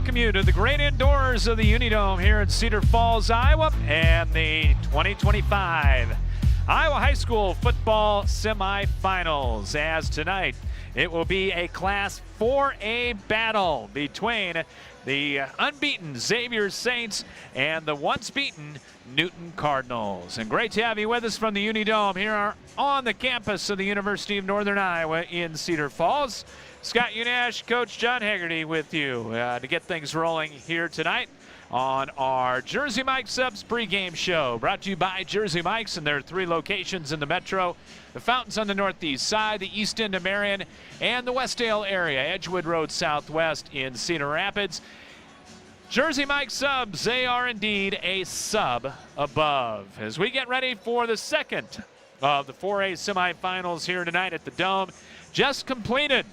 welcome you to the great indoors of the Unidome here in Cedar Falls, Iowa, and the 2025 Iowa High School football semifinals. As tonight, it will be a Class 4A battle between the unbeaten Xavier Saints and the once beaten Newton Cardinals. And great to have you with us from the Unidome here on the campus of the University of Northern Iowa in Cedar Falls. Scott Unash, Coach John Haggerty with you to get things rolling here tonight on our Jersey Mike Subs pregame show. Brought to you by Jersey Mike's, and there are 3 locations in the metro. The Fountains on the northeast side, the east end of Marion, and the Westdale area, Edgewood Road Southwest in Cedar Rapids. Jersey Mike Subs, they are indeed a sub above. As we get ready for the second of the 4A semifinals here tonight at the Dome, just completed.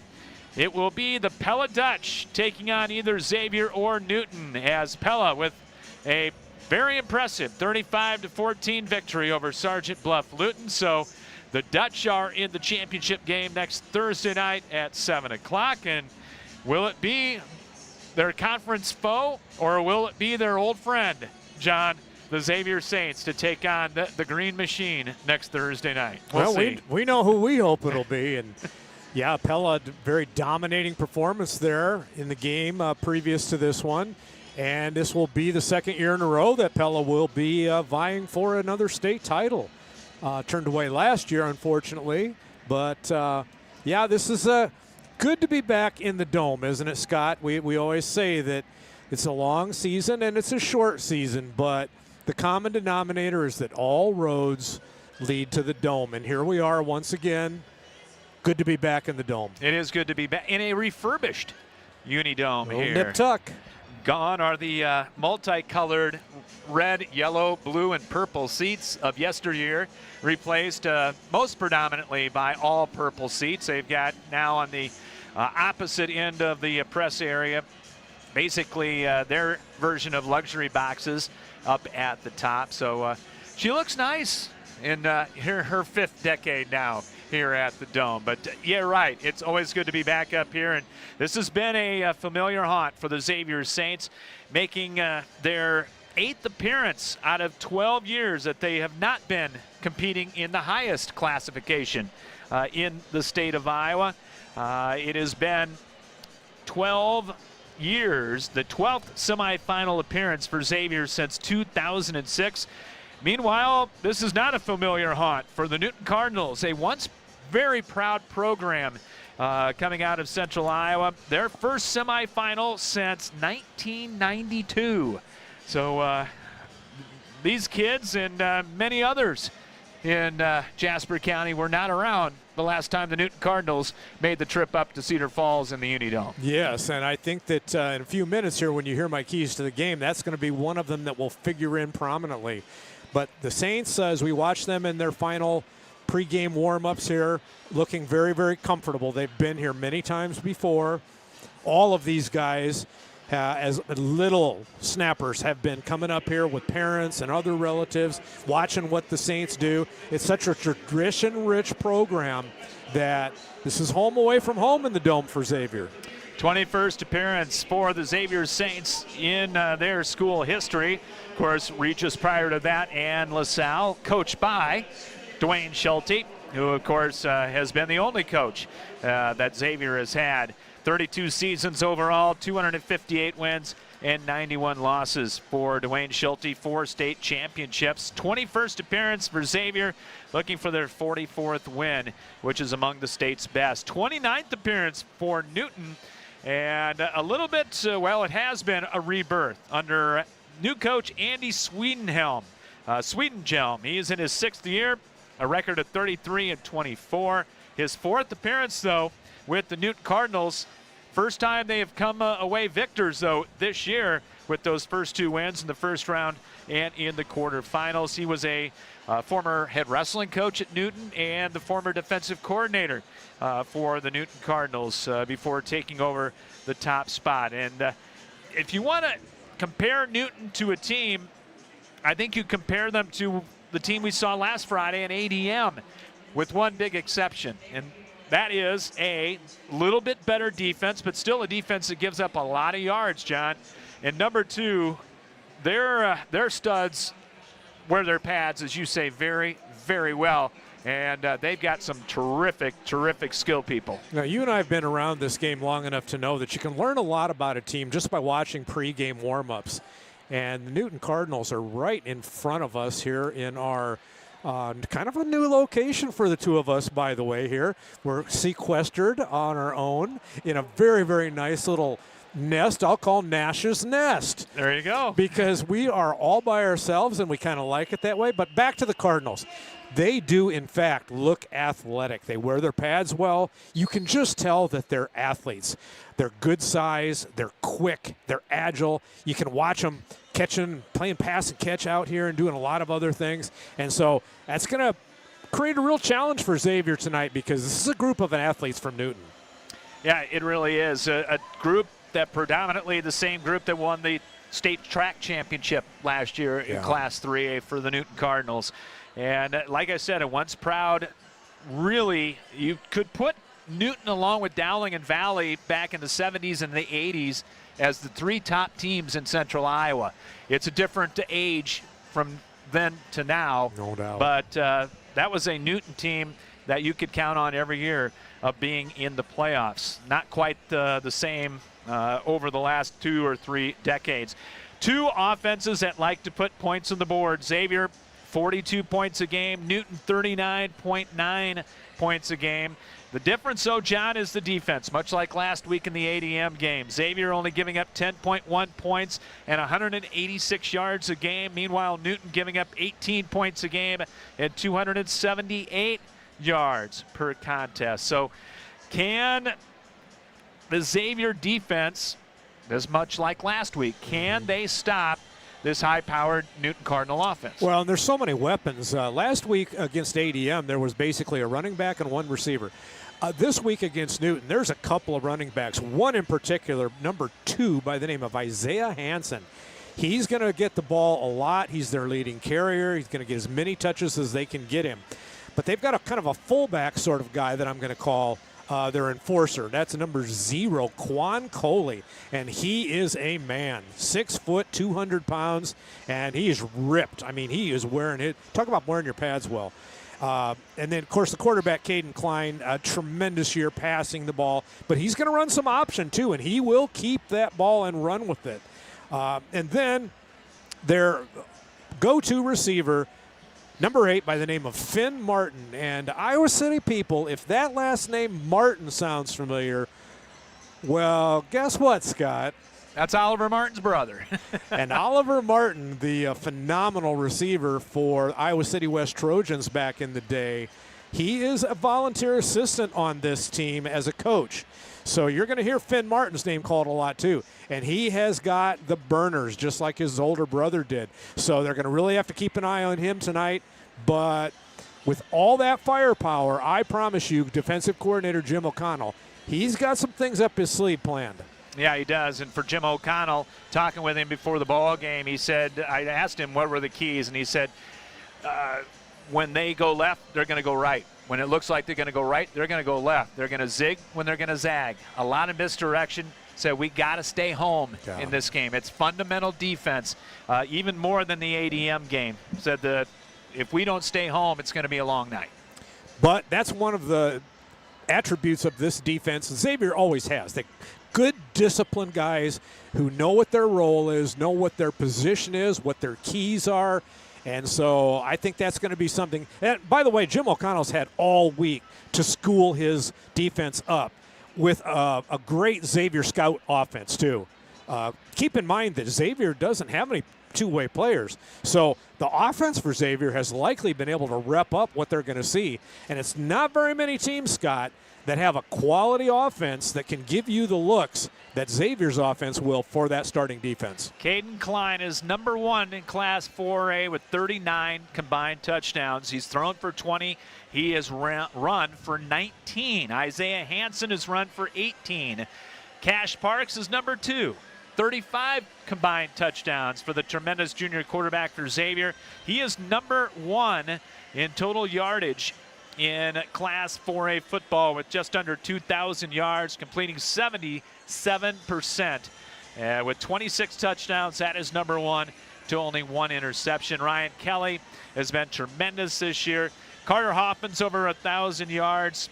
It will be the Pella Dutch taking on either Xavier or Newton, as Pella with a very impressive 35-14 victory over Sergeant Bluff Luton. So the Dutch are in the championship game next Thursday night at 7 o'clock. And will it be their conference foe, or will it be their old friend, John, the Xavier Saints, to take on the Green Machine next Thursday night? We'll see. We know who we hope it'll be. And yeah, Pella, very dominating performance there in the game previous to this one. And this will be the second year in a row that Pella will be vying for another state title. Turned away last year, unfortunately. But, yeah, this is good to be back in the Dome, isn't it, Scott? We always say that it's a long season and it's a short season, but the common denominator is that all roads lead to the Dome. And here we are once again. Good to be back in the Dome. It is good to be back in a refurbished Unidome here. Nip tuck. Gone are the multicolored red, yellow, blue, and purple seats of yesteryear, replaced most predominantly by all purple seats. They've got now on the opposite end of the press area, basically their version of luxury boxes up at the top. So she looks nice in her 5th decade now here at the Dome. But yeah, right, it's always good to be back up here, and this has been a familiar haunt for the Xavier Saints, making their 8th appearance out of 12 years that they have not been competing in the highest classification in the state of Iowa. It has been 12 years, the 12th semifinal appearance for Xavier since 2006. Meanwhile, this is not a familiar haunt for the Newton Cardinals, a once very proud program coming out of Central Iowa. Their first semifinal since 1992. So these kids and many others in Jasper County were not around the last time the Newton Cardinals made the trip up to Cedar Falls in the Unidome. Yes, and I think that in a few minutes here, when you hear my keys to the game, that's going to be one of them that will figure in prominently. But the Saints, as we watch them in their final pregame warm-ups here, looking very, very comfortable. They've been here many times before. All of these guys, as little snappers, have been coming up here with parents and other relatives, watching what the Saints do. It's such a tradition-rich program that this is home away from home in the Dome for Xavier. 21st appearance for the Xavier Saints in their school history. Of course, Regis prior to that, and LaSalle, coached by Dwayne Schulte, who, of course, has been the only coach that Xavier has had. 32 seasons overall, 258 wins, and 91 losses for Dwayne Schulte, 4 state championships. 21st appearance for Xavier, looking for their 44th win, which is among the state's best. 29th appearance for Newton, and a little bit, well, it has been a rebirth under new coach Andy Swedenhelm. He is in his 6th year, a record of 33-24. His 4th appearance, though, with the Newton Cardinals. First time they have come away victors, though, this year with those first 2 wins in the first round and in the quarterfinals. He was a former head wrestling coach at Newton and the former defensive coordinator for the Newton Cardinals before taking over the top spot. And if you want to compare Newton to a team, I think you compare them to the team we saw last Friday in ADM, with one big exception, and that is a little bit better defense, but still a defense that gives up a lot of yards, John. And number two, their studs wear their pads, as you say, very, very well. And they've got some terrific, terrific skill people. Now, you and I have been around this game long enough to know that you can learn a lot about a team just by watching pregame warm-ups. And the Newton Cardinals are right in front of us here in our kind of a new location for the two of us, by the way, here. We're sequestered on our own in a very, very nice little nest. I'll call Nash's Nest. There you go. Because we are all by ourselves, and we kind of like it that way. But back to the Cardinals. They do, in fact, look athletic. They wear their pads well. You can just tell that they're athletes. They're good size. They're quick. They're agile. You can watch them catching, playing pass and catch out here and doing a lot of other things. And so that's going to create a real challenge for Xavier tonight because this is a group of athletes from Newton. Yeah, it really is. A group that predominantly the same group that won the state track championship last year in Class 3A for the Newton Cardinals. And like I said, a once proud, really, you could put Newton along with Dowling and Valley back in the 70s and the 80s as the three top teams in Central Iowa. It's a different age from then to now. No doubt. But that was a Newton team that you could count on every year of being in the playoffs. Not quite the same over the last 2 or 3 decades. Two offenses that like to put points on the board. Xavier, 42 points a game. Newton, 39.9 points a game. The difference, though, John, is the defense, much like last week in the ADM game. Xavier only giving up 10.1 points and 186 yards a game. Meanwhile, Newton giving up 18 points a game and 278 yards per contest. So can the Xavier defense, as much like last week, can they stop this high-powered Newton Cardinal offense? Well, and there's so many weapons. Last week against ADM, there was basically a running back and one receiver. This week against Newton, there's a couple of running backs. One in particular, number 2, by the name of Isaiah Hansen. He's going to get the ball a lot. He's their leading carrier. He's going to get as many touches as they can get him. But they've got a kind of a fullback sort of guy that I'm going to call their enforcer. That's number 0, Quan Coley, and he is a man. 6 foot, 200 pounds, and he is ripped. I mean, he is wearing it. Talk about wearing your pads well. And then, of course, the quarterback, Caden Klein, a tremendous year passing the ball, but he's going to run some option too, and he will keep that ball and run with it. And then their go-to receiver, number 8, by the name of Finn Martin. And Iowa City people, if that last name Martin sounds familiar, well, guess what, Scott? That's Oliver Martin's brother. And Oliver Martin, the phenomenal receiver for Iowa City West Trojans back in the day, he is a volunteer assistant on this team as a coach. So you're going to hear Finn Martin's name called a lot too. And he has got the burners just like his older brother did. So they're going to really have to keep an eye on him tonight. But with all that firepower, I promise you, defensive coordinator Jim O'Connell, he's got some things up his sleeve planned. Yeah, he does. And for Jim O'Connell, talking with him before the ball game, he said, I asked him what were the keys, and he said, when they go left, they're going to go right. When it looks like they're going to go right, they're going to go left. They're going to zig when they're going to zag. A lot of misdirection. So we got to stay home in this game. It's fundamental defense, even more than the ADM game. Said that if we don't stay home, it's going to be a long night. But that's one of the attributes of this defense. Xavier always has. They good, disciplined guys who know what their role is, know what their position is, what their keys are. And so I think that's going to be something. And by the way, Jim O'Connell's had all week to school his defense up with a great Xavier scout offense, too. Keep in mind that Xavier doesn't have any two-way players. So the offense for Xavier has likely been able to rep up what they're going to see. And it's not very many teams, Scott, that have a quality offense that can give you the looks that Xavier's offense will for that starting defense. Caden Klein is number 1 in Class 4A with 39 combined touchdowns. He's thrown for 20. He has run for 19. Isaiah Hansen has run for 18. Cash Parks is number 2. 35 combined touchdowns for the tremendous junior quarterback for Xavier. He is number 1 in total yardage in Class 4A football with just under 2,000 yards, completing 77%. With 26 touchdowns, that is number one to only one interception. Ryan Kelly has been tremendous this year. Carter Hoffman's over 1,000 yards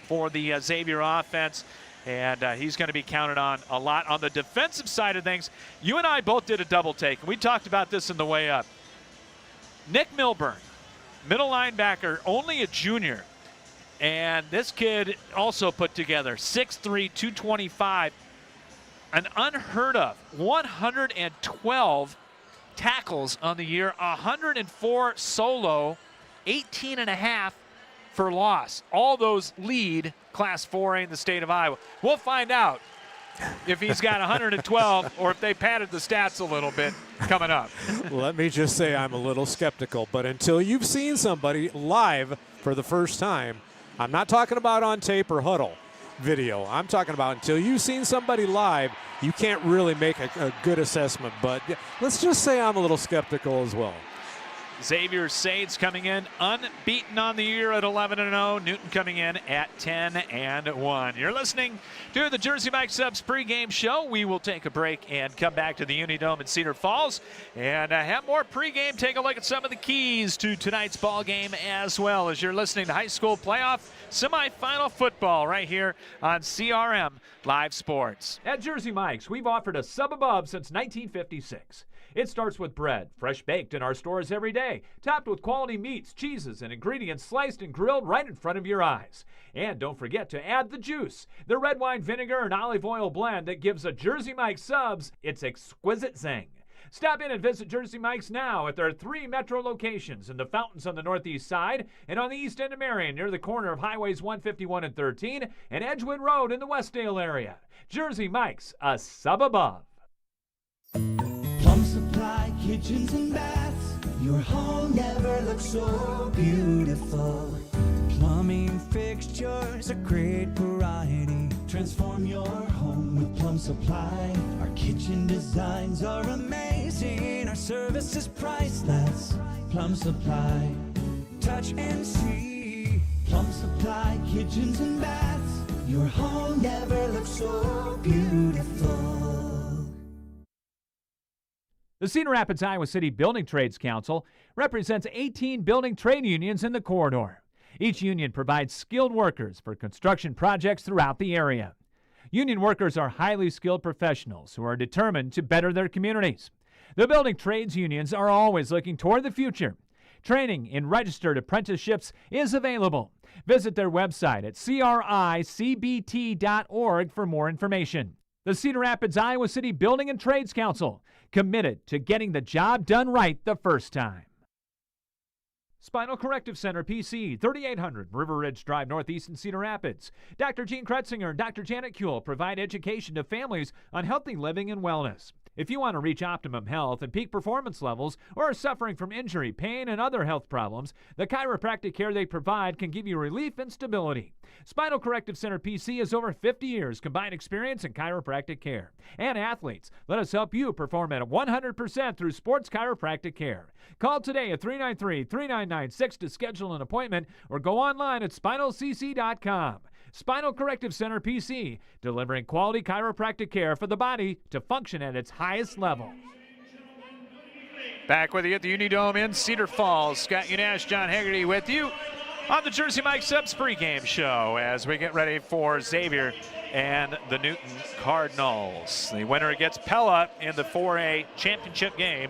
for the Xavier offense, and he's going to be counted on a lot. On the defensive side of things, you and I both did a double take. We talked about this on the way up. Nick Milburn, middle linebacker, only a junior, and this kid also put together 6'3", 225, an unheard of 112 tackles on the year, 104 solo, 18 and a half for loss. All those lead Class 4A in the state of Iowa. We'll find out if he's got 112 or if they padded the stats a little bit coming up. Let me just say I'm a little skeptical, but until you've seen somebody live for the first time, I'm not talking about on tape or huddle video. I'm talking about until you've seen somebody live, you can't really make a good assessment. But let's just say I'm a little skeptical as well. Xavier Sades coming in unbeaten on the year at 11-0. Newton coming in at 10-1. You're listening to the Jersey Mike Subs pregame show. We will take a break and come back to the Unidome in Cedar Falls and have more pregame. Take a look at some of the keys to tonight's ball game as well as you're listening to high school playoff semifinal football right here on CRM Live Sports. At Jersey Mike's, we've offered a sub above since 1956. It starts with bread, fresh baked in our stores every day, topped with quality meats, cheeses, and ingredients sliced and grilled right in front of your eyes. And don't forget to add the juice, the red wine vinegar and olive oil blend that gives a Jersey Mike's subs its exquisite zing. Stop in and visit Jersey Mike's now at their 3 metro locations in the Fountains on the northeast side and on the east end of Marion near the corner of Highways 151 and 13 and Edgewood Road in the Westdale area. Jersey Mike's, a sub above. Plum Supply kitchens and baths, your home never looks so beautiful. Plumbing fixtures, a great variety. Transform your home with Plum Supply. Our kitchen designs are amazing. Our service is priceless. Plum Supply, touch and see. Plum Supply kitchens and baths, your home never looks so beautiful. The Cedar Rapids, Iowa City Building Trades Council represents 18 building trade unions in the corridor. Each union provides skilled workers for construction projects throughout the area. Union workers are highly skilled professionals who are determined to better their communities. The building trades unions are always looking toward the future. Training in registered apprenticeships is available. Visit their website at cricbt.org for more information. The Cedar Rapids, Iowa City Building and Trades Council, committed to getting the job done right the first time. Spinal Corrective Center, PC, 3800 River Ridge Drive, Northeast in Cedar Rapids. Dr. Gene Kretzinger and Dr. Janet Kuehl provide education to families on healthy living and wellness. If you want to reach optimum health and peak performance levels or are suffering from injury, pain, and other health problems, the chiropractic care they provide can give you relief and stability. Spinal Corrective Center PC has over 50 years combined experience in chiropractic care. And athletes, let us help you perform at 100% through sports chiropractic care. Call today at 393-3996 to schedule an appointment or go online at spinalcc.com. Spinal Corrective Center PC, delivering quality chiropractic care for the body to function at its highest level. Back with you at the Unidome in Cedar Falls. Scott Unash, John Haggerty with you on the Jersey Mike Subs pregame show as we get ready for Xavier and the Newton Cardinals. The winner gets Pella in the 4A championship game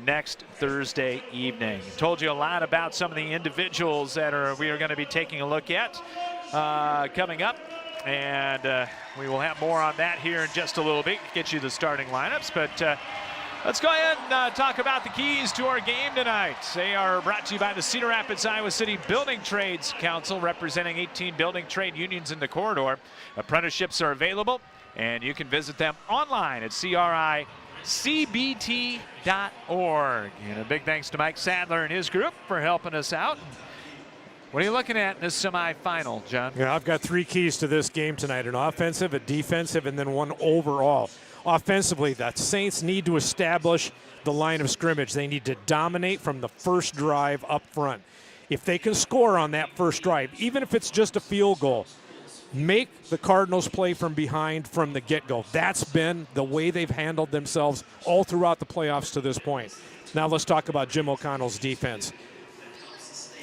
next Thursday evening. Told you a lot about some of the individuals that we are going to be taking a look at coming up, and we will have more on that here in just a little bit, get you the starting lineups. But let's go ahead and talk about the keys to our game tonight. They are brought to you by the Cedar Rapids, Iowa City Building Trades Council, representing 18 building trade unions in the corridor. Apprenticeships are available, and you can visit them online at cricbt.org. And a big thanks to Mike Sadler and his group for helping us out. What are you looking at in this semifinal, John? Yeah, I've got 3 keys to this game tonight: an offensive, a defensive, and then one overall. Offensively, the Saints need to establish the line of scrimmage. They need to dominate from the first drive up front. if they can score on that first drive, even if it's just a field goal, make the Cardinals play from behind from the get-go. That's been the way they've handled themselves all throughout the playoffs to this point. Now let's talk about Jim O'Connell's defense.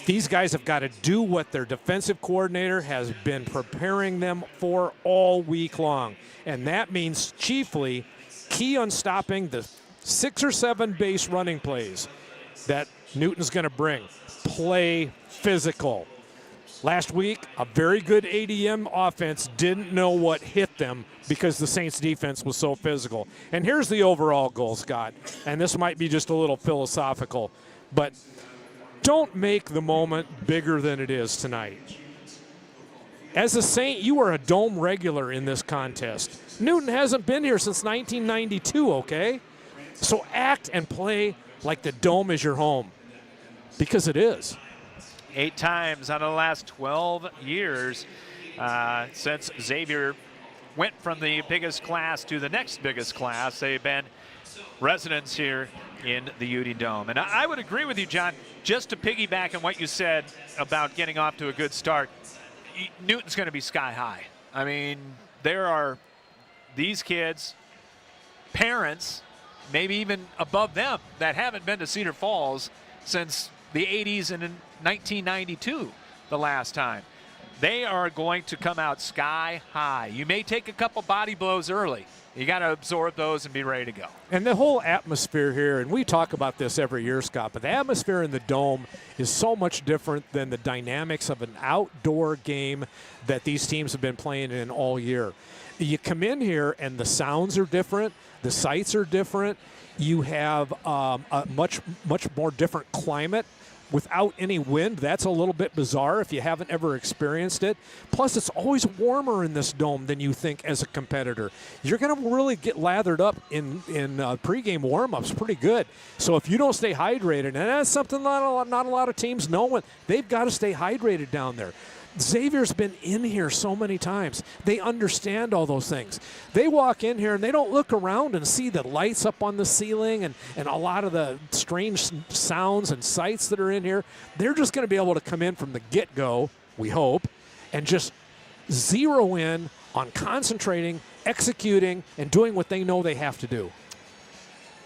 These guys have got to do what their defensive coordinator has been preparing them for all week long, and that means chiefly key on stopping the 6 or 7 base running plays that Newton's going to bring. Play physical. Last week, a very good ADM offense didn't know what hit them because the Saints defense was so physical. And here's the overall goal, Scott, and this might be just a little philosophical, but don't make the moment bigger than it is tonight. As a Saint, you are a Dome regular in this contest. Newton hasn't been here since 1992, okay? So act and play like the Dome is your home, because it is. 8 times out of the last 12 years since Xavier went from the biggest class to the next biggest class, they've been residents here in the UD Dome. And I would agree with you, John, just to piggyback on what you said about getting off to a good start. Newton's going to be sky high. I mean, there are these kids, parents, maybe even above them, that haven't been to Cedar Falls since the 80s and in 1992 the last time. They are going to come out sky high. You may take a couple body blows early. You got to absorb those and be ready to go. And the whole atmosphere here, and we talk about this every year, Scott, but the atmosphere in the Dome is so much different than the dynamics of an outdoor game that these teams have been playing in all year. You come in here and the sounds are different, the sights are different. You have a much more different climate without any wind. That's a little bit bizarre if you haven't ever experienced it. Plus, it's always warmer in this Dome than you think as a competitor. You're going to really get lathered up in pregame warm-ups pretty good. So if you don't stay hydrated, and that's something not a lot of teams know, they've got to stay hydrated down there. Xavier's been in here so many times. They understand all those things. They walk in here and they don't look around and see the lights up on the ceiling and a lot of the strange sounds and sights that are in here. They're just going to be able to come in from the get-go, we hope, and just zero in on concentrating, executing, and doing what they know they have to do.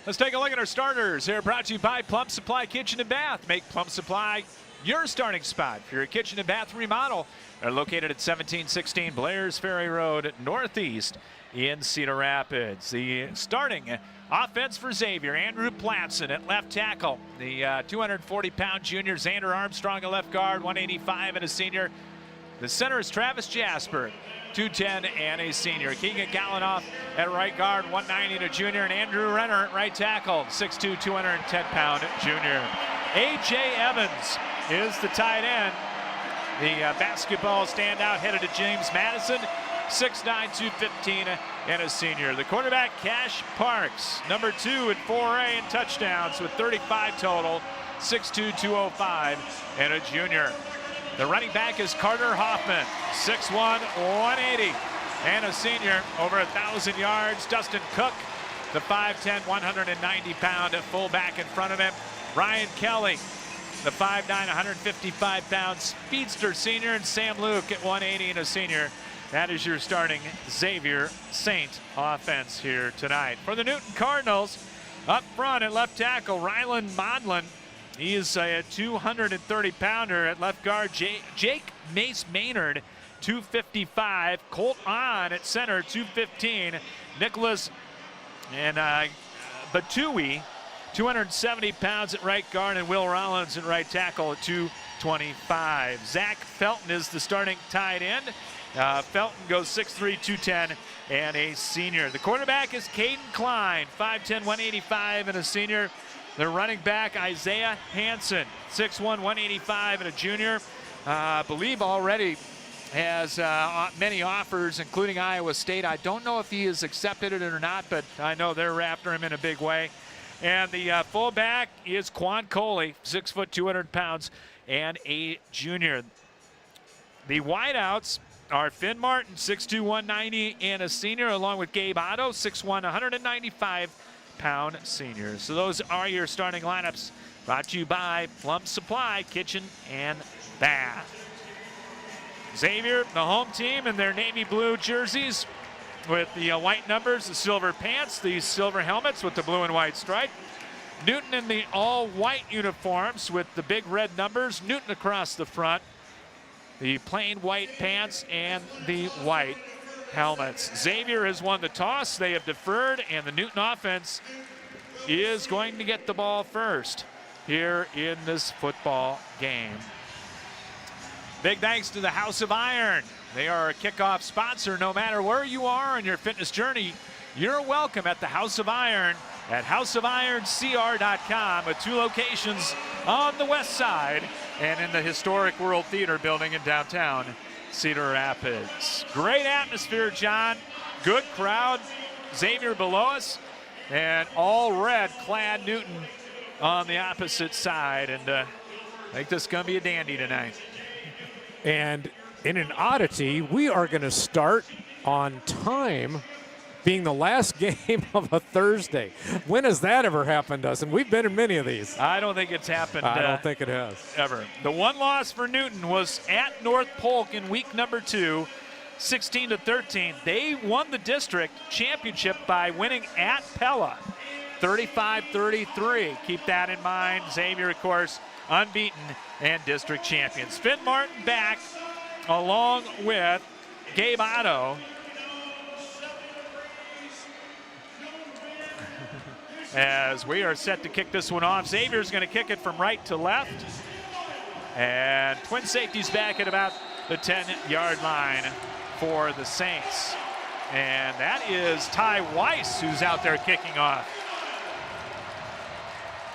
Let's take a look at our starters here, brought to you by Plum Supply Kitchen and Bath. Make Plum Supply your starting spot for your kitchen and bath remodel. They're located at 1716 Blair's Ferry Road Northeast in Cedar Rapids. The starting offense for Xavier, Andrew Platson at left tackle. The 240-pound junior, Xander Armstrong at left guard, 185 and a senior. The center is Travis Jasper, 210 and a senior. Keegan Gallinoff at right guard, 190 and a junior. And Andrew Renner at right tackle, 6'2", 210-pound junior. A.J. Evans is the tight end. The basketball standout headed to James Madison, 6'9", 215 and a senior. The quarterback, Cash Parks, number 2 in 4A in touchdowns with 35 total, 6'2", 205 and a junior. The running back is Carter Hoffman, 6'1", 180 and a senior, over 1,000 yards. Dustin Cook, the 5'10", 190-pound fullback in front of him. Ryan Kelly, the 5'9", 155-pound speedster senior, and Sam Luke at 180 and a senior. That is your starting Xavier Saint offense here tonight. For the Newton Cardinals, up front at left tackle, Rylan Modlin. He is a 230-pounder at left guard. Jake Mace Maynard, 255. Colt On at center, 215. Nicholas and Batui, 270 pounds at right guard, and Will Rollins at right tackle at 225. Zach Felton is the starting tight end. Felton goes 6'3", 210 and a senior. The quarterback is Caden Klein, 5'10", 185 and a senior. The running back, Isaiah Hansen, 6'1", 185 and a junior. I believe already has many offers, including Iowa State. I don't know if he has accepted it or not, but I know they're after him in a big way. And the fullback is Quan Coley, 6 foot, 200 pounds, and a junior. The wideouts are Finn Martin, 6'2", 190 and a senior, along with Gabe Otto, 6'1", 195-pound senior. So those are your starting lineups Brought to you by Plum Supply Kitchen and Bath. Xavier, the home team, in their navy blue jerseys with the white numbers, the silver pants, the silver helmets with the blue and white stripe. Newton in the all-white uniforms with the big red numbers. Newton across the front. The plain white pants and the white helmets. Xavier has won the toss. They have deferred, and the Newton offense is going to get the ball first here in this football game. Big thanks to the House of Iron. They are a kickoff sponsor. No matter where you are on your fitness journey, you're welcome at the House of Iron at houseofironcr.com with 2 locations on the west side and in the historic World Theater building in downtown Cedar Rapids. Great atmosphere, John. Good crowd. Xavier below us, and all red clad Newton on the opposite side. And I think this is going to be a dandy tonight. And in an oddity, we are going to start on time, being the last game of a Thursday. When has that ever happened to us? And we've been in many of these. I don't think it's happened. I don't think it has. Ever. The one loss for Newton was at North Polk in week number 2, 16-13. They won the district championship by winning at Pella, 35-33. Keep that in mind. Xavier, of course, unbeaten and district champions. Finn Martin back along with Gabe Otto. As we are set to kick this one off. Xavier's going to kick it from right to left. And twin safeties back at about the 10-yard line for the Saints. And that is Ty Weiss who's out there kicking off.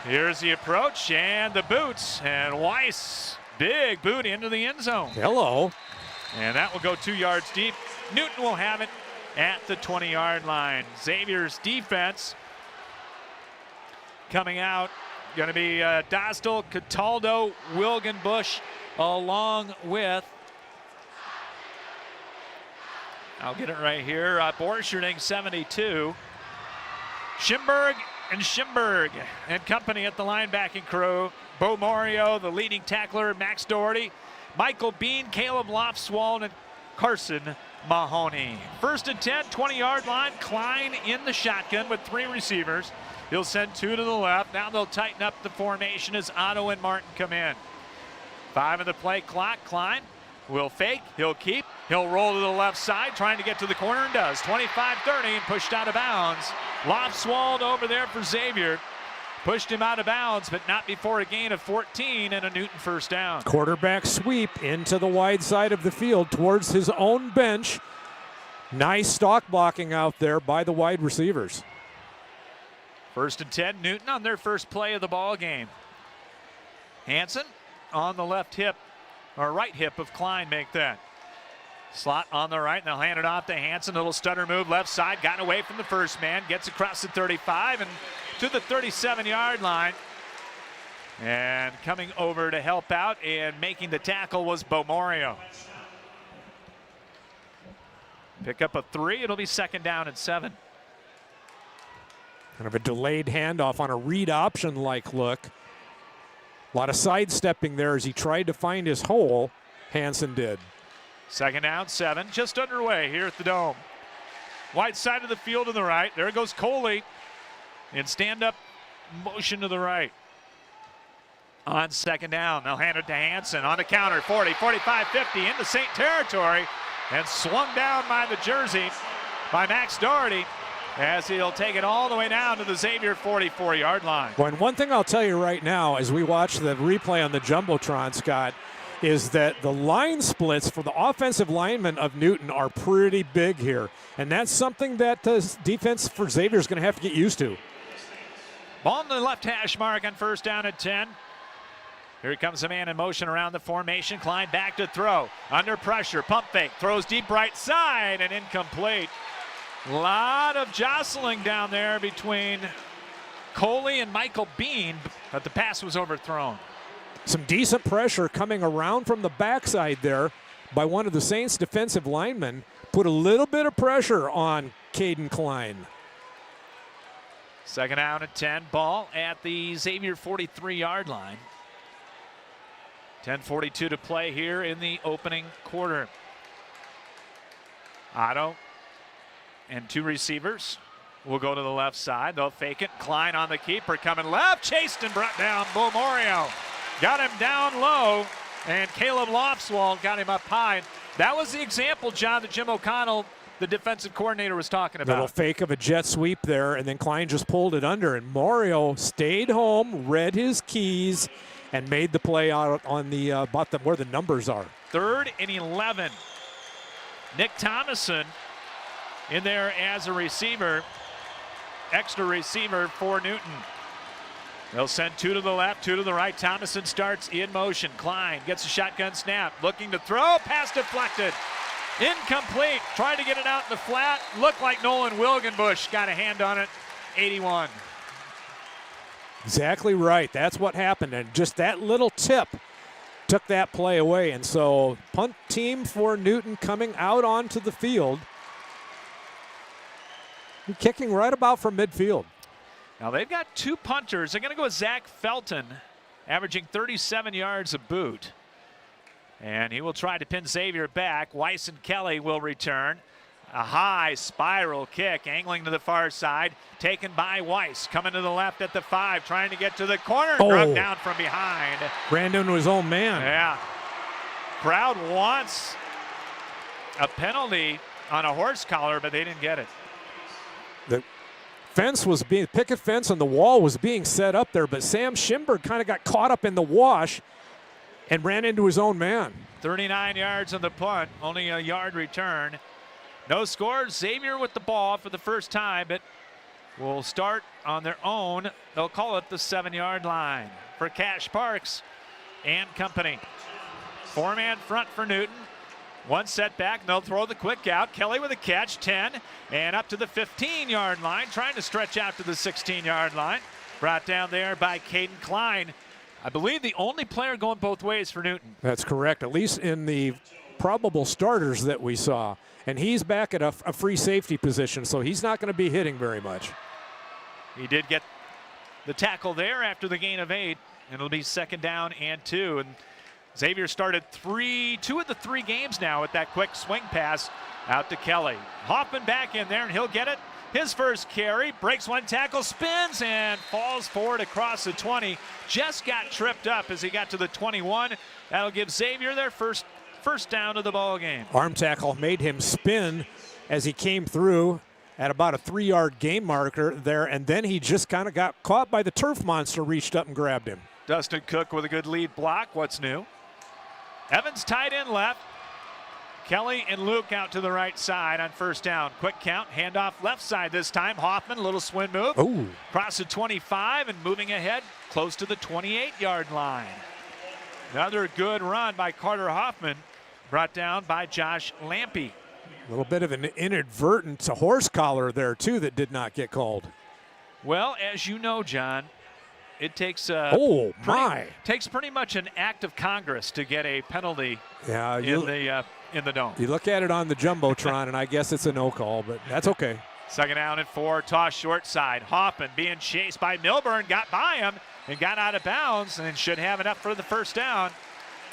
Here's the approach and the boots. And Weiss, big boot into the end zone. Hello. And that will go 2 yards deep. Newton will have it at the 20-yard line. Xavier's defense coming out, going to be Dostal, Cataldo, Wilgenbush, along with, I'll get it right here, Borcherding, 72. Schimberg and company at the linebacking crew. Bo Morio, the leading tackler, Max Doherty, Michael Bean, Caleb Lofswald, and Carson Mahoney. 1st and 10, 20-yard line. Klein in the shotgun with 3 receivers. He'll send 2 to the left. Now they'll tighten up the formation as Otto and Martin come in. 5 in the play clock. Klein will fake. He'll keep. He'll roll to the left side, trying to get to the corner, and does. 25-30 and pushed out of bounds. Lofswald over there for Xavier. Pushed him out of bounds, but not before a gain of 14 and a Newton first down. Quarterback sweep into the wide side of the field towards his own bench. Nice stock blocking out there by the wide receivers. 1st and 10, Newton on their first play of the ball game. Hansen on the left hip, or right hip of Klein, make that. Slot on the right, and they'll hand it off to Hansen. Little stutter move left side, gotten away from the first man, gets across the 35 and to the 37-yard line. And coming over to help out and making the tackle was Bo Morio. Pick up a 3, it'll be 2nd down and 7. Kind of a delayed handoff on a read option-like look. A lot of sidestepping there as he tried to find his hole. Hansen did. 2nd down, 7, just underway here at the Dome. Wide side of the field to the right. There goes Coley in stand-up motion to the right. On 2nd down, they'll hand it to Hansen on the counter. 40, 45, 50 into St. territory and swung down by the jersey by Max Doherty, as he'll take it all the way down to the Xavier 44-yard line. Well, and one thing I'll tell you right now as we watch the replay on the Jumbotron, Scott, is that the line splits for the offensive linemen of Newton are pretty big here. And that's something that the defense for Xavier is going to have to get used to. Ball on the left hash mark on 1st down and 10. Here comes a man in motion around the formation. Klein back to throw. Under pressure, pump fake, throws deep right side and incomplete. A lot of jostling down there between Coley and Michael Bean, but the pass was overthrown. Some decent pressure coming around from the backside there by one of the Saints defensive linemen. Put a little bit of pressure on Caden Klein. Second down and 10. Ball at the Xavier 43-yard line. 10:42 to play here in the opening quarter. Otto and two receivers will go to the left side. They'll fake it. Klein on the keeper coming left. Chased and brought down. Bo Morio got him down low, and Caleb Lofswald got him up high. That was the example, John, that Jim O'Connell, the defensive coordinator, was talking about. Little fake of a jet sweep there, and then Klein just pulled it under, and Morio stayed home, read his keys, and made the play out on the about where the numbers are. 3rd and 11. Nick Thomason in there as a receiver, extra receiver for Newton. They'll send two to the left, two to the right. Thomason starts in motion. Klein gets a shotgun snap, looking to throw, pass deflected. Incomplete, tried to get it out in the flat. Looked like Nolan Wilgenbush got a hand on it. 81. Exactly right. That's what happened. And just that little tip took that play away. And so punt team for Newton coming out onto the field. Kicking right about from midfield. Now they've got two punters. They're going to go with Zach Felton, averaging 37 yards a boot. And he will try to pin Xavier back. Weiss and Kelly will return. A high spiral kick, angling to the far side, taken by Weiss. Coming to the left at the 5, trying to get to the corner. Dropped down from behind. Ran into his own man. Yeah. Crowd wants a penalty on a horse collar, but they didn't get it. The fence was being, picket fence on the wall was being set up there, but Sam Schimberg kind of got caught up in the wash and ran into his own man. 39 yards on the punt, only a yard return. No scores. Xavier with the ball for the first time, but will start on their own. They'll call it the 7-yard line for Cash Parks and company. 4-man front for Newton. One setback, and they'll throw the quick out. Kelly with a catch, 10, and up to the 15-yard line, trying to stretch out to the 16-yard line. Brought down there by Caden Klein. I believe the only player going both ways for Newton. That's correct, at least in the probable starters that we saw. And he's back at a free safety position, so he's not going to be hitting very much. He did get the tackle there after the gain of 8, and it'll be 2nd down and 2. And Xavier started 2 of the 3 games now with that quick swing pass out to Kelly. Hoffman back in there, and he'll get it. His first carry, breaks one tackle, spins, and falls forward across the 20. Just got tripped up as he got to the 21. That'll give Xavier their first down of the ball game. Arm tackle made him spin as he came through at about a 3-yard game marker there, and then he just kind of got caught by the turf monster, reached up and grabbed him. Dustin Cook with a good lead block. What's new? Evans tight end left. Kelly and Luke out to the right side on first down. Quick count, handoff left side this time. Hoffman, a little swing move. Ooh. Across the 25 and moving ahead close to the 28-yard line. Another good run by Carter Hoffman, brought down by Josh Lampy. A little bit of an inadvertent horse collar there, too, that did not get called. Well, as you know, John, it takes takes pretty much an act of Congress to get a penalty in the dome. You look at it on the Jumbotron, and I guess it's a no call, but that's okay. 2nd down and 4, toss short side. Hoffman being chased by Milburn, got by him and got out of bounds and should have enough for the first down.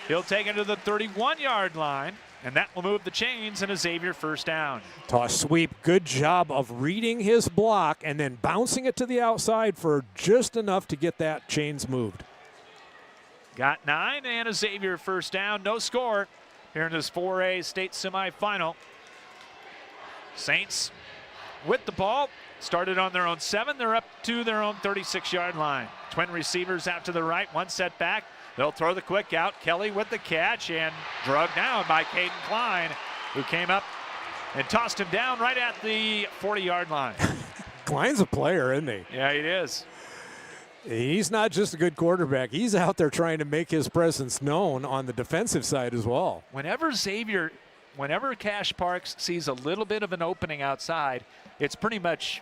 He'll take it to the 31-yard line, and that will move the chains and a Xavier first down. Toss sweep, good job of reading his block and then bouncing it to the outside for just enough to get that chains moved. Got 9 and a Xavier first down, no score here in this 4A state semifinal. Saints with the ball, started on their own 7. They're up to their own 36-yard line. Twin receivers out to the right, one set back. They'll throw the quick out. Kelly with the catch and drugged down by Caden Klein, who came up and tossed him down right at the 40-yard line. Klein's a player, isn't he? Yeah, he is. He's not just a good quarterback. He's out there trying to make his presence known on the defensive side as well. Whenever Cash Parks sees a little bit of an opening outside, it's pretty much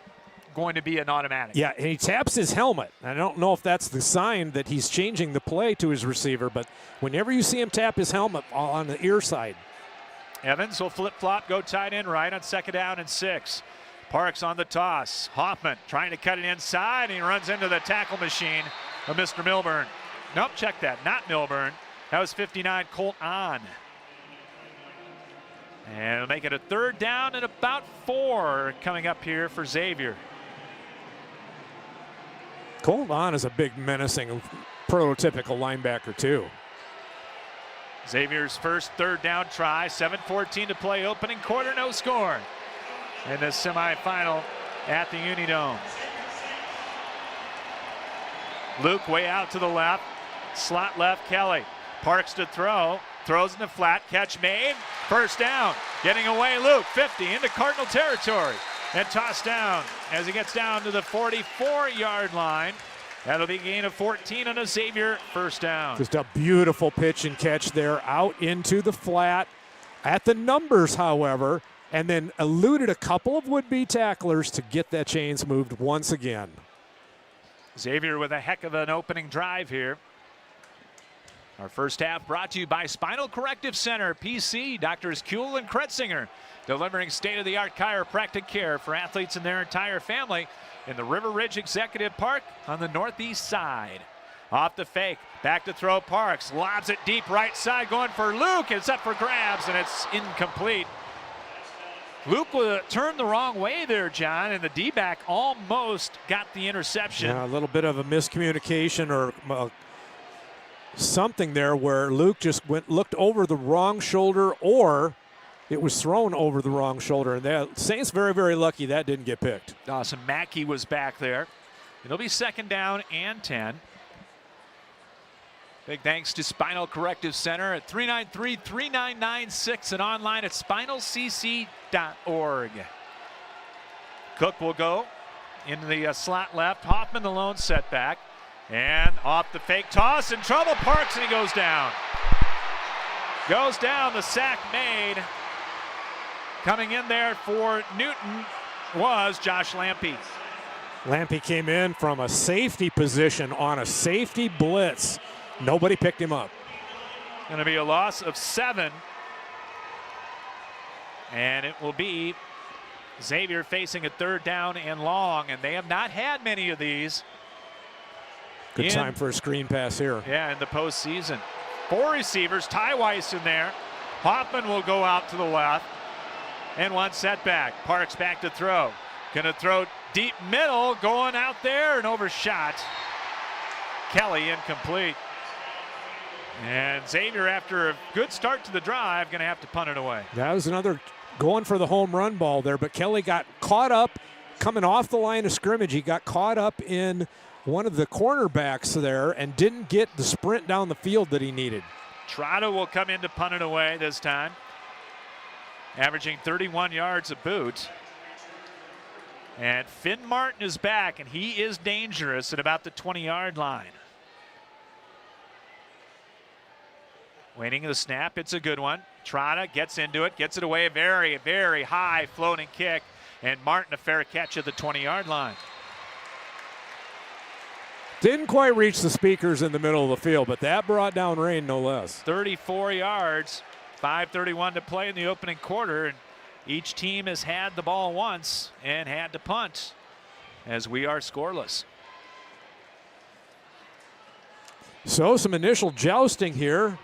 going to be an automatic. Yeah, and he taps his helmet. I don't know if that's the sign that he's changing the play to his receiver, but whenever you see him tap his helmet on the ear side. Evans will flip-flop, go tight end right on 2nd down and 6. Parks on the toss. Hoffman trying to cut it inside, and he runs into the tackle machine of Mr. Milburn. Nope, check that. Not Milburn. That was 59, Colt On. And it'll make it a 3rd down and about 4 coming up here for Xavier. Colt On is a big, menacing, prototypical linebacker, too. Xavier's first 3rd down try. 7:14 to play, opening quarter, no score in the semifinal at the Unidome. Luke way out to the left. Slot left, Kelly. Parks to throw. Throws in the flat. Catch made. 1st down. Getting away, Luke. 50 into Cardinal territory. And tossed down as he gets down to the 44-yard line. That'll be a gain of 14 on a Xavier 1st down. Just a beautiful pitch and catch there out into the flat. At the numbers, however, and then eluded a couple of would-be tacklers to get that chains moved once again. Xavier with a heck of an opening drive here. Our first half brought to you by Spinal Corrective Center, PC, Doctors Kuhl and Kretzinger, delivering state-of-the-art chiropractic care for athletes and their entire family in the River Ridge Executive Park on the northeast side. Off the fake, back to throw Parks, lobs it deep right side, going for Luke. It's up for grabs, and it's incomplete. Luke turned the wrong way there, John, and the D-back almost got the interception. Yeah, a little bit of a miscommunication or something there where Luke just looked over the wrong shoulder, or it was thrown over the wrong shoulder. And the Saints very, very lucky that didn't get picked. Dawson Mackey was back there. It'll be 2nd down and 10. Big thanks to Spinal Corrective Center at 393-3996 and online at spinalcc.org. Cook will go into the slot left. Hoffman the lone setback. And off the fake toss, in trouble, Parks, and he goes down. Goes down, the sack made. Coming in there for Newton was Josh Lampe. Lampe came in from a safety position on a safety blitz. Nobody picked him up. Going to be a loss of 7. And it will be Xavier facing a 3rd down and long, and they have not had many of these. Good time for a screen pass here. Yeah, in the postseason. 4 receivers, Ty Weiss in there. Hoffman will go out to the left. And 1 setback. Parks back to throw. Gonna throw deep middle, going out there and overshot. Kelly incomplete. And Xavier, after a good start to the drive, gonna have to punt it away. That was another going for the home run ball there, but Kelly got caught up coming off the line of scrimmage. He got caught up in one of the cornerbacks there and didn't get the sprint down the field that he needed. Trotta will come in to punt it away this time, averaging 31 yards a boot. And Finn Martin is back, and he is dangerous at about the 20-yard line. Waiting the snap, it's a good one. Trotta gets into it, gets it away, a very, very high floating kick, and Martin a fair catch at the 20-yard line. Didn't quite reach the speakers in the middle of the field, but that brought down rain no less. 34 yards, 5:31 to play in the opening quarter, and each team has had the ball once and had to punt as we are scoreless. So some initial jousting here,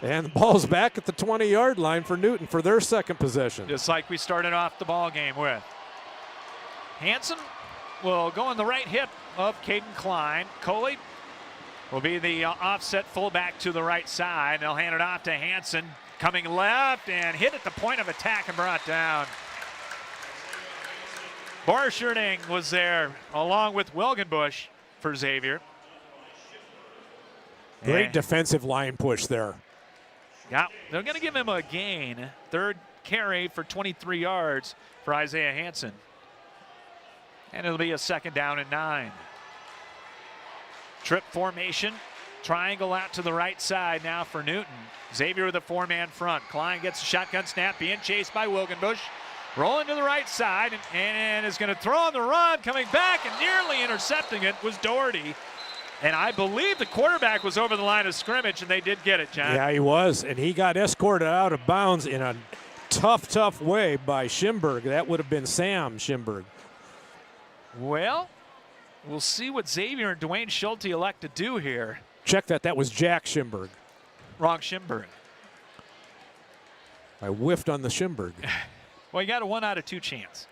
and the ball's back at the 20-yard line for Newton for their 2nd possession. Just like we started off the ball game with. Hanson will go on the right hip of Caden Klein. Coley will be the offset fullback to the right side. They'll hand it off to Hanson, coming left and hit at the point of attack and brought down. Borscherding was there along with Wilgenbush for Xavier. Great defensive line push there. Yeah, they're going to give him a gain. 3rd carry for 23 yards for Isaiah Hanson. And it'll be a 2nd down and 9. Trip formation. Triangle out to the right side now for Newton. Xavier with a 4-man front. Klein gets a shotgun snap, being chased by Wilgenbush. Rolling to the right side and is going to throw on the run. Coming back and nearly intercepting it was Doherty. And I believe the quarterback was over the line of scrimmage, and they did get it, John. Yeah, he was, and he got escorted out of bounds in a tough way by Schimberg. That would have been Sam Schimberg. Well, we'll see what Xavier and Dwayne Schulte elect to do here. Check that. That was Jack Schimberg. Wrong Schimberg. I whiffed on the Schimberg. Well, you got a 1 out of 2 chance.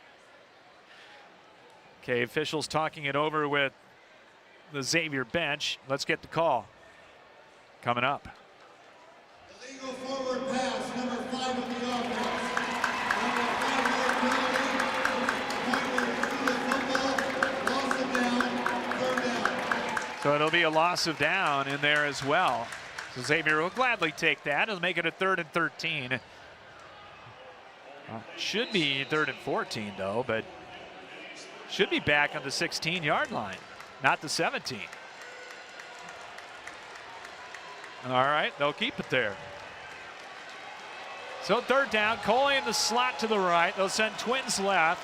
Okay, officials talking it over with the Xavier bench. Let's get the call. Coming up. Illegal forward pass, number 5 of the offense. Number 5 football, loss of down, 3rd down. So it'll be a loss of down in there as well. So Xavier will gladly take that. It'll make it a 3rd and 13. Should be 3rd and 14 though, but should be back on the 16-yard line, not the 17. All right, they'll keep it there. So 3rd down, Coley in the slot to the right. They'll send twins left.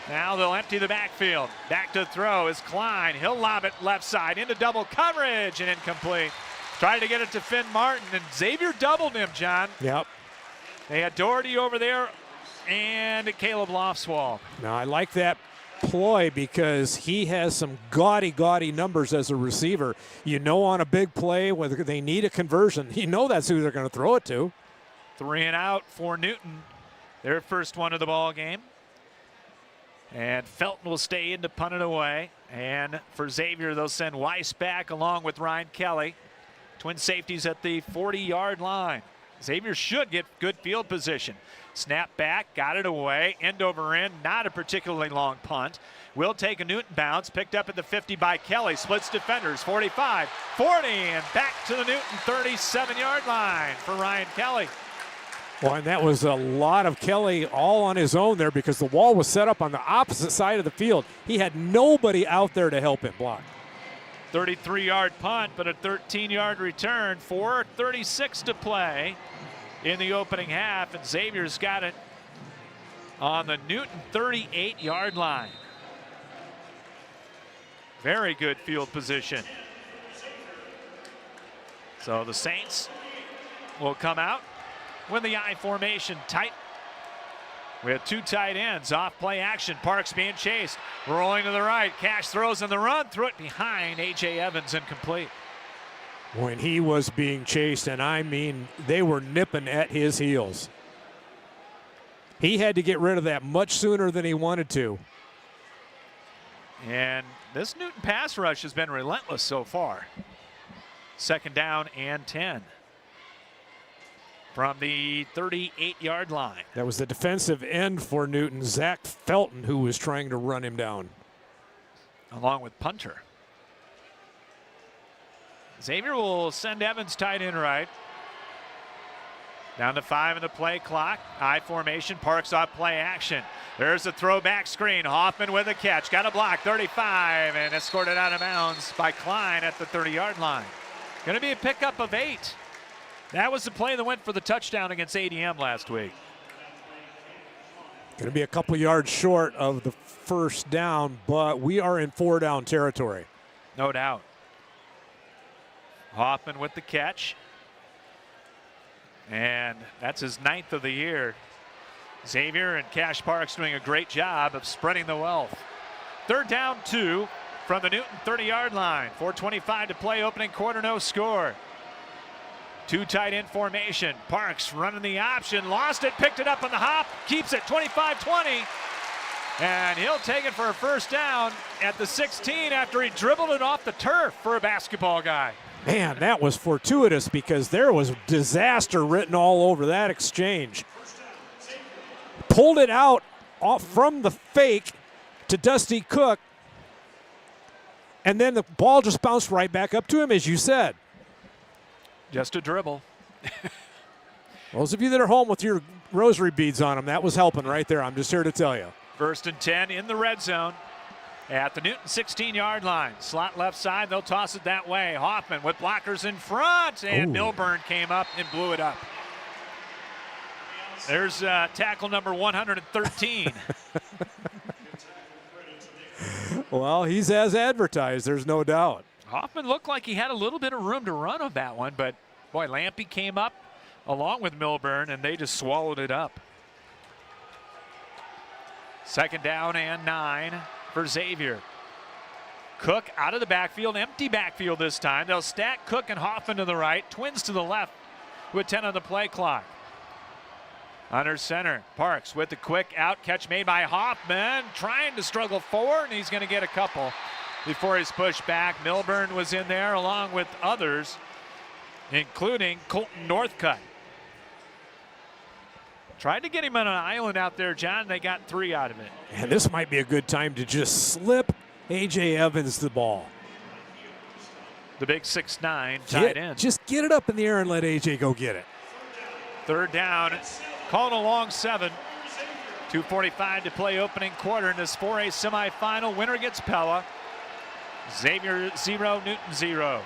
Now they'll empty the backfield. Back to throw is Klein. He'll lob it left side into double coverage and incomplete. Tried to get it to Finn Martin, and Xavier doubled him, John. Yep. They had Doherty over there and Caleb Lofswall. Now, I like that ploy because he has some gaudy numbers as a receiver. You know, on a big play, whether they need a conversion, you know that's who they're going to throw it to. 3 and out for Newton. Their first one of the ball game. And Felton will stay in to punt it away. And for Xavier, they'll send Weiss back along with Ryan Kelly. Twin safeties at the 40-yard line. Xavier should get good field position. Snap back, got it away, end over end, not a particularly long punt. Will take a Newton bounce, picked up at the 50 by Kelly, splits defenders, 45, 40, and back to the Newton 37-yard line for Ryan Kelly. Well, and that was a lot of Kelly all on his own there because the wall was set up on the opposite side of the field. He had nobody out there to help him block. 33-yard punt, but a 13-yard return. 4:36 to play in the opening half, and Xavier's got it on the Newton 38-yard line. Very good field position. So the Saints will come out with the I formation tight. We have 2 tight ends, off play action. Parks being chased, rolling to the right. Cash throws in the run, threw it behind A.J. Evans, incomplete. When he was being chased, and I mean, they were nipping at his heels. He had to get rid of that much sooner than he wanted to. And this Newton pass rush has been relentless so far. 2nd down and 10. From the 38-yard line. That was the defensive end for Newton, Zach Felton, who was trying to run him down. Along with punter. Xavier will send Evans tight end right. Down to 5 in the play clock. I formation, Parks off play action. There's a throwback screen. Hoffman with a catch. Got a block, 35, and escorted out of bounds by Klein at the 30-yard line. Going to be a pickup of 8. That was the play that went for the touchdown against ADM last week. Going to be a couple yards short of the first down, but we are in 4-down territory. No doubt. Hoffman with the catch. And that's his 9th of the year. Xavier and Cash Parks doing a great job of spreading the wealth. 3rd down 2 from the Newton 30-yard line. 4:25 to play, opening quarter, no score. 2 tight end formation. Parks running the option, lost it, picked it up on the hop, keeps it 25-20. And he'll take it for a 1st down at the 16 after he dribbled it off the turf for a basketball guy. Man, that was fortuitous because there was disaster written all over that exchange. Pulled it out off from the fake to Dusty Cook, and then the ball just bounced right back up to him, as you said. Just a dribble. Those of you that are home with your rosary beads on them, that was helping right there. I'm just here to tell you. 1st and 10 in the red zone at the Newton 16-yard line. Slot left side, they'll toss it that way. Hoffman with blockers in front, and Milburn came up and blew it up. There's tackle number 113. Well, he's as advertised, there's no doubt. Hoffman looked like he had a little bit of room to run on that one, but boy, Lampy came up, along with Milburn, and they just swallowed it up. 2nd down and 9 for Xavier. Cook out of the backfield, empty backfield this time. They'll stack Cook and Hoffman to the right, Twins to the left with 10 on the play clock. Under center, Parks with the quick out catch made by Hoffman, trying to struggle forward, and he's going to get a couple before he's pushed back. Milburn was in there along with others, including Colton Northcutt. Tried to get him on an island out there, John. They got 3 out of it. And this might be a good time to just slip A.J. Evans the ball. The big 6'9" tight end. Just get it up in the air and let A.J. go get it. 3rd down, called a long 7. 2:45 to play opening quarter in this 4A semifinal. Winner gets Pella. Xavier 0, Newton 0.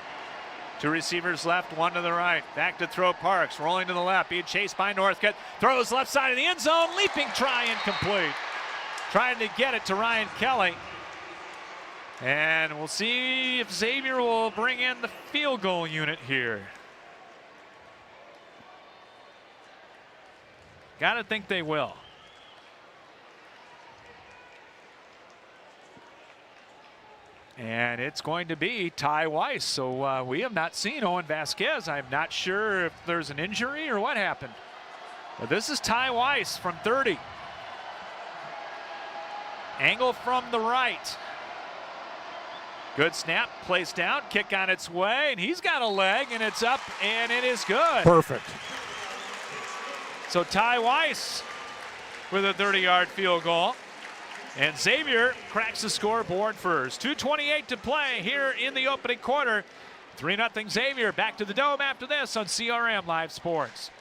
2 receivers left, 1 to the right. Back to throw Parks, rolling to the left, being chased by Northcutt. Throws left side of the end zone, leaping try incomplete. Trying to get it to Ryan Kelly. And we'll see if Xavier will bring in the field goal unit here. Gotta think they will. And it's going to be Ty Weiss. So we have not seen Owen Vasquez. I'm not sure if there's an injury or what happened. But this is Ty Weiss from 30. Angle from the right. Good snap, placed down, kick on its way, and he's got a leg, and it's up, and it is good. Perfect. So Ty Weiss with a 30-yard field goal. And Xavier cracks the scoreboard first. 2:28 to play here in the opening quarter. 3-0 Xavier. Back to the Dome after this on CRM Live Sports.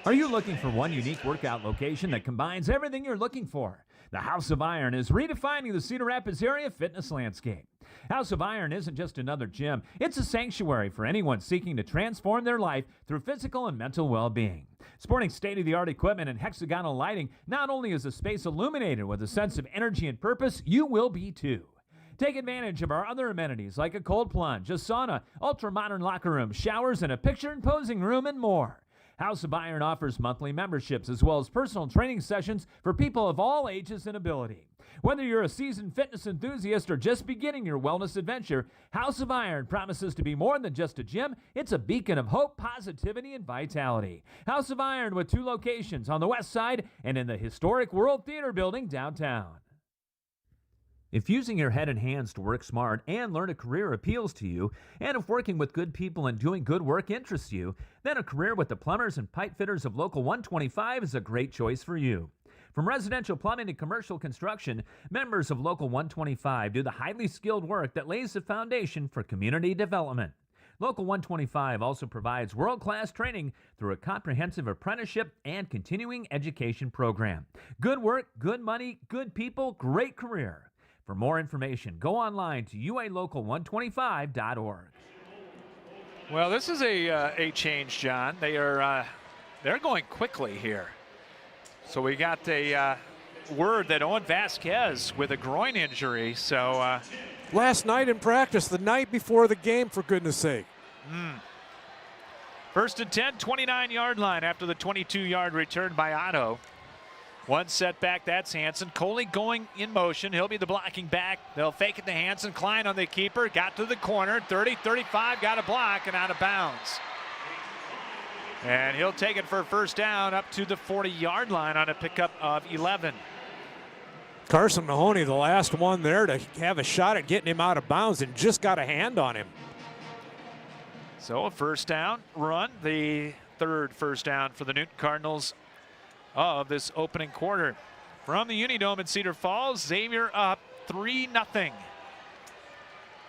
Are you looking for one unique workout location that combines everything you're looking for? The House of Iron is redefining the Cedar Rapids area fitness landscape. House of Iron isn't just another gym. It's a sanctuary for anyone seeking to transform their life through physical and mental well-being. Sporting state-of-the-art equipment and hexagonal lighting, not only is the space illuminated with a sense of energy and purpose, you will be too. Take advantage of our other amenities like a cold plunge, a sauna, ultra-modern locker room, showers, and a picture and posing room, and more. House of Iron offers monthly memberships as well as personal training sessions for people of all ages and ability. Whether you're a seasoned fitness enthusiast or just beginning your wellness adventure, House of Iron promises to be more than just a gym. It's a beacon of hope, positivity, and vitality. House of Iron with 2 locations on the west side and in the historic World Theater Building downtown. If using your head and hands to work smart and learn a career appeals to you, and if working with good people and doing good work interests you, then a career with the plumbers and pipe fitters of Local 125 is a great choice for you. From residential plumbing to commercial construction, members of Local 125 do the highly skilled work that lays the foundation for community development. Local 125 also provides world-class training through a comprehensive apprenticeship and continuing education program. Good work, good money, good people, great career. For more information, go online to ualocal125.org. Well, this is a change, John. They're going quickly here. So we got a word that Owen Vasquez with a groin injury. So last night in practice, the night before the game, for goodness sake. 1st and 10, 29-yard line after the 22-yard return by Otto. 1 setback, that's Hansen. Coley going in motion. He'll be the blocking back. They'll fake it to Hansen. Klein on the keeper. Got to the corner. 30, 35, got a block and out of bounds. And he'll take it for a 1st down up to the 40-yard line on a pickup of 11. Carson Mahoney, the last one there to have a shot at getting him out of bounds, and just got a hand on him. So a 1st down run, the 3rd 1st down for the Newton Cardinals of this opening quarter. From the Unidome in Cedar Falls, Xavier up 3-0.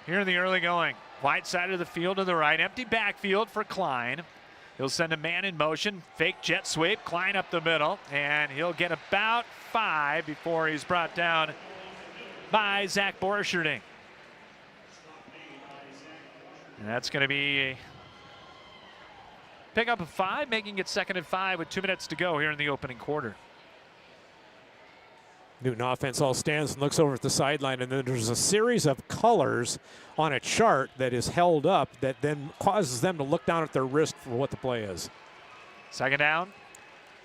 Here in the early going. Wide side of the field to the right. Empty backfield for Klein. He'll send a man in motion. Fake jet sweep. Klein up the middle. And he'll get about 5 before he's brought down by Zach Borcherding. And that's going to be a pick up of 5, making it 2nd and 5 with 2 minutes to go here in the opening quarter. Newton offense all stands and looks over at the sideline, and then there's a series of colors on a chart that is held up that then causes them to look down at their wrist for what the play is. Second down.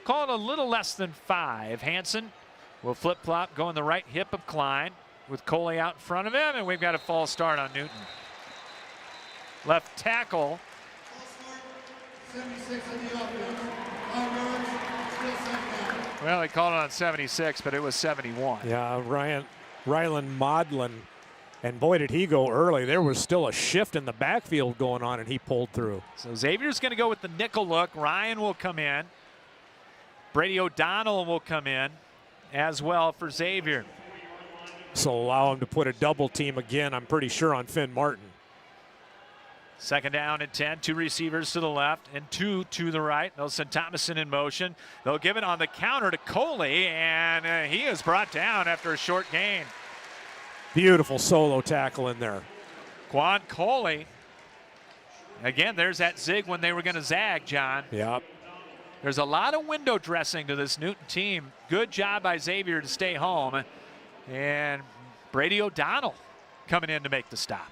Call it a little less than 5. Hansen will flip-flop, go in the right hip of Klein with Coley out in front of him, and we've got a false start on Newton. Left tackle. 76 on the offense. 5 yards, still second down. Well, they called it on 76, but it was 71. Yeah, Rylan Modlin, and boy, did he go early. There was still a shift in the backfield going on, and he pulled through. So Xavier's going to go with the nickel look. Ryan will come in. Brady O'Donnell will come in as well for Xavier. So allow him to put a double team again, I'm pretty sure, on Finn Martin. Second down and 10. 2 receivers to the left and 2 to the right. They'll send Thomason in motion. They'll give it on the counter to Coley, and he is brought down after a short gain. Beautiful solo tackle in there. Quan Coley. Again, there's that zig when they were going to zag, John. Yep. There's a lot of window dressing to this Newton team. Good job by Xavier to stay home. And Brady O'Donnell coming in to make the stop.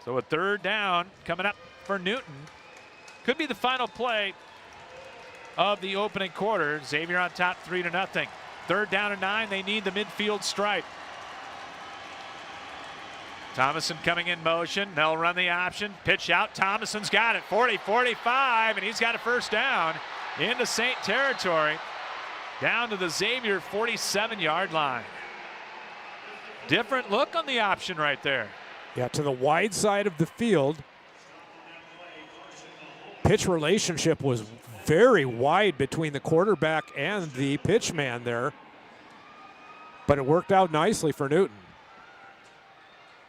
So a third down coming up for Newton. Could be the final play of the opening quarter. Xavier on top 3-0. Third down and 9. They need the midfield stripe. Thomason coming in motion. They'll run the option. Pitch out. Thomason's got it. 40-45, and he's got a first down into St. territory. Down to the Xavier 47-yard line. Different look on the option right there. Yeah, to the wide side of the field. Pitch relationship was very wide between the quarterback and the pitch man there. But it worked out nicely for Newton.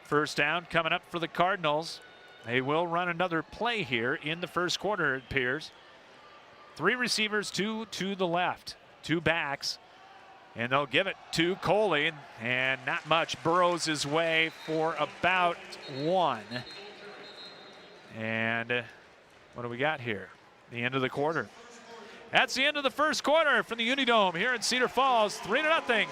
First down coming up for the Cardinals. They will run another play here in the first quarter, it appears. 3 receivers, 2 to the left, 2 backs. And they'll give it to Coley, and not much. Burrows his way for about 1. And what do we got here? The end of the quarter. That's the end of the first quarter from the Unidome here in Cedar Falls. 3-0.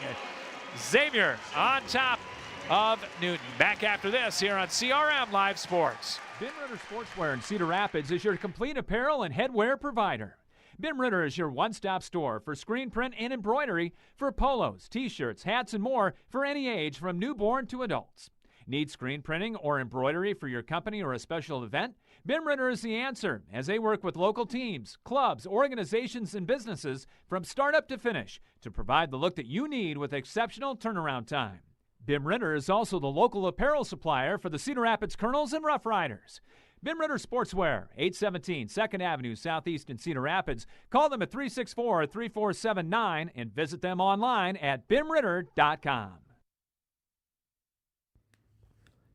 Xavier on top of Newton. Back after this here on CRM Live Sports. Ben Ritter Sportswear in Cedar Rapids is your complete apparel and headwear provider. Ben Ritter is your one-stop store for screen print and embroidery for polos, t-shirts, hats, and more for any age from newborn to adults. Need screen printing or embroidery for your company or a special event? Ben Ritter is the answer, as they work with local teams, clubs, organizations, and businesses from startup to finish to provide the look that you need with exceptional turnaround time. Ben Ritter is also the local apparel supplier for the Cedar Rapids Colonels and Rough Riders. Ben Ritter Sportswear, 817 2nd Avenue Southeast in Cedar Rapids. Call them at 364-3479 and visit them online at benritter.com.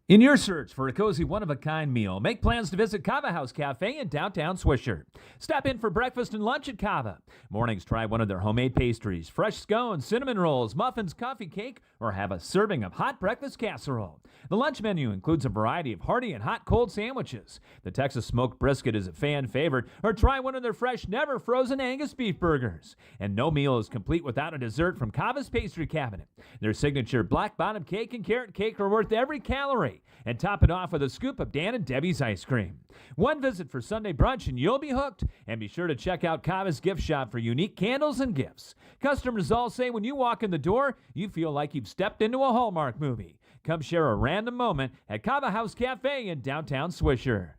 In your search for a cozy, one-of-a-kind meal, make plans to visit Cava House Cafe in downtown Swisher. Stop in for breakfast and lunch at Cava. Mornings, try one of their homemade pastries, fresh scones, cinnamon rolls, muffins, coffee cake, or have a serving of hot breakfast casserole. The lunch menu includes a variety of hearty and hot cold sandwiches. The Texas smoked brisket is a fan favorite, or try one of their fresh, never frozen Angus beef burgers. And no meal is complete without a dessert from Cava's Pastry Cabinet. Their signature black bottom cake and carrot cake are worth every calorie. And top it off with a scoop of Dan and Debbie's ice cream. One visit for Sunday brunch and you'll be hooked. And be sure to check out Cava's gift shop for unique candles and gifts. Customers all say when you walk in the door, you feel like you've stepped into a Hallmark movie. Come share a random moment at Cava House Cafe in downtown Swisher.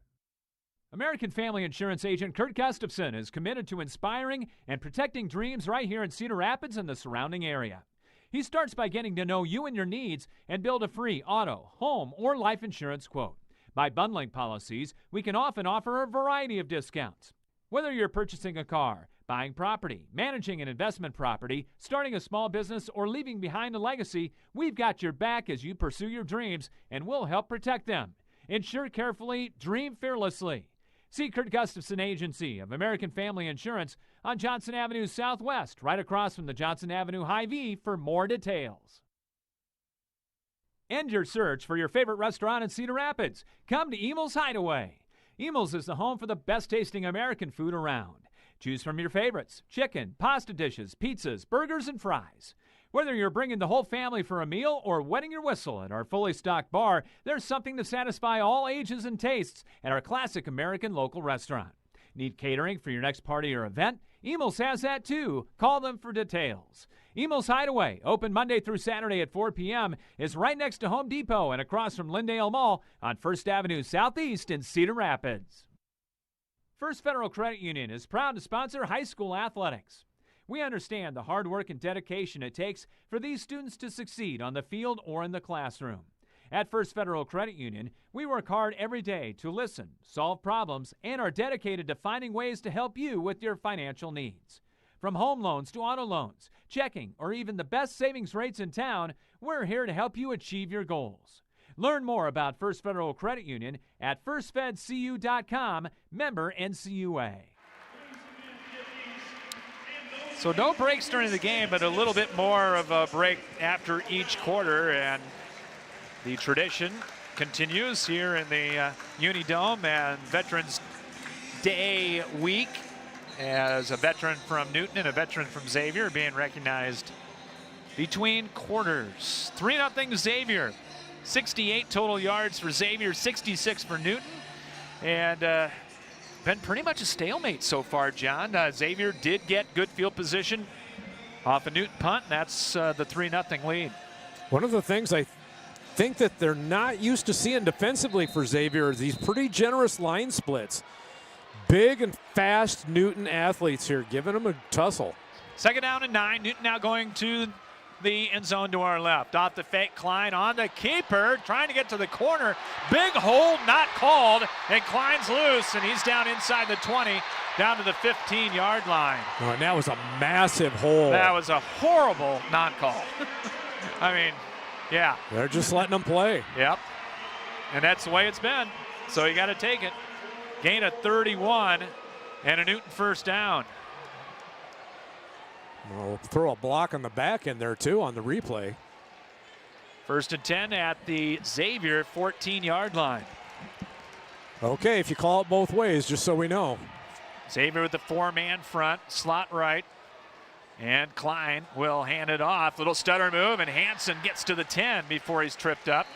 American Family Insurance agent Kurt Gustafson is committed to inspiring and protecting dreams right here in Cedar Rapids and the surrounding area. He starts by getting to know you and your needs and build a free auto, home, or life insurance quote. By bundling policies, we can often offer a variety of discounts. Whether you're purchasing a car, buying property, managing an investment property, starting a small business, or leaving behind a legacy, we've got your back as you pursue your dreams, and we'll help protect them. Insure carefully, dream fearlessly. See Kurt Gustafson Agency of American Family Insurance on Johnson Avenue Southwest, right across from the Johnson Avenue Hy-V for more details. End your search for your favorite restaurant in Cedar Rapids. Come to Emel's Hideaway. Emel's is the home for the best-tasting American food around. Choose from your favorites: chicken, pasta dishes, pizzas, burgers, and fries. Whether you're bringing the whole family for a meal or wetting your whistle at our fully stocked bar, there's something to satisfy all ages and tastes at our classic American local restaurant. Need catering for your next party or event? Emil's has that too. Call them for details. Emil's Hideaway, open Monday through Saturday at 4 p.m., is right next to Home Depot and across from Lindale Mall on 1st Avenue Southeast in Cedar Rapids. First Federal Credit Union is proud to sponsor high school athletics. We understand the hard work and dedication it takes for these students to succeed on the field or in the classroom. At First Federal Credit Union, we work hard every day to listen, solve problems, and are dedicated to finding ways to help you with your financial needs. From home loans to auto loans, checking, or even the best savings rates in town, we're here to help you achieve your goals. Learn more about First Federal Credit Union at firstfedcu.com, member NCUA. So no breaks during the game, but a little bit more of a break after each quarter, and the tradition continues here in the Unidome and Veterans Day week, as a veteran from Newton and a veteran from Xavier being recognized between quarters. 3-0 Xavier. 68 total yards for Xavier, 66 for Newton. And been pretty much a stalemate so far, John. Xavier did get good field position off a Newton punt, and that's the 3-0 lead. One of the things I think that they're not used to seeing defensively for Xavier is these pretty generous line splits. Big and fast Newton athletes here, giving them a tussle. 2nd down and 9. Newton now going to the end zone to our left. Off the fake, Klein on the keeper, trying to get to the corner. Big hold, not called, and Klein's loose, and he's down inside the 20, down to the 15-yard line. Oh, and that was a massive hole. That was a horrible non-call. I mean, yeah. They're just letting them play. Yep. And that's the way it's been. So you got to take it. Gain of 31 and a Newton first down. We'll throw a block on the back end there too on the replay. 1st and 10 at the Xavier 14-yard line. Okay, if you call it both ways, just so we know. Xavier with the 4-man front, slot right. And Klein will hand it off. Little stutter move, and Hansen gets to the 10 before he's tripped up.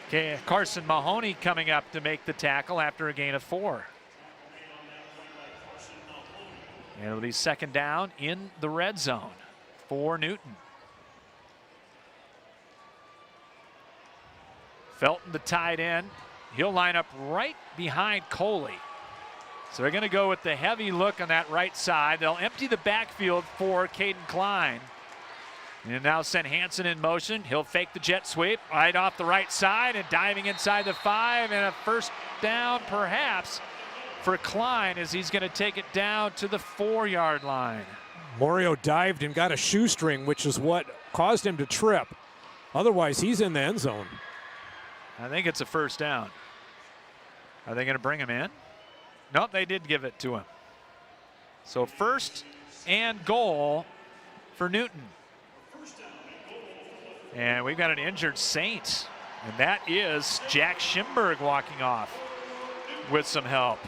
Okay, Carson Mahoney coming up to make the tackle after a gain of 4. And it'll be 2nd down in the red zone for Newton. Felton, the tight end, he'll line up right behind Coley. So they're going to go with the heavy look on that right side. They'll empty the backfield for Caden Klein. And now send Hansen in motion. He'll fake the jet sweep right off the right side and diving inside the 5, and a first down perhaps for Klein as he's going to take it down to the 4-yard line. Morio dived and got a shoestring, which is what caused him to trip. Otherwise, he's in the end zone. I think it's a first down. Are they going to bring him in? Nope, they did give it to him. So 1st and goal for Newton. And we've got an injured Saint, and that is Jack Schimberg walking off with some help.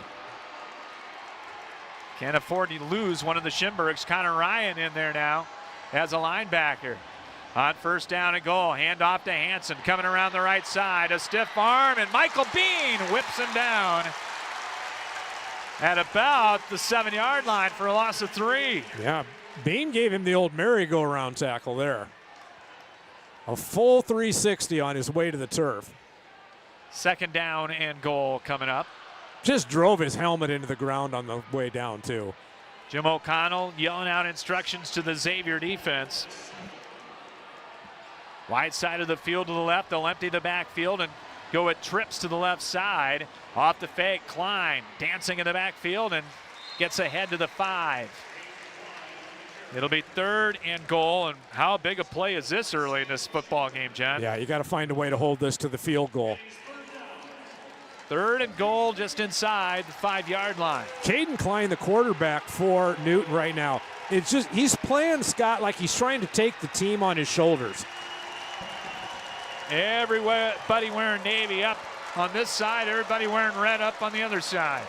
Can't afford to lose one of the Schimbergs. Connor Ryan in there now as a linebacker. On 1st down and goal, hand off to Hansen, coming around the right side, a stiff arm, and Michael Bean whips him down at about the 7-yard line for a loss of 3. Yeah, Bean gave him the old merry-go-round tackle there. A full 360 on his way to the turf. 2nd down and goal coming up. Just drove his helmet into the ground on the way down, too. Jim O'Connell yelling out instructions to the Xavier defense. Wide side of the field to the left. They'll empty the backfield and go at trips to the left side. Off the fake, Klein dancing in the backfield and gets ahead to the 5. It'll be 3rd and goal, and how big a play is this early in this football game, John? Yeah, you got to find a way to hold this to the field goal. 3rd and goal just inside the 5-yard line. Caden Klein, the quarterback for Newton right now. It's just, he's playing, Scott, like he's trying to take the team on his shoulders. Everybody wearing navy up on this side, everybody wearing red up on the other side.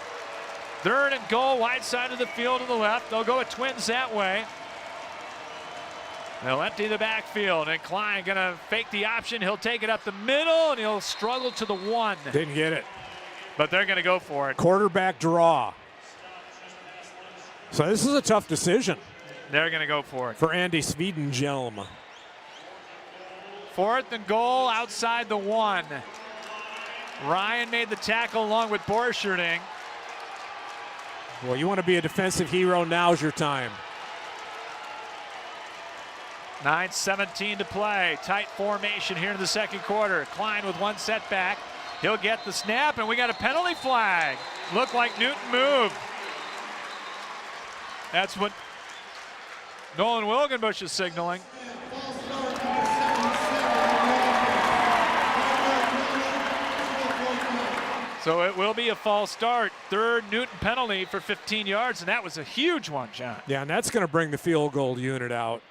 3rd and goal, wide side of the field to the left. They'll go with twins that way. They'll empty the backfield, and Klein gonna fake the option. He'll take it up the middle, and he'll struggle to the 1. Didn't get it. But they're gonna go for it. Quarterback draw. So this is a tough decision They're going to go for it. for Andy Swedenjelm. 4th and goal outside the 1. Ryan made the tackle along with Borcherding. Well, you want to be a defensive hero, now's your time. 9:17 to play. Tight formation here in the second quarter. Klein with one setback. He'll get the snap, and we got a penalty flag. Looked like Newton moved. That's what Nolan Wilgenbush is signaling. So it will be a false start. 3rd Newton penalty for 15 yards, and that was a huge one, John. Yeah, and that's going to bring the field goal unit out.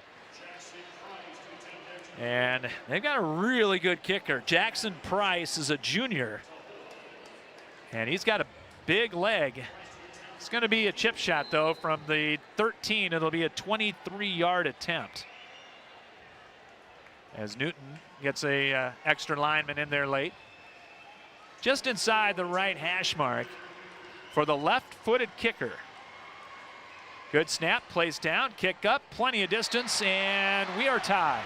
And they've got a really good kicker. Jackson Price is a junior, and he's got a big leg. It's going to be a chip shot, though, from the 13. It'll be a 23-yard attempt, as Newton gets a extra lineman in there late. Just inside the right hash mark for the left-footed kicker. Good snap, plays down, kick up, plenty of distance, and we are tied.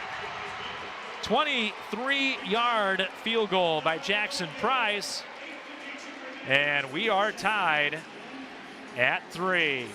23-yard field goal by Jackson Price, and we are tied at 3.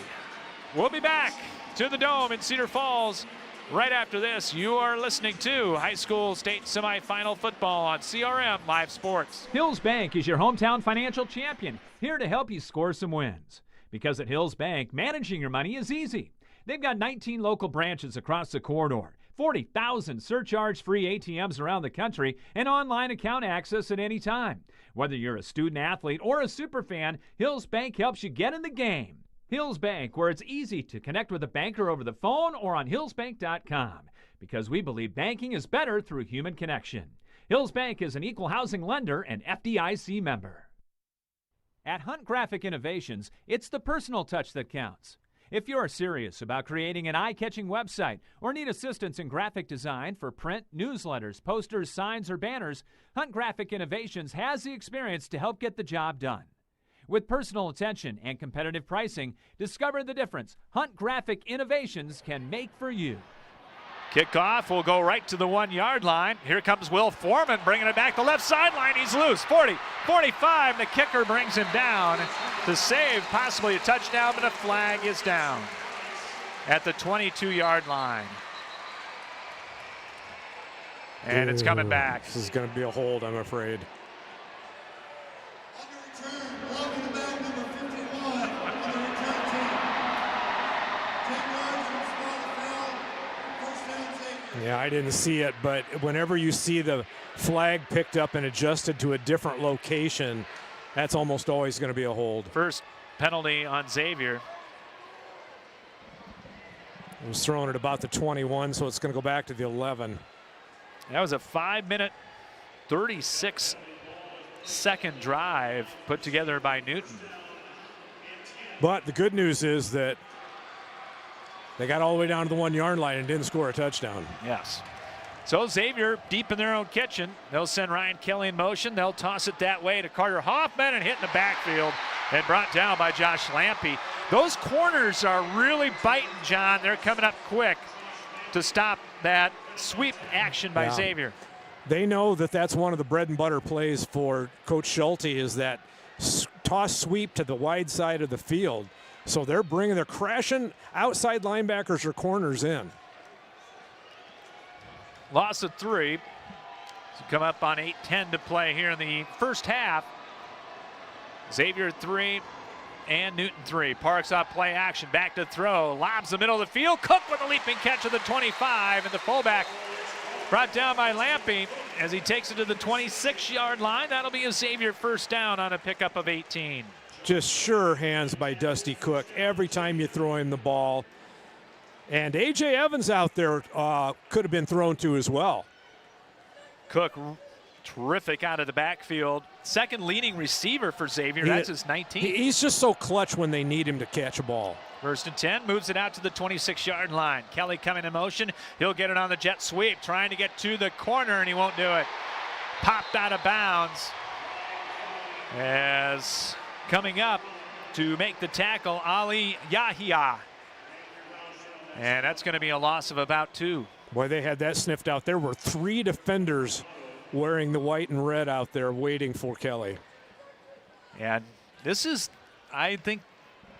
We'll be back to the Dome in Cedar Falls right after this. You are listening to high school state semifinal football on CRM Live Sports. Hills Bank is your hometown financial champion, here to help you score some wins. Because at Hills Bank, managing your money is easy. They've got 19 local branches across the corridor, 40,000 surcharge-free ATMs around the country, and online account access at any time. Whether you're a student athlete or a super fan, Hills Bank helps you get in the game. Hills Bank, where it's easy to connect with a banker over the phone or on hillsbank.com, because we believe banking is better through human connection. Hills Bank is an equal housing lender and FDIC member. At Hunt Graphic Innovations, it's the personal touch that counts. If you're serious about creating an eye-catching website or need assistance in graphic design for print, newsletters, posters, signs, or banners, Hunt Graphic Innovations has the experience to help get the job done. With personal attention and competitive pricing, discover the difference Hunt Graphic Innovations can make for you. Kickoff will go right to the 1-yard line. Here comes Will Foreman bringing it back the left sideline. He's loose. 40, 45. The kicker brings him down to save possibly a touchdown, but a flag is down at the 22-yard line. And it's coming back. This is going to be a hold, I'm afraid. Yeah, I didn't see it, but whenever you see the flag picked up and adjusted to a different location, that's almost always going to be a hold. First penalty on Xavier. It was thrown at about the 21, so it's going to go back to the 11. That was a 5-minute, 36-second drive put together by Newton. But the good news is that they got all the way down to the 1-yard line and didn't score a touchdown. Yes. So Xavier deep in their own kitchen. They'll send Ryan Kelly in motion. They'll toss it that way to Carter Hoffman and hit in the backfield and brought down by Josh Lampe. Those corners are really biting, John. They're coming up quick to stop that sweep action by Xavier. They know that that's one of the bread and butter plays for Coach Schulte, is that toss sweep to the wide side of the field. So they're crashing outside linebackers or corners in. Loss of 3. Come up on 8:10 to play here in the first half. Xavier 3 and Newton 3. Parks off play action, back to throw, lobs the middle of the field. Cook with a leaping catch at the 25, and the fullback brought down by Lampe as he takes it to the 26-yard line. That'll be a Xavier first down on a pickup of 18. Just sure hands by Dusty Cook every time you throw him the ball. And A.J. Evans out there could have been thrown to as well. Cook, terrific out of the backfield. Second leading receiver for Xavier. That's his 19th. He's just so clutch when they need him to catch a ball. First and 10, moves it out to the 26-yard line. Kelly coming in motion. He'll get it on the jet sweep, trying to get to the corner, and he won't do it. Popped out of bounds as coming up to make the tackle, Ali Yahia. And that's going to be a loss of about 2. Boy, they had that sniffed out. There were 3 defenders wearing the white and red out there waiting for Kelly. And this is, I think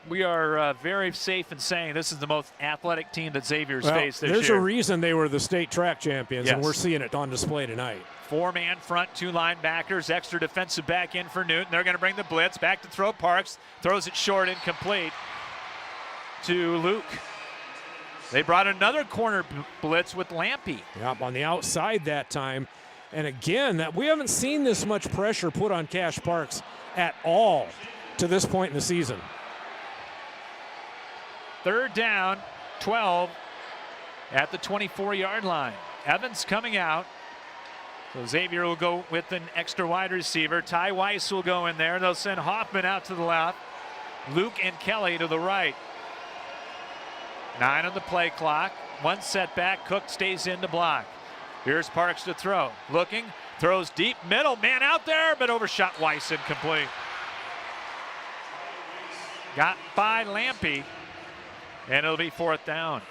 we are very safe in saying this is the most athletic team that Xavier's faced this year. There's a reason they were the state track champions, and Yes. we're seeing it on display tonight. 4-man front, 2 linebackers, extra defensive back in for Newton. They're going to bring the blitz back to throw. Parks throws it short, incomplete to Luke. They brought another corner blitz with Lampy. Yep, on the outside that time. And again, that we haven't seen this much pressure put on Cash Parks at all to this point in the season. 3rd down, 12 at the 24-yard line. Evans coming out. So Xavier will go with an extra wide receiver. Ty Weiss will go in there. They'll send Hoffman out to the left. Luke and Kelly to the right. 9 on the play clock. 1 setback. Cook stays in to block. Here's Parks to throw. Looking, throws deep middle. Man out there, but overshot Weiss, incomplete. Got by Lampy, and it'll be 4th down.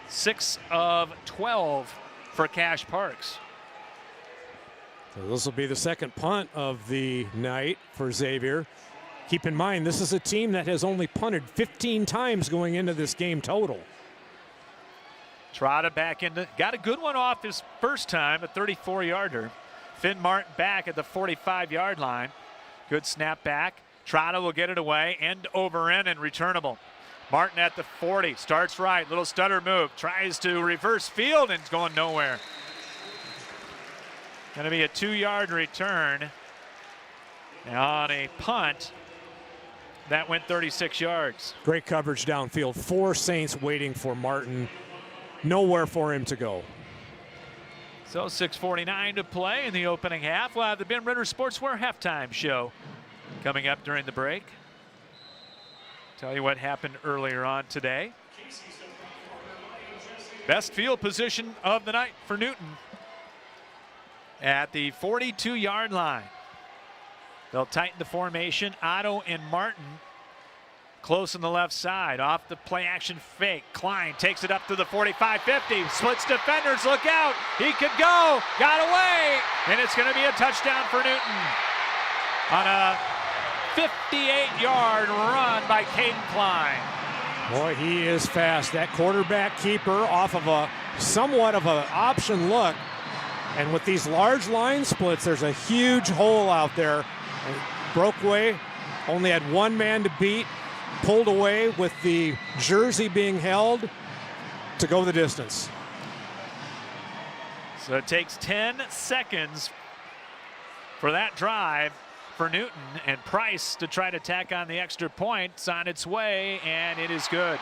6 of 12 for Cash Parks. So this will be the second punt of the night for Xavier. Keep in mind, this is a team that has only punted 15 times going into this game total. Trotta back into, got a good one off his first time, a 34-yarder. Finn Martin back at the 45-yard line. Good snap back. Trotta will get it away, end over end and returnable. Martin at the 40, starts right, little stutter move, tries to reverse field and it's going nowhere. Going to be a 2-yard return on a punt that went 36 yards. Great coverage downfield. 4 Saints waiting for Martin. Nowhere for him to go. So 6:49 to play in the opening half. We'll have the Ben Ritter Sportswear halftime show coming up during the break. Tell you what happened earlier on today. Best field position of the night for Newton at the 42-yard line. They'll tighten the formation. Otto and Martin close on the left side. Off the play action fake. Klein takes it up to the 45-50. Splits defenders. Look out. He could go. Got away. And it's going to be a touchdown for Newton on a 58-yard run by Caden Klein. Boy, he is fast. That quarterback keeper off of a somewhat of an option look. And with these large line splits, there's a huge hole out there. And broke away. Only had 1 man to beat. Pulled away with the jersey being held to go the distance. So it takes 10 seconds for that drive for Newton, and Price to try to tack on the extra point. It's on its way, and it is good.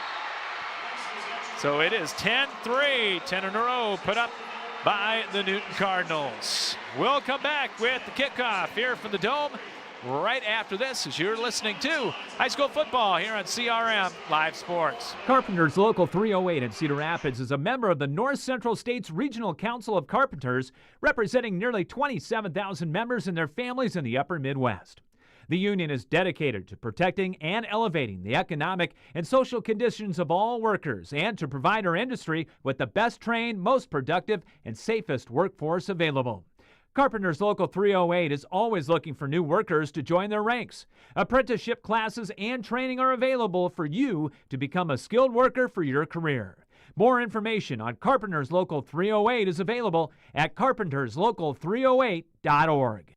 So it is 10-3, 10 in a row put up by the Newton Cardinals. We'll come back with the kickoff here from the Dome right after this, as you're listening to high school football here on CRM Live Sports. Carpenters Local 308 in Cedar Rapids is a member of the North Central States Regional Council of Carpenters, representing nearly 27,000 members and their families in the upper Midwest. The union is dedicated to protecting and elevating the economic and social conditions of all workers and to provide our industry with the best trained, most productive, and safest workforce available. Carpenters Local 308 is always looking for new workers to join their ranks. Apprenticeship classes and training are available for you to become a skilled worker for your career. More information on Carpenters Local 308 is available at carpenterslocal308.org.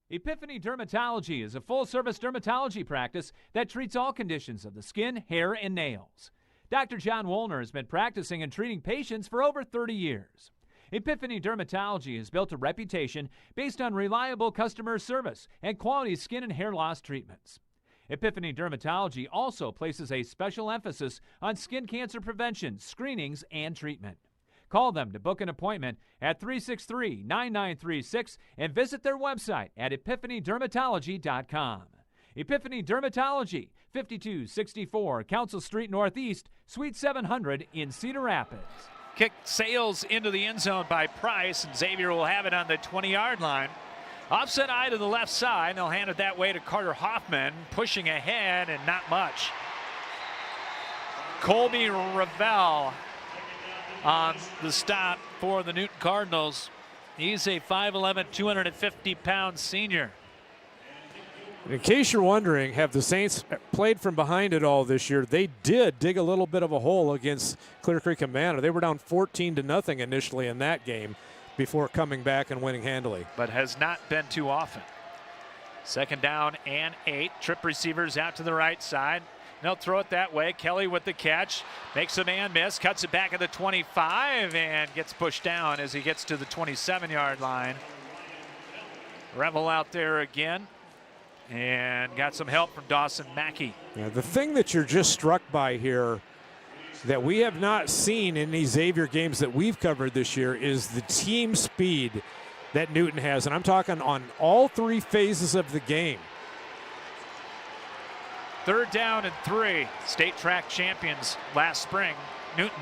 Epiphany Dermatology is a full-service dermatology practice that treats all conditions of the skin, hair, and nails. Dr. John Woolner has been practicing and treating patients for over 30 years. Epiphany Dermatology has built a reputation based on reliable customer service and quality skin and hair loss treatments. Epiphany Dermatology also places a special emphasis on skin cancer prevention, screenings, and treatment. Call them to book an appointment at 363-9936 and visit their website at epiphanydermatology.com. Epiphany Dermatology, 5264 Council Street Northeast, Suite 700 in Cedar Rapids. Kick sails into the end zone by Price, and Xavier will have it on the 20-yard line. Offset eye to the left side. They'll hand it that way to Carter Hoffman, pushing ahead and not much. Colby Ravel on the stop for the Newton Cardinals. He's a 5'11", 250-pound senior. In case you're wondering, have the Saints played from behind at all this year? They did dig a little bit of a hole against Clear Creek and Manor. They were down 14-0 initially in that game before coming back and winning handily. But has not been too often. 2nd down and 8. Trip receivers out to the right side. They'll throw it that way. Kelly with the catch. Makes a man miss. Cuts it back at the 25 and gets pushed down as he gets to the 27-yard line. Revel out there again. And got some help from Dawson Mackey. Yeah, the thing that you're just struck by here that we have not seen in these Xavier games that we've covered this year is the team speed that Newton has. And I'm talking on all 3 phases of the game. 3rd down and 3. State track champions last spring. Newton.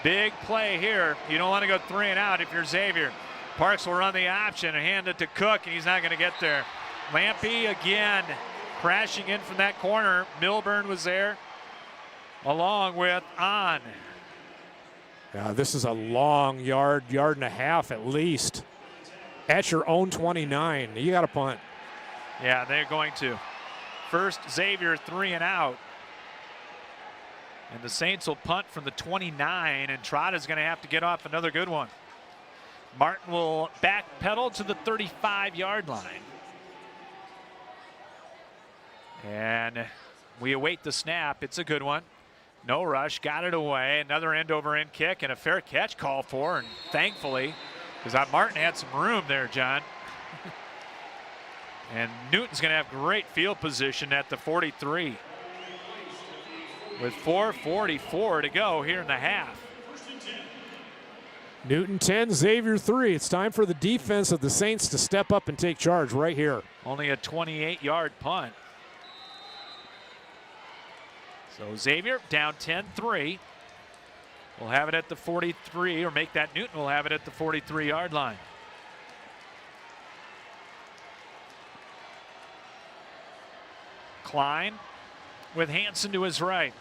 Big play here. You don't want to go 3 and out if you're Xavier. Parks will run the option and hand it to Cook, and he's not going to get there. Lampy again crashing in from that corner. Milburn was there along with On. Yeah, this is a long yard and a half at least. At your own 29, you got to punt. Yeah, they're going to. First Xavier 3 and out. And the Saints will punt from the 29, and Trotta's going to have to get off another good one. Martin will backpedal to the 35-yard line. And we await the snap. It's a good one. No rush. Got it away. Another end-over-end kick and a fair catch called for. And thankfully, because Martin had some room there, John. And Newton's going to have great field position at the 43. With 4:44 to go here in the half. Newton 10, Xavier 3. It's time for the defense of the Saints to step up and take charge right here. Only a 28-yard punt. So Xavier down 10-3. We'll have it at the 43, or make that Newton will have it at the 43-yard line. Klein with Hansen to his right.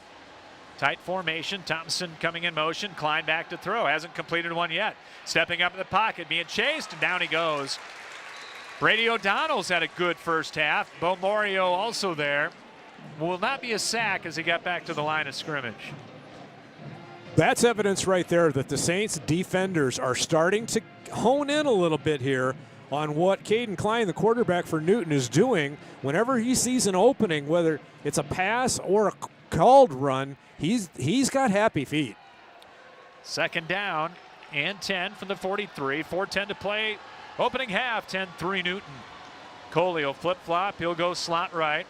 Tight formation. Thompson coming in motion. Klein back to throw. Hasn't completed one yet. Stepping up in the pocket, being chased, and down he goes. Brady O'Donnell's had a good first half. Bo Morio also there. Will not be a sack as he got back to the line of scrimmage. That's evidence right there that the Saints defenders are starting to hone in a little bit here on what Caden Klein, the quarterback for Newton, is doing. Whenever he sees an opening, whether it's a pass or a called run, he's got happy feet. 2nd down and 10 from the 43. 4:10 to play. Opening half, 10-3 Newton. Coley will flip-flop. He'll go slot right.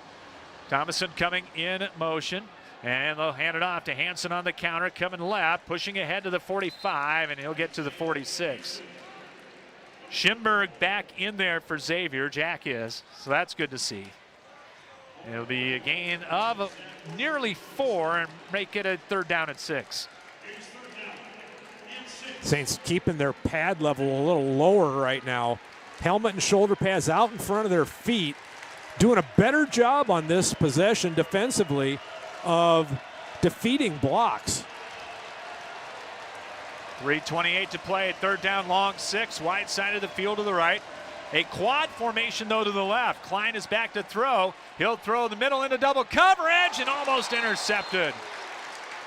Thomason coming in motion, and they'll hand it off to Hansen on the counter, coming left, pushing ahead to the 45, and he'll get to the 46. Schimberg back in there for Xavier. Jack is, so that's good to see. It'll be a gain of nearly 4 and make it a 3rd down and 6. Saints keeping their pad level a little lower right now. Helmet and shoulder pads out in front of their feet. Doing a better job on this possession defensively of defeating blocks. 3:28 to play. 3rd down, long 6. Wide side of the field to the right. A quad formation, though, to the left. Klein is back to throw. He'll throw the middle into double coverage and almost intercepted.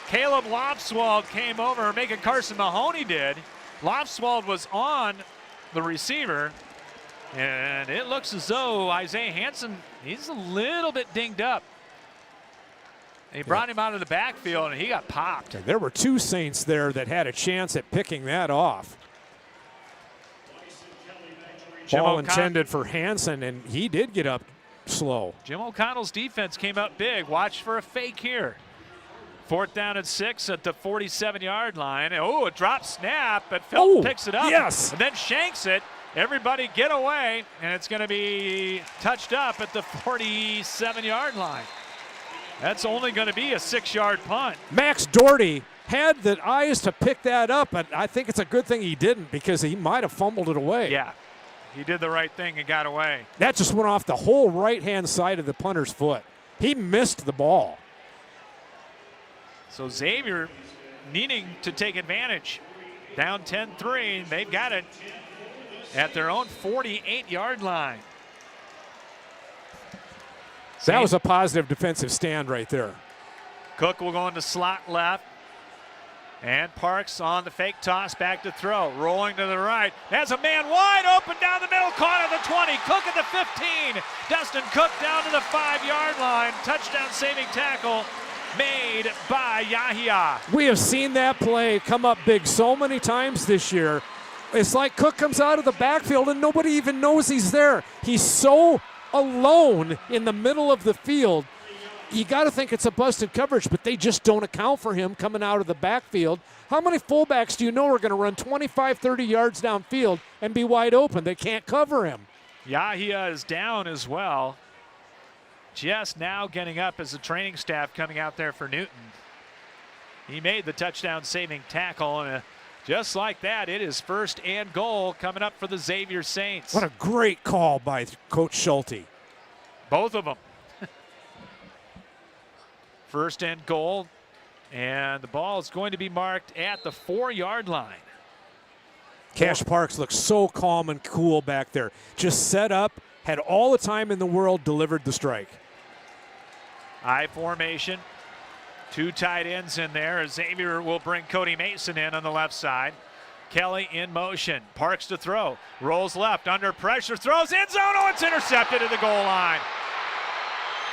Caleb Lofswald came over, making Carson Mahoney did. Lofswald was on the receiver. And it looks as though Isaiah Hansen, he's a little bit dinged up. He brought him out of the backfield, and he got popped. There were 2 Saints there that had a chance at picking that off. Ball intended for Hansen, and he did get up slow. Jim O'Connell's defense came up big. Watch for a fake here. 4th down and 6 at the 47-yard line. Oh, a drop snap, but Felton picks it up. Yes. And then shanks it. Everybody get away, and it's going to be touched up at the 47-yard line. That's only going to be a 6-yard punt. Max Doherty had the eyes to pick that up, but I think it's a good thing he didn't because he might have fumbled it away. Yeah, He did the right thing and got away. That just went off the whole right-hand side of the punter's foot. He missed the ball. So Xavier needing to take advantage. Down 10-3. They've got it at their own 48-yard line. That was a positive defensive stand right there. Cook will go into slot left. And Parks on the fake toss, back to throw. Rolling to the right. Has a man wide open down the middle. Caught at the 20. Cook at the 15. Dustin Cook down to the 5-yard line. Touchdown saving tackle made by Yahia. We have seen that play come up big so many times this year. It's like Cook comes out of the backfield and nobody even knows he's there. He's so alone in the middle of the field. You got to think it's a busted coverage, but they just don't account for him coming out of the backfield. How many fullbacks do you know are going to run 25, 30 yards downfield and be wide open? They can't cover him. Yahia is down as well. Just now getting up as the training staff coming out there for Newton. He made the touchdown saving tackle, and just like that, it is 1st and goal coming up for the Xavier Saints. What a great call by Coach Schulte. Both of them. 1st and goal, and the ball is going to be marked at the 4-yard line. Cash Parks looks so calm and cool back there. Just set up, had all the time in the world, delivered the strike. I formation. 2 tight ends in there. Xavier will bring Cody Mason in on the left side. Kelly in motion. Parks to throw. Rolls left, under pressure, throws end zone. Oh, it's intercepted at the goal line.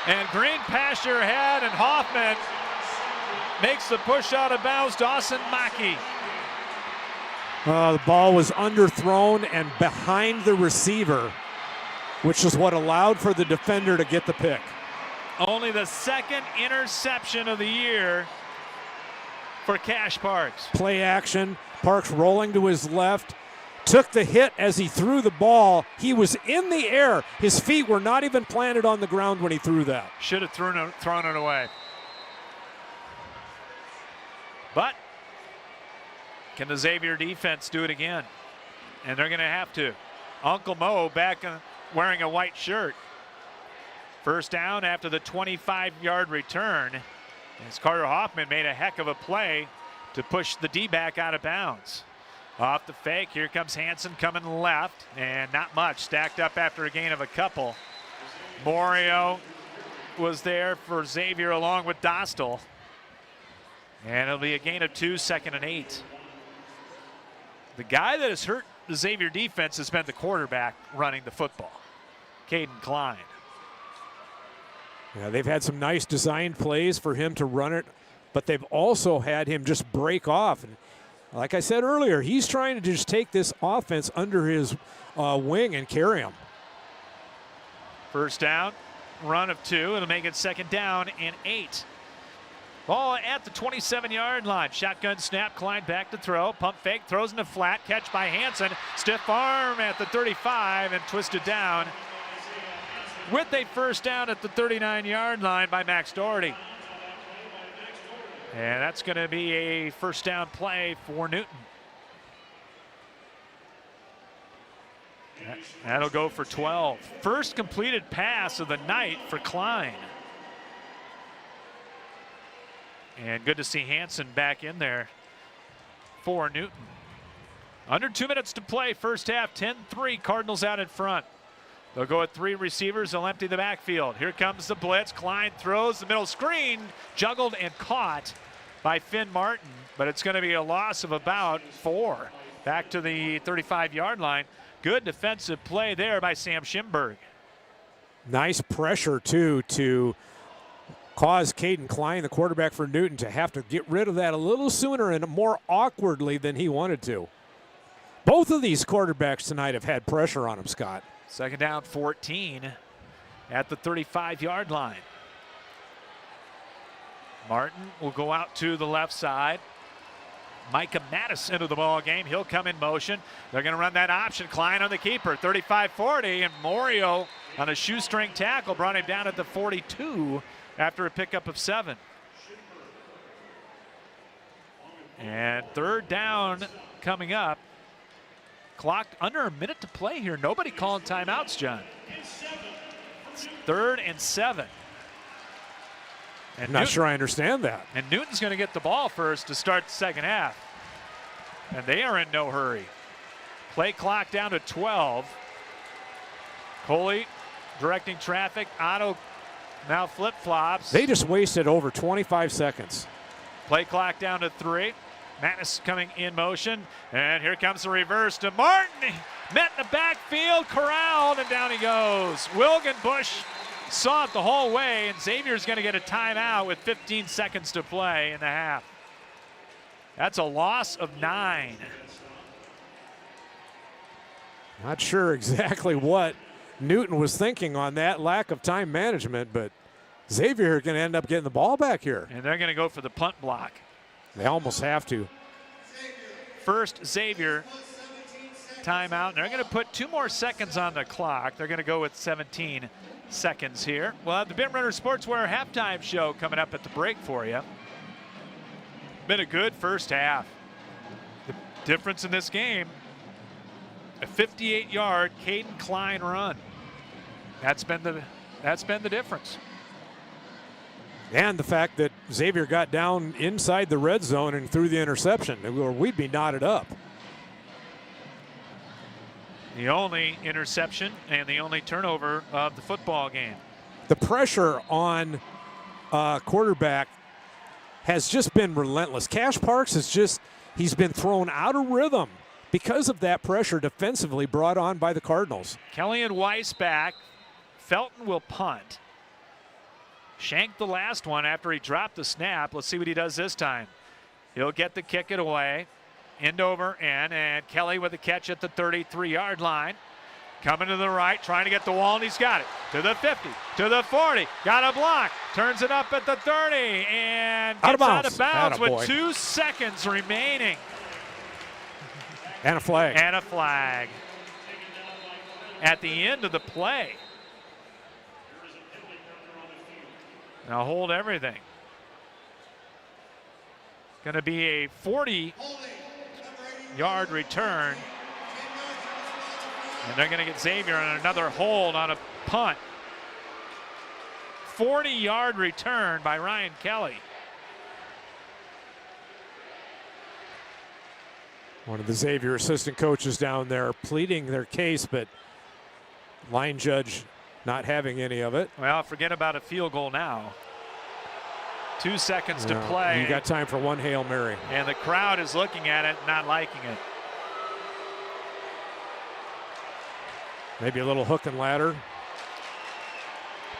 And green pasture ahead, and Hoffman makes the push out of bounds. Dawson Mackey. The ball was underthrown and behind the receiver, which is what allowed for the defender to get the pick. Only the 2nd interception of the year for Cash Parks. Play action. Parks rolling to his left. Took the hit as he threw the ball. He was in the air. His feet were not even planted on the ground when he threw that. Should have thrown it away. But can the Xavier defense do it again? And they're going to have to. Uncle Mo back wearing a white shirt. 1st down after the 25-yard return. As Carter Hoffman made a heck of a play to push the D-back out of bounds. Off the fake, here comes Hansen coming left, and not much. Stacked up after a gain of a couple. Morio was there for Xavier along with Dostal. And it'll be a gain of 2, 2nd and 8. The guy that has hurt the Xavier defense has been the quarterback running the football, Caden Klein. Yeah, they've had some nice designed plays for him to run it, but they've also had him just break off. And like I said earlier, he's trying to just take this offense under his wing and carry them. 1st down, run of 2. It'll make it 2nd down and 8. Ball at the 27-yard line. Shotgun snap, Klein back to throw. Pump fake, throws in the flat. Catch by Hansen. Stiff arm at the 35 and twisted down. With a 1st down at the 39-yard line by Max Doherty. And that's going to be a 1st down play for Newton. That'll go for 12. First completed pass of the night for Klein. And good to see Hansen back in there for Newton. Under 2 minutes to play, 1st half, 10-3, Cardinals out in front. They'll go with 3 receivers. They'll empty the backfield. Here comes the blitz. Klein throws the middle screen, juggled and caught by Finn Martin, but it's going to be a loss of about 4. Back to the 35-yard line. Good defensive play there by Sam Schimberg. Nice pressure, too, to cause Caden Klein, the quarterback for Newton, to have to get rid of that a little sooner and more awkwardly than he wanted to. Both of these quarterbacks tonight have had pressure on them, Scott. 2nd down, 14 at the 35-yard line. Martin will go out to the left side. Micah Mattis into the ball game. He'll come in motion. They're going to run that option. Klein on the keeper, 35-40, and Morio on a shoestring tackle brought him down at the 42 after a pickup of 7. And 3rd down coming up Clocked under a minute to play here. Nobody calling timeouts, John. It's 3rd and 7. And I'm not sure I understand that. And Newton's going to get the ball first to start the second half. And they are in no hurry. Play clock down to 12. Coley directing traffic. Otto now flip-flops. They just wasted over 25 seconds. Play clock down to 3. Mattis coming in motion. And here comes the reverse to Martin. Met in the backfield, corralled, and down he goes. Wilgenbush saw it the whole way, and Xavier's going to get a timeout with 15 seconds to play in the half. That's a loss of 9. Not sure exactly what Newton was thinking on that lack of time management, but Xavier going to end up getting the ball back here. And they're going to go for the punt block. They almost have to. First Xavier timeout, and they're going to put 2 more seconds on the clock. They're going to go with 17 seconds here. We'll have the Bit Runner Sportswear halftime show coming up at the break for you. Been a good first half. The difference in this game, a 58-yard Caden Klein run. That's been the difference. And the fact that Xavier got down inside the red zone and threw the interception, or we'd be knotted up. The only interception and the only turnover of the football game. The pressure on quarterback has just been relentless. Cash Parks he's been thrown out of rhythm because of that pressure defensively brought on by the Cardinals. Kelly and Weiss back. Felton will punt. Shanked the last one after he dropped the snap. Let's see what he does this time. He'll get the kick it away. End over end, and Kelly with the catch at the 33-yard line. Coming to the right, trying to get the wall, and he's got it. To the 50, to the 40, got a block. Turns it up at the 30, and gets out of bounds with 2 seconds remaining. And a flag. And a flag. At the end of the play. Now hold everything. Going to be a 40-yard return. And they're going to get Xavier on another hold on a punt. 40-yard return by Ryan Kelly. One of the Xavier assistant coaches down there pleading their case, but line judge not having any of it. Well, forget about a field goal now. 2 seconds to play. You got time for one Hail Mary. And the crowd is looking at it, not liking it. Maybe a little hook and ladder.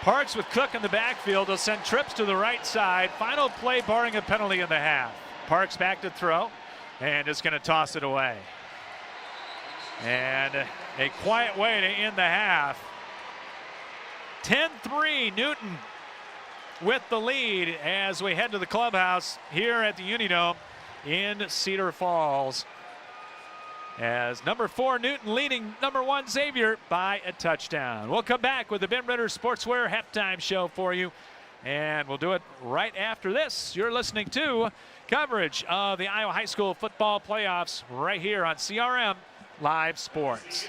Parks with Cook in the backfield. They'll send trips to the right side. Final play barring a penalty in the half. Parks back to throw and is going to toss it away. And a quiet way to end the half. 10-3 Newton with the lead as we head to the clubhouse here at the Unidome in Cedar Falls. As number 4 Newton leading number 1 Xavier by a touchdown. We'll come back with the Ben Ritter Sportswear halftime show for you, and we'll do it right after this. You're listening to coverage of the Iowa High School football playoffs right here on CRM Live Sports.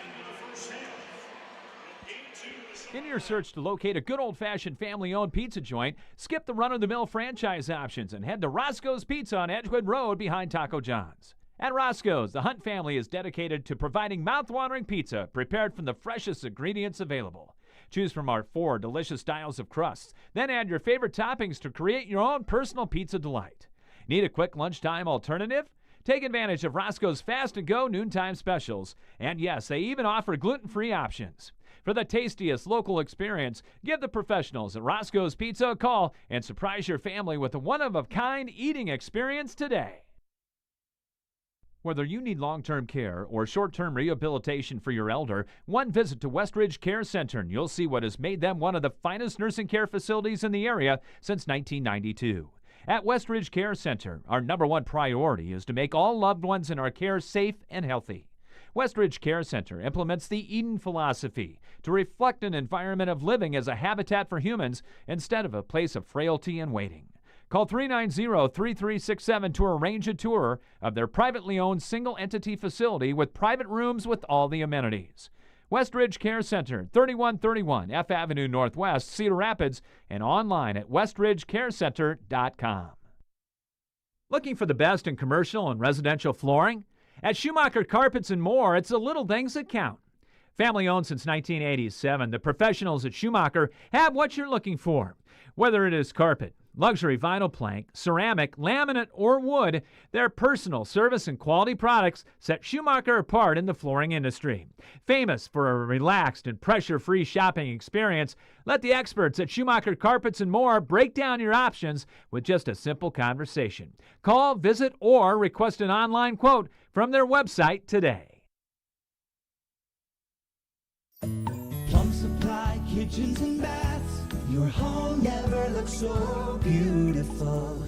In your search to locate a good old-fashioned family-owned pizza joint, skip the run-of-the-mill franchise options and head to Roscoe's Pizza on Edgewood Road behind Taco John's. At Roscoe's, the Hunt family is dedicated to providing mouth-watering pizza prepared from the freshest ingredients available. Choose from our 4 delicious styles of crusts, then add your favorite toppings to create your own personal pizza delight. Need a quick lunchtime alternative? Take advantage of Roscoe's Fast and Go noontime specials. And yes, they even offer gluten-free options. For the tastiest local experience, give the professionals at Roscoe's Pizza a call and surprise your family with a one-of-a-kind eating experience today. Whether you need long-term care or short-term rehabilitation for your elder, one visit to Westridge Care Center and you'll see what has made them one of the finest nursing care facilities in the area since 1992. At Westridge Care Center, our number 1 priority is to make all loved ones in our care safe and healthy. Westridge Care Center implements the Eden philosophy to reflect an environment of living as a habitat for humans instead of a place of frailty and waiting. Call 390-3367 to arrange a tour of their privately owned single-entity facility with private rooms with all the amenities. Westridge Care Center, 3131 F Avenue Northwest, Cedar Rapids, and online at westridgecarecenter.com. Looking for the best in commercial and residential flooring? At Schumacher Carpets and More, it's the little things that count. Family owned since 1987, the professionals at Schumacher have what you're looking for. Whether it is carpet, luxury vinyl plank, ceramic, laminate, or wood, their personal service and quality products set Schumacher apart in the flooring industry. Famous for a relaxed and pressure-free shopping experience, let the experts at Schumacher Carpets and More break down your options with just a simple conversation. Call, visit, or request an online quote from their website today. Plum Supply Kitchens and Baths. Your home never looks so beautiful.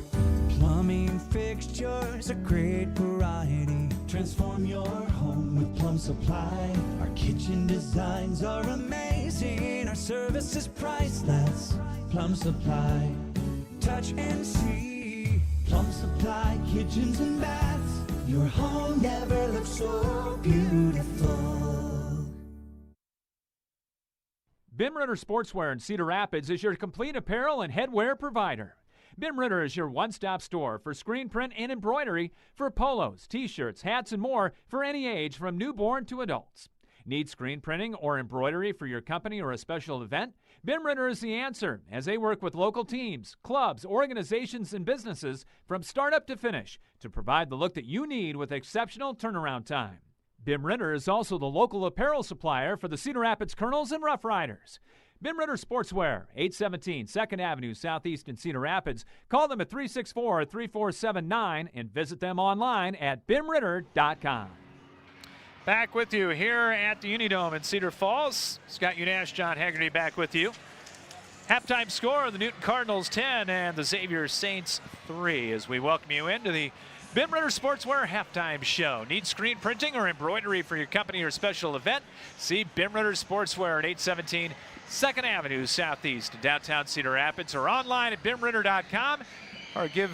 Plumbing fixtures, a great variety. Transform your home with Plum Supply. Our kitchen designs are amazing. Our service is priceless. Plum Supply. Touch and see. Plum Supply Kitchens and Baths. Your home never looks so beautiful. Bim Ritter Sportswear in Cedar Rapids is your complete apparel and headwear provider. Bim Ritter is your one-stop store for screen print and embroidery for polos, t-shirts, hats, and more for any age from newborn to adults. Need screen printing or embroidery for your company or a special event? Bim Ritter is the answer, as they work with local teams, clubs, organizations, and businesses from startup to finish to provide the look that you need with exceptional turnaround time. Bim Ritter is also the local apparel supplier for the Cedar Rapids Colonels and Rough Riders. Bim Ritter Sportswear, 817 2nd Avenue Southeast in Cedar Rapids. Call them at 364-3479 and visit them online at bimritter.com. Back with you here at the Unidome in Cedar Falls. Scott Unash, John Haggerty back with you. Halftime score, the Newton Cardinals 10 and the Xavier Saints 3 as we welcome you into the Bim Ritter Sportswear Halftime Show. Need screen printing or embroidery for your company or special event? See Bim Ritter Sportswear at 817 2nd Avenue Southeast in downtown Cedar Rapids, or online at bimritter.com, or give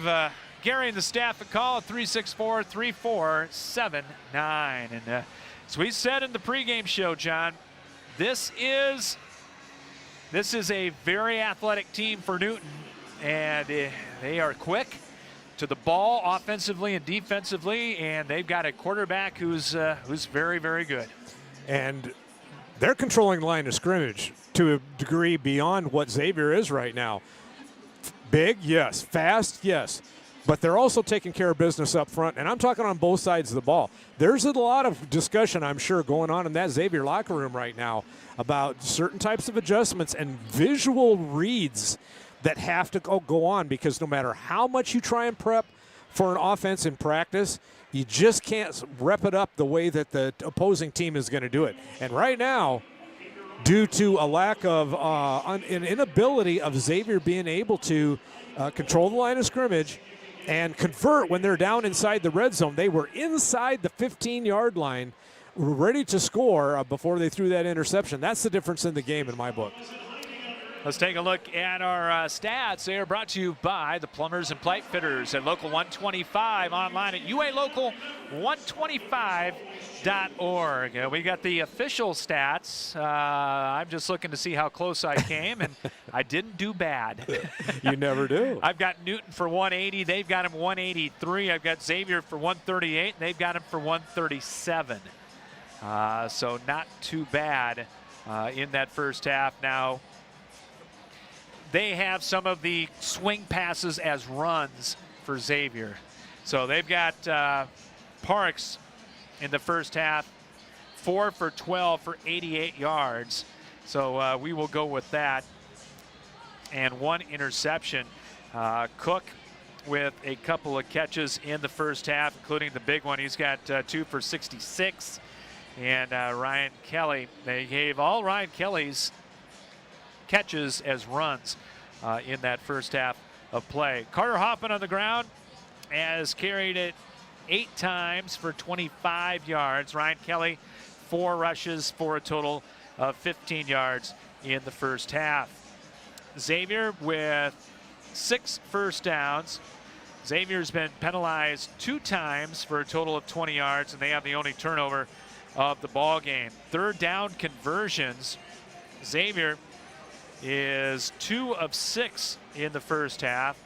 Gary and the staff a call at 364-3479. And as we said in the pregame show, John, this is a very athletic team for Newton, and they are quick to the ball offensively and defensively, and they've got a quarterback who's very, very good. And they're controlling the line of scrimmage to a degree beyond what Xavier is right now. Big, yes. Fast, yes. But they're also taking care of business up front, and I'm talking on both sides of the ball. There's a lot of discussion, I'm sure, going on in that Xavier locker room right now about certain types of adjustments and visual reads that have to go on, because no matter how much you try and prep for an offense in practice, you just can't rep it up the way that the opposing team is going to do it. And right now, due to a lack of an inability of Xavier being able to control the line of scrimmage and convert when they're down inside the red zone, they were inside the 15-yard line, ready to score before they threw that interception. That's the difference in the game in my book. Let's take a look at our stats. They are brought to you by the Plumbers and Pipe Fitters at Local 125, online at ualocal125.org. We got the official stats. I'm just looking to see how close I came, and I didn't do bad. You never do. I've got Newton for 180. They've got him 183. I've got Xavier for 138, and they've got him for 137. So not too bad in that first half. Now, they have some of the swing passes as runs for Xavier. So they've got Parks in the first half, 4 for 12 for 88 yards. So we will go with that. And 1 interception. Cook with a couple of catches in the first half, including the big one. He's got 2 for 66. And Ryan Kelly, they gave all Ryan Kelly's catches as runs in that first half of play. Carter Hoffman on the ground has carried it 8 times for 25 yards. Ryan Kelly, 4 rushes for a total of 15 yards in the first half. Xavier with 6 first downs. Xavier's been penalized 2 times for a total of 20 yards, and they have the only turnover of the ball game. Third down conversions. Xavier is 2 of 6 in the first half,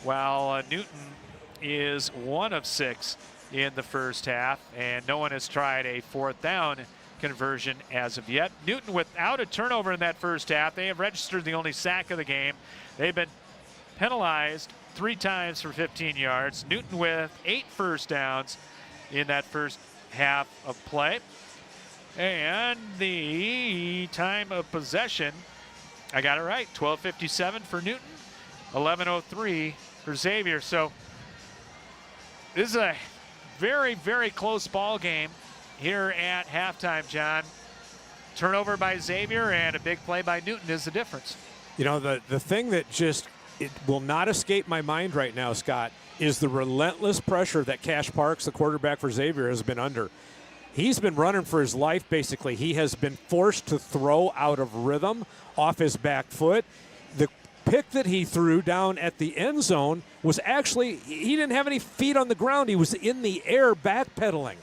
while Newton is 1 of 6 in the first half, and no one has tried a 4th down conversion as of yet. Newton without a turnover in that first half. They have registered the only sack of the game. They've been penalized 3 times for 15 yards. Newton with 8 first downs in that first half of play. And the time of possession, I got it right, 12:57 for Newton, 11:03 for Xavier. So this is a very, very close ball game here at halftime, John. Turnover by Xavier and a big play by Newton is the difference. You know, the thing that just it will not escape my mind right now, Scott, is the relentless pressure that Cash Parks, the quarterback for Xavier, has been under. He's been running for his life, basically. He has been forced to throw out of rhythm off his back foot. The pick that he threw down at the end zone was actually, he didn't have any feet on the ground. He was in the air backpedaling.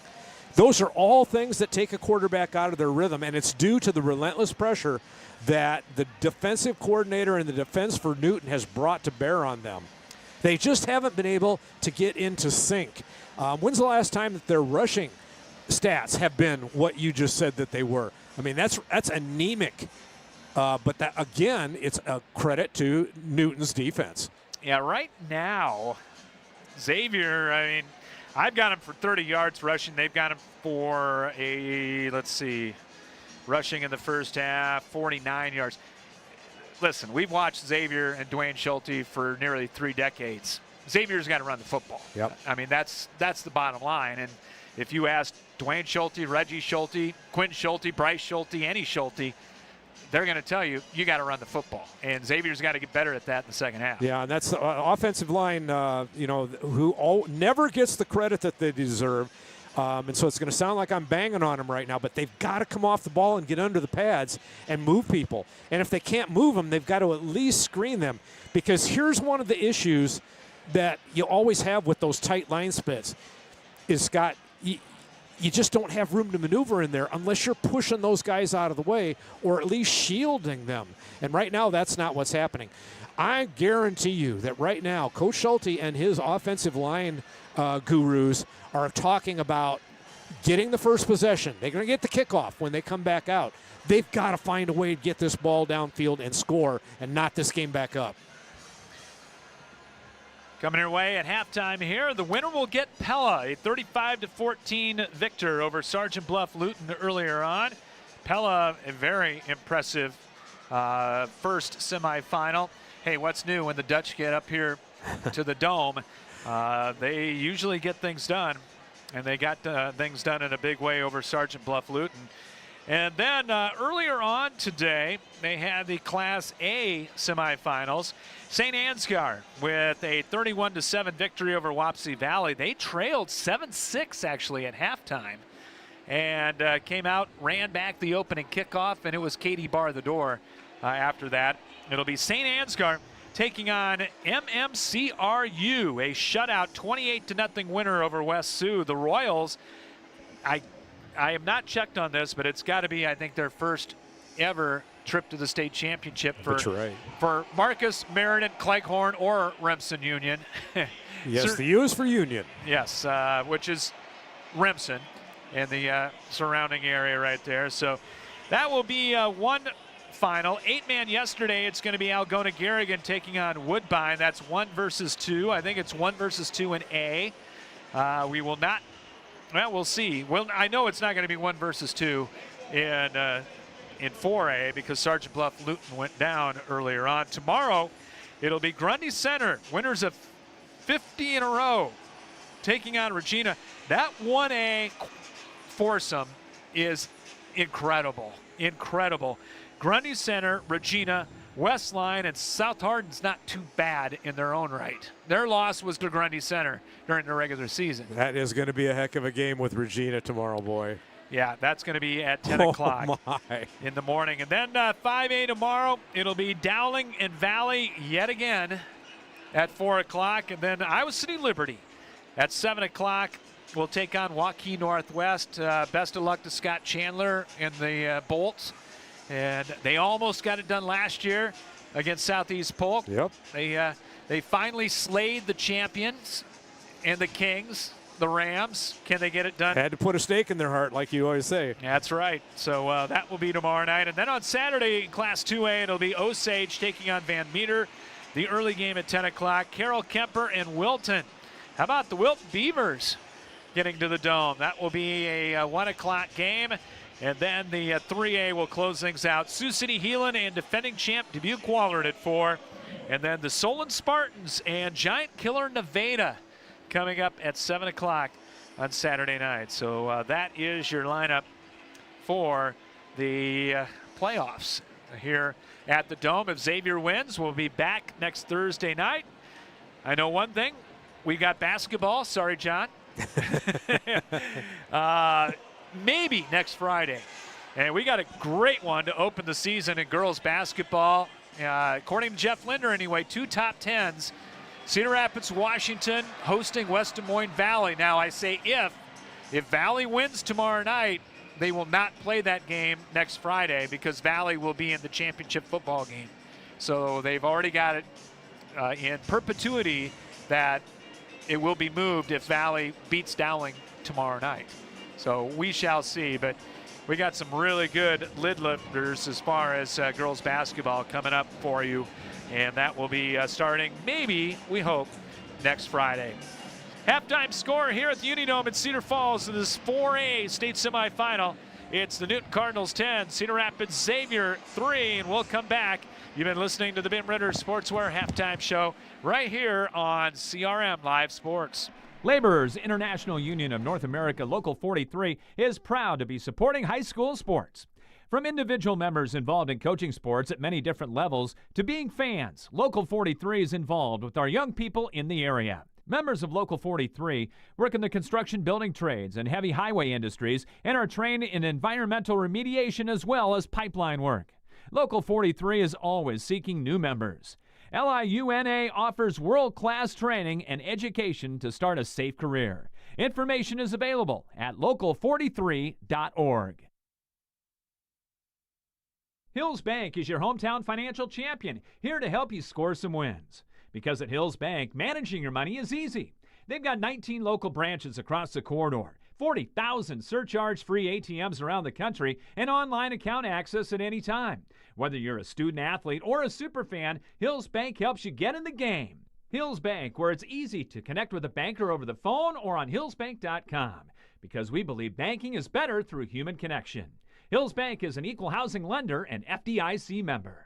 Those are all things that take a quarterback out of their rhythm, and it's due to the relentless pressure that the defensive coordinator and the defense for Newton has brought to bear on them. They just haven't been able to get into sync. When's the last time that their rushing stats have been what you just said that they were? I mean, that's anemic. But that, again, it's a credit to Newton's defense. Yeah, right now, Xavier, I mean, I've got him for 30 yards rushing. They've got him for rushing in the first half, 49 yards. Listen, we've watched Xavier and Dwayne Schulte for nearly 3 decades. Xavier's got to run the football. Yep. I mean, that's the bottom line. And if you ask Dwayne Schulte, Reggie Schulte, Quinn Schulte, Bryce Schulte, any Schulte, they're going to tell you, you got to run the football. And Xavier's got to get better at that in the second half. Yeah, and that's the offensive line, who never gets the credit that they deserve. And so it's going to sound like I'm banging on them right now, but they've got to come off the ball and get under the pads and move people. And if they can't move them, they've got to at least screen them. Because here's one of the issues that you always have with those tight line splits is, Scott, you just don't have room to maneuver in there unless you're pushing those guys out of the way or at least shielding them. And right now, that's not what's happening. I guarantee you that right now, Coach Schulte and his offensive line gurus are talking about getting the first possession. They're going to get the kickoff when they come back out. They've got to find a way to get this ball downfield and score and knot this game back up. Coming your way at halftime here, the winner will get Pella, a 35-14 victor over Sergeant Bluff Luton earlier on. Pella, a very impressive first semifinal. Hey, what's new when the Dutch get up here to the Dome? They usually get things done, and they got things done in a big way over Sergeant Bluff Luton. And then earlier on today, they had the Class A semifinals. St. Ansgar with a 31-7 victory over Wapsie Valley. They trailed 7-6 actually at halftime, and came out, ran back the opening kickoff, and it was Katie bar the door after that. It'll be St. Ansgar taking on MMCRU, a shutout 28-0 winner over West Sioux. The Royals, I have not checked on this, but it's got to be, I think, their first ever trip to the state championship for Marcus, Meriden, Cleghorn, or Remsen Union. Yes, the U is for Union. Yes, which is Remsen and the surrounding area right there. So that will be one final. 8-man yesterday, it's going to be Algona Garrigan taking on Woodbine. That's 1 versus 2. I think it's 1 versus 2 in A. We will not. Well, we'll see. Well, I know it's not going to be 1 versus 2 in 4A because Sergeant Bluff Luton went down earlier on. Tomorrow, it'll be Grundy Center, winners of 50 in a row, taking on Regina. That 1A foursome is incredible, incredible. Grundy Center, Regina, Westline, and South Hardin's not too bad in their own right. Their loss was to Grundy Center during the regular season. That is going to be a heck of a game with Regina tomorrow, boy. Yeah, that's going to be at 10 o'clock in the morning. And then 5A tomorrow, it'll be Dowling and Valley yet again. at 4 o'clock. And then Iowa City Liberty at 7 o'clock will take on Waukee Northwest. Best of luck to Scott Chandler and the Bolts. And they almost got it done last year against Southeast Polk. Yep. They finally slayed the champions and the Kings, the Rams. Can they get it done? Had to put a stake in their heart, like you always say. That's right. So that will be tomorrow night. And then on Saturday in Class 2A, it'll be Osage taking on Van Meter. The early game at 10 o'clock. Carroll Kemper and Wilton. How about the Wilton Beavers getting to the Dome? That will be a 1 o'clock game. And then the 3A will close things out. Sioux City Heelan and defending champ Dubuque Wahlert at 4. And then the Solon Spartans and Giant Killer Nevada coming up at 7 o'clock on Saturday night. So that is your lineup for the playoffs here at the Dome. If Xavier wins, we'll be back next Thursday night. I know one thing. We got basketball. Sorry, John. Maybe next Friday. And we got a great one to open the season in girls basketball. According to Jeff Linder anyway, 2 top 10s. Cedar Rapids, Washington hosting West Des Moines Valley. Now I say if Valley wins tomorrow night, they will not play that game next Friday because Valley will be in the championship football game. So they've already got it in perpetuity that it will be moved if Valley beats Dowling tomorrow night. So we shall see, but we got some really good lid lifters as far as girls basketball coming up for you, and that will be starting maybe, we hope, next Friday. Halftime score here at the Unidome in Cedar Falls in this 4A state semifinal. It's the Newton Cardinals 10, Cedar Rapids Xavier 3, and we'll come back. You've been listening to the Bim Ritter Sportswear Halftime Show right here on CRM Live Sports. Laborers International Union of North America Local 43 is proud to be supporting high school sports. From individual members involved in coaching sports at many different levels to being fans, Local 43 is involved with our young people in the area. Members of Local 43 work in the construction building trades and heavy highway industries and are trained in environmental remediation as well as pipeline work. Local 43 is always seeking new members. LIUNA offers world-class training and education to start a safe career. Information is available at local43.org. Hills Bank is your hometown financial champion, here to help you score some wins. Because at Hills Bank, managing your money is easy. They've got 19 local branches across the corridor, 40,000 surcharge-free ATMs around the country, and online account access at any time. Whether you're a student athlete or a superfan, Hills Bank helps you get in the game. Hills Bank, where it's easy to connect with a banker over the phone or on hillsbank.com, because we believe banking is better through human connection. Hills Bank is an equal housing lender and FDIC member.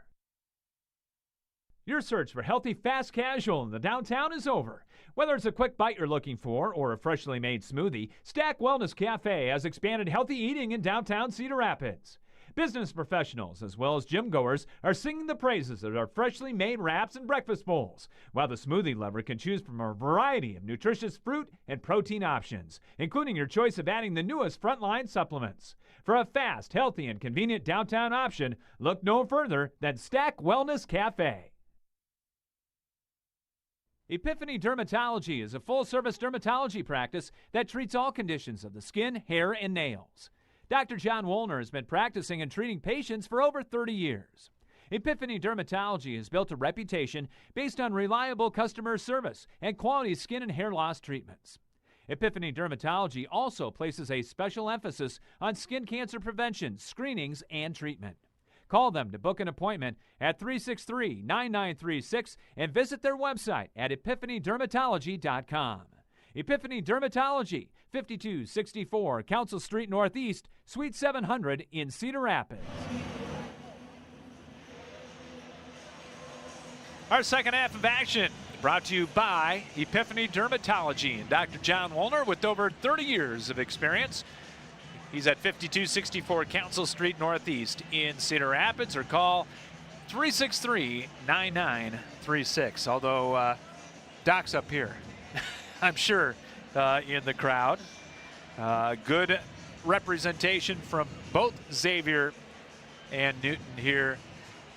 Your search for healthy, fast casual in the downtown is over. Whether it's a quick bite you're looking for or a freshly made smoothie, Stack Wellness Cafe has expanded healthy eating in downtown Cedar Rapids. Business professionals as well as gym goers are singing the praises of our freshly made wraps and breakfast bowls, while the smoothie lover can choose from a variety of nutritious fruit and protein options, including your choice of adding the newest frontline supplements. For a fast, healthy, and convenient downtown option, look no further than Stack Wellness Cafe. Epiphany Dermatology is a full-service dermatology practice that treats all conditions of the skin, hair, and nails. Dr. John Woolner has been practicing and treating patients for over 30 years. Epiphany Dermatology has built a reputation based on reliable customer service and quality skin and hair loss treatments. Epiphany Dermatology also places a special emphasis on skin cancer prevention, screenings, and treatment. Call them to book an appointment at 363-9936 and visit their website at epiphanydermatology.com. Epiphany Dermatology, 5264 Council Street Northeast, Suite 700 in Cedar Rapids. Our second half of action brought to you by Epiphany Dermatology and Dr. John Woolner with over 30 years of experience. He's at 5264 Council Street Northeast in Cedar Rapids, or call 363-9936. Although Doc's up here, I'm sure, in the crowd. Good representation from both Xavier and Newton here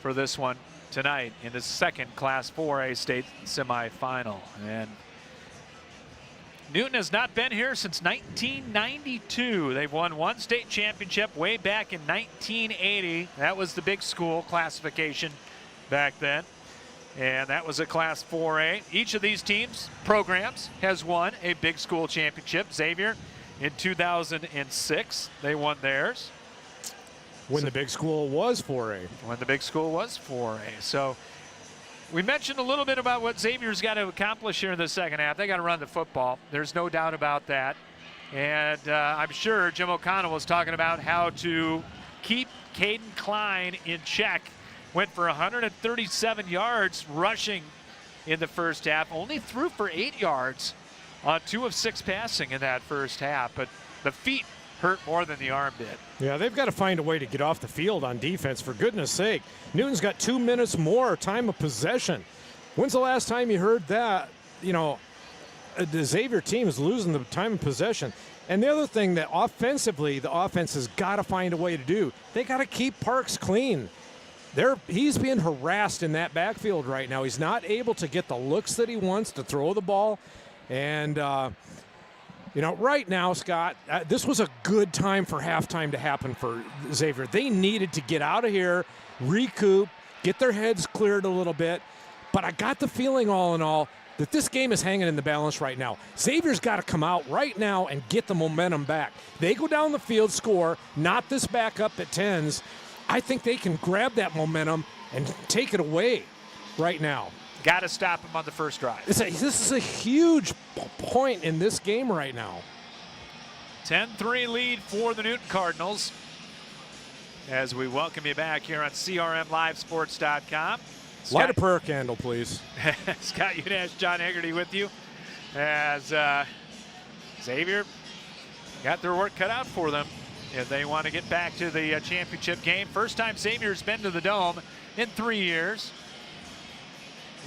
for this one. tonight in the second Class 4A state semifinal. And Newton has not been here since 1992. They've won one state championship way back in 1980. That was the big school classification back then. And that was a Class 4A. Each of these programs has won a big school championship. Xavier in 2006, they won theirs. When the big school was 4A. When the big school was 4A. So we mentioned a little bit about what Xavier's got to accomplish here in the second half. They got to run the football. There's no doubt about that. And I'm sure Jim O'Connell was talking about how to keep Caden Klein in check. Went for 137 yards rushing in the first half. Only threw for 8 yards on 2 of 6 passing in that first half. But the feet hurt more than the arm did. Yeah, they've got to find a way to get off the field on defense, for goodness sake. Newton's got 2 minutes more time of possession. When's the last time you heard that? You know, the Xavier team is losing the time of possession. And the other thing that offensively, the offense has got to find a way to do, they got to keep Parks clean. He's being harassed in that backfield right now. He's not able to get the looks that he wants to throw the ball. And, you know, right now, Scott, this was a good time for halftime to happen for Xavier. They needed to get out of here, recoup, get their heads cleared a little bit. But I got the feeling, all in all, that this game is hanging in the balance right now. Xavier's got to come out right now and get the momentum back. They go down the field, score, not this back up at 10s. I think they can grab that momentum and take it away right now. Got to stop him on the first drive. This is a huge point in this game right now. 10-3 lead for the Newton Cardinals as we welcome you back here on CRMLiveSports.com. Light a prayer candle, please. Scott Unash, John Hegarty with you as Xavier got their work cut out for them if they want to get back to the championship game. First time Xavier's been to the Dome in 3 years.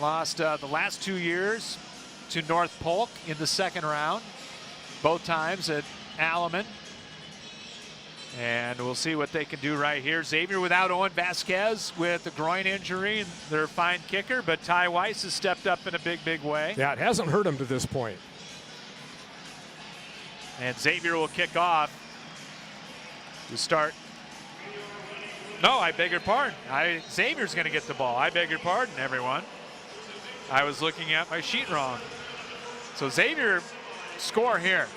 Lost the last 2 years to North Polk in the second round, both times at Alleman. And we'll see what they can do right here. Xavier without Owen Vasquez with a groin injury, and their fine kicker, but Ty Weiss has stepped up in a big, big way. Yeah, it hasn't hurt him to this point. And Xavier will kick off to start. No, I beg your pardon. Xavier's going to get the ball. I beg your pardon, everyone. I was looking at my sheet wrong. So Xavier score here.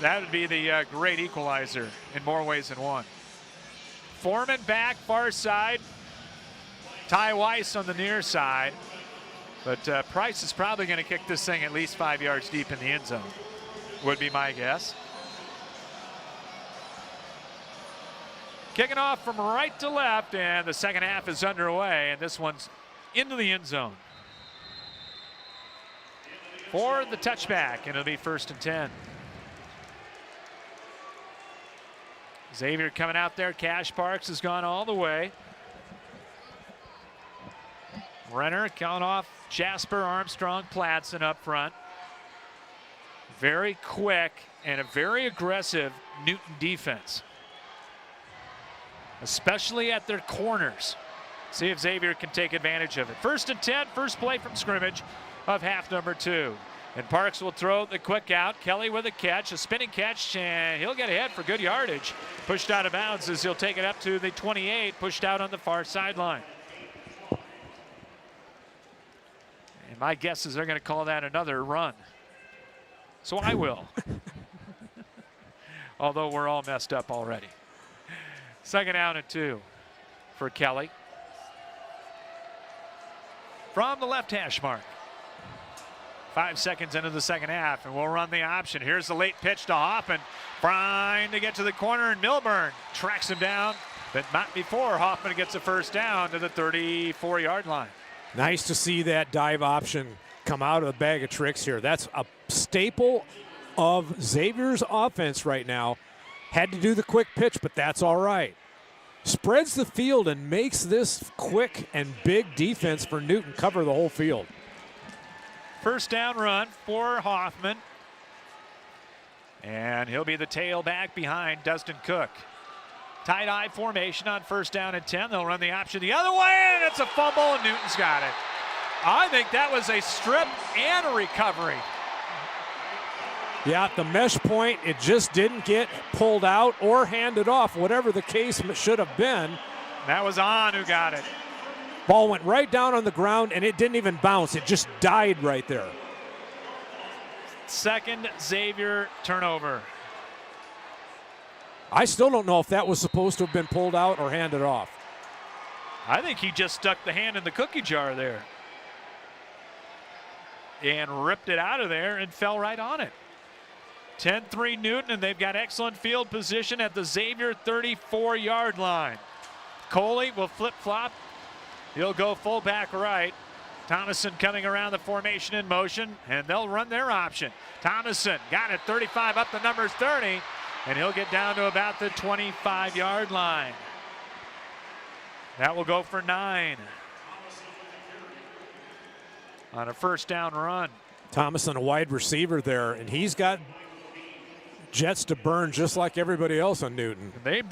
That would be the great equalizer in more ways than one. Foreman back, far side. Ty Weiss on the near side. But Price is probably going to kick this thing at least 5 yards deep in the end zone, would be my guess. Kicking off from right to left, and the second half is underway, and this one's into the end zone for the touchback, and it'll be 1st and 10. Xavier coming out there. Cash Parks has gone all the way. Renner coming off Jasper Armstrong Platson up front. Very quick and a very aggressive Newton defense, especially at their corners. See if Xavier can take advantage of it. 1st and 10, first play from scrimmage of half number 2. And Parks will throw the quick out. Kelly with a catch, a spinning catch, and he'll get ahead for good yardage. Pushed out of bounds as he'll take it up to the 28, pushed out on the far sideline. And my guess is they're going to call that another run. So I will. Although we're all messed up already. 2nd down and 2 for Kelly. From the left hash mark. 5 seconds into the second half, and we'll run the option. Here's the late pitch to Hoffman. Trying to get to the corner, and Milburn tracks him down, but not before Hoffman gets a first down to the 34-yard line. Nice to see that dive option come out of the bag of tricks here. That's a staple of Xavier's offense right now. Had to do the quick pitch, but that's all right. Spreads the field and makes this quick and big defense for Newton cover the whole field. First down run for Hoffman. And he'll be the tailback behind Dustin Cook. Tight-eye formation on 1st down and 10. They'll run the option the other way, and it's a fumble, and Newton's got it. I think that was a strip and a recovery. Yeah, at the mesh point, it just didn't get pulled out or handed off, whatever the case should have been. That was On who got it. Ball went right down on the ground, and it didn't even bounce. It just died right there. Second Xavier turnover. I still don't know if that was supposed to have been pulled out or handed off. I think he just stuck the hand in the cookie jar there and ripped it out of there and fell right on it. 10-3 Newton, and they've got excellent field position at the Xavier 34-yard line. Coley will flip-flop. He'll go fullback right. Thomason coming around the formation in motion, and they'll run their option. Thomason got it 35 up the numbers 30, and he'll get down to about the 25-yard line. That will go for 9 on a 1st down run. Thomason, a wide receiver there, and he's got jets to burn just like everybody else on Newton. They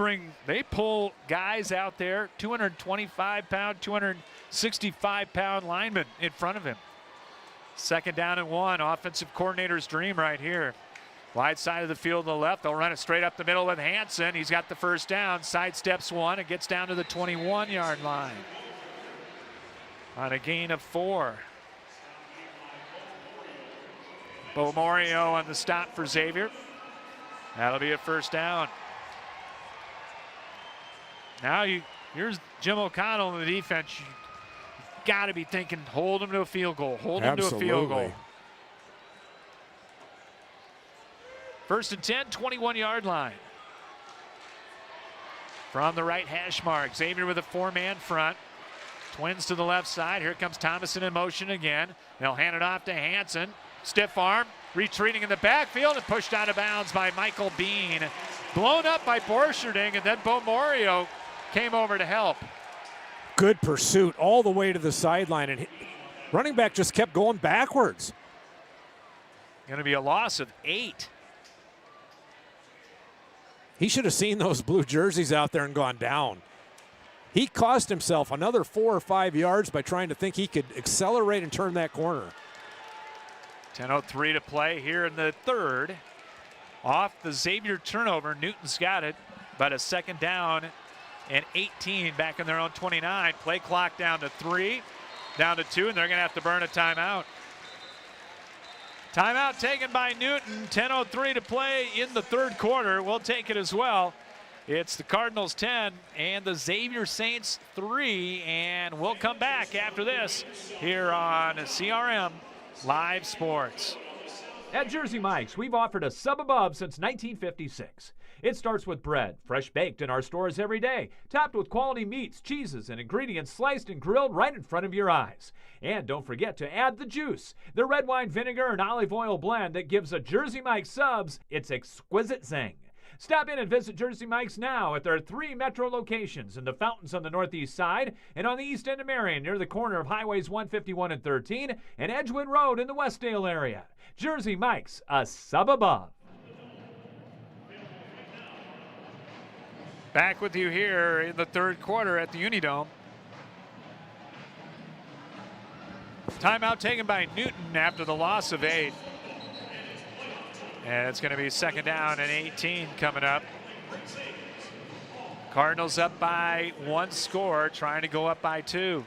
pull guys out there, 225-pound, 265-pound linemen in front of him. 2nd down and 1, offensive coordinator's dream right here. Wide side of the field to the left. They'll run it straight up the middle with Hansen. He's got the 1st down, sidesteps 1, and gets down to the 21-yard line on a gain of 4. Bomorio on the stop for Xavier. That'll be a 1st down. Now here's Jim O'Connell in the defense. You got to be thinking, hold him to a field goal. Hold him to a field goal. 1st and 10, 21-yard line. From the right hash mark, Xavier with a 4-man front. Twins to the left side. Here comes Thomason in motion again. They'll hand it off to Hansen. Stiff arm, retreating in the backfield and pushed out of bounds by Michael Bean. Blown up by Borcherding, and then Bomorio came over to help. Good pursuit all the way to the sideline, and running back just kept going backwards. Going to be a loss of 8. He should have seen those blue jerseys out there and gone down. He cost himself another 4 or 5 yards by trying to think he could accelerate and turn that corner. 10:03 to play here in the 3rd. Off the Xavier turnover, Newton's got it, but a 2nd down and 18 back in their own 29. Play clock down to 3, down to 2, and they're going to have to burn a timeout. Timeout taken by Newton. 10:03 to play in the 3rd quarter. We'll take it as well. It's the Cardinals 10 and the Xavier Saints 3, and we'll come back after this here on CRM Live Sports. At Jersey Mike's, we've offered a sub above since 1956. It starts with bread, fresh baked in our stores every day, topped with quality meats, cheeses, and ingredients sliced and grilled right in front of your eyes. And don't forget to add the juice, the red wine vinegar and olive oil blend that gives a Jersey Mike's subs its exquisite zing. Stop in and visit Jersey Mike's now at their 3 metro locations in the Fountains on the northeast side and on the east end of Marion near the corner of Highways 151 and 13 and Edgewood Road in the Westdale area. Jersey Mike's, a sub above. Back with you here in the 3rd quarter at the Unidome. Timeout taken by Newton after the loss of 8. And it's going to be 2nd down and 18 coming up. Cardinals up by 1 score, trying to go up by 2.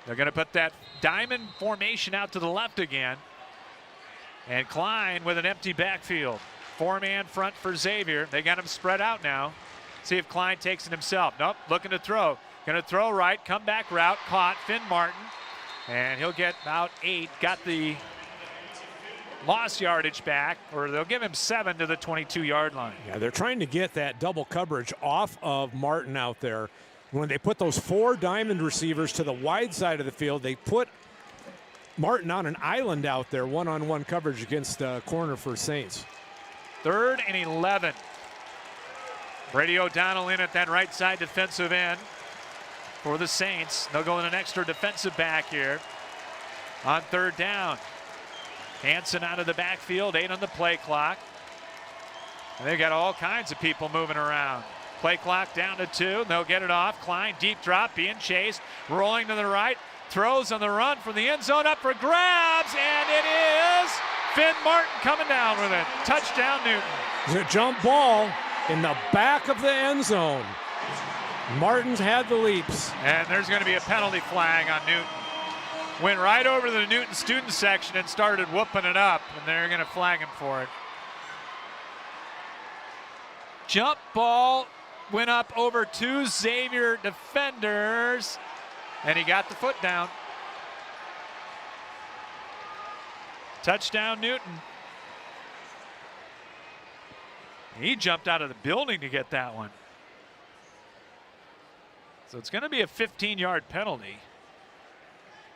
They're going to put that diamond formation out to the left again. And Klein with an empty backfield. 4-man front for Xavier. They got him spread out now. See if Klein takes it himself. Nope, looking to throw. Going to throw right, comeback route, caught Finn Martin. And he'll get about 8. Got the lost yardage back, or they'll give him 7 to the 22-yard line. Yeah, they're trying to get that double coverage off of Martin out there. When they put those 4 diamond receivers to the wide side of the field, they put Martin on an island out there, one-on-one coverage against corner for Saints. 3rd and 11. Brady O'Donnell in at that right side defensive end for the Saints. They'll go in an extra defensive back here on 3rd down. Hansen out of the backfield, 8 on the play clock. And they've got all kinds of people moving around. Play clock down to 2. They'll get it off. Klein, deep drop, being chased. Rolling to the right. Throws on the run from the end zone, up for grabs, and it is Finn Martin coming down with it. Touchdown, Newton. It's a jump ball in the back of the end zone. Martin's had the leaps. And there's going to be a penalty flag on Newton. Went right over to the Newton student section and started whooping it up, and they're going to flag him for it. Jump ball went up over 2 Xavier defenders, and he got the foot down. Touchdown, Newton. He jumped out of the building to get that one. So it's going to be a 15-yard penalty.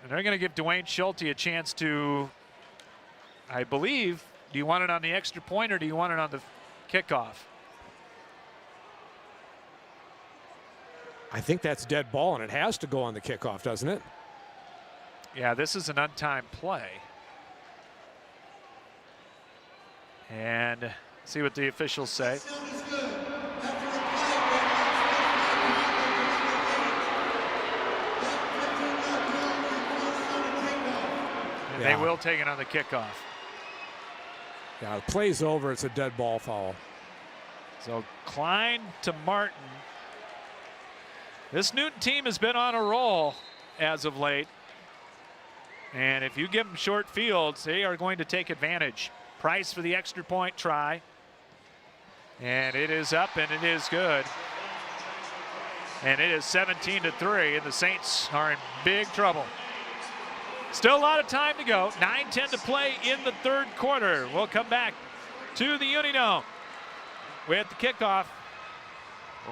And they're going to give Dwayne Schulte a chance to, I believe, do you want it on the extra point or do you want it on the kickoff? I think that's dead ball, and it has to go on the kickoff, doesn't it? Yeah, this is an untimed play. And see what the officials say. And they will take it on the kickoff. Yeah, the play's over. It's a dead ball foul. So Klein to Martin. This Newton team has been on a roll as of late. And if you give them short fields, they are going to take advantage. Price for the extra point try. And it is up and it is good. And it is 17-3, and the Saints are in big trouble. Still a lot of time to go. 9:10 to play in the third quarter. We'll come back to the Unidome with the kickoff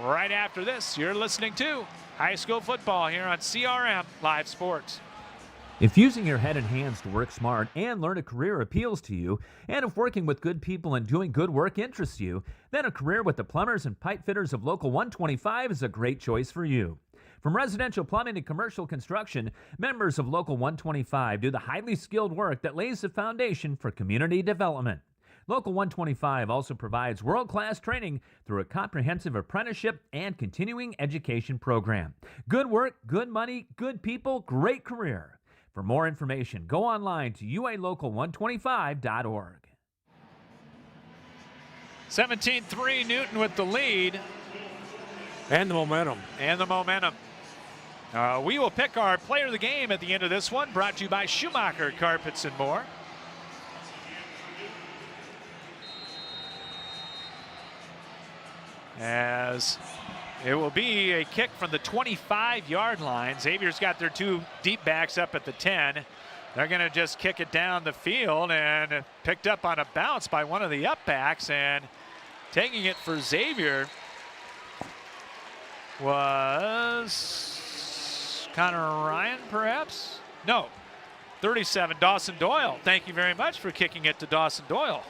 right after this. You're listening to high school football here on CRM Live Sports. If using your head and hands to work smart and learn a career appeals to you, and if working with good people and doing good work interests you, then a career with the plumbers and pipe fitters of Local 125 is a great choice for you. From residential plumbing to commercial construction, members of Local 125 do the highly skilled work that lays the foundation for community development. Local 125 also provides world-class training through a comprehensive apprenticeship and continuing education program. Good work, good money, good people, great career. For more information, go online to ualocal125.org. 17-3, Newton with the lead. And the momentum. We will pick our player of the game at the end of this one, brought to you by Schumacher Carpets and More. As it will be a kick from the 25-yard line. Xavier's got their 2 deep backs up at the 10. They're going to just kick it down the field, and picked up on a bounce by one of the up backs, and taking it for Xavier was Connor Ryan, perhaps? No, 37, Dawson Doyle. Thank you very much for kicking it to Dawson Doyle.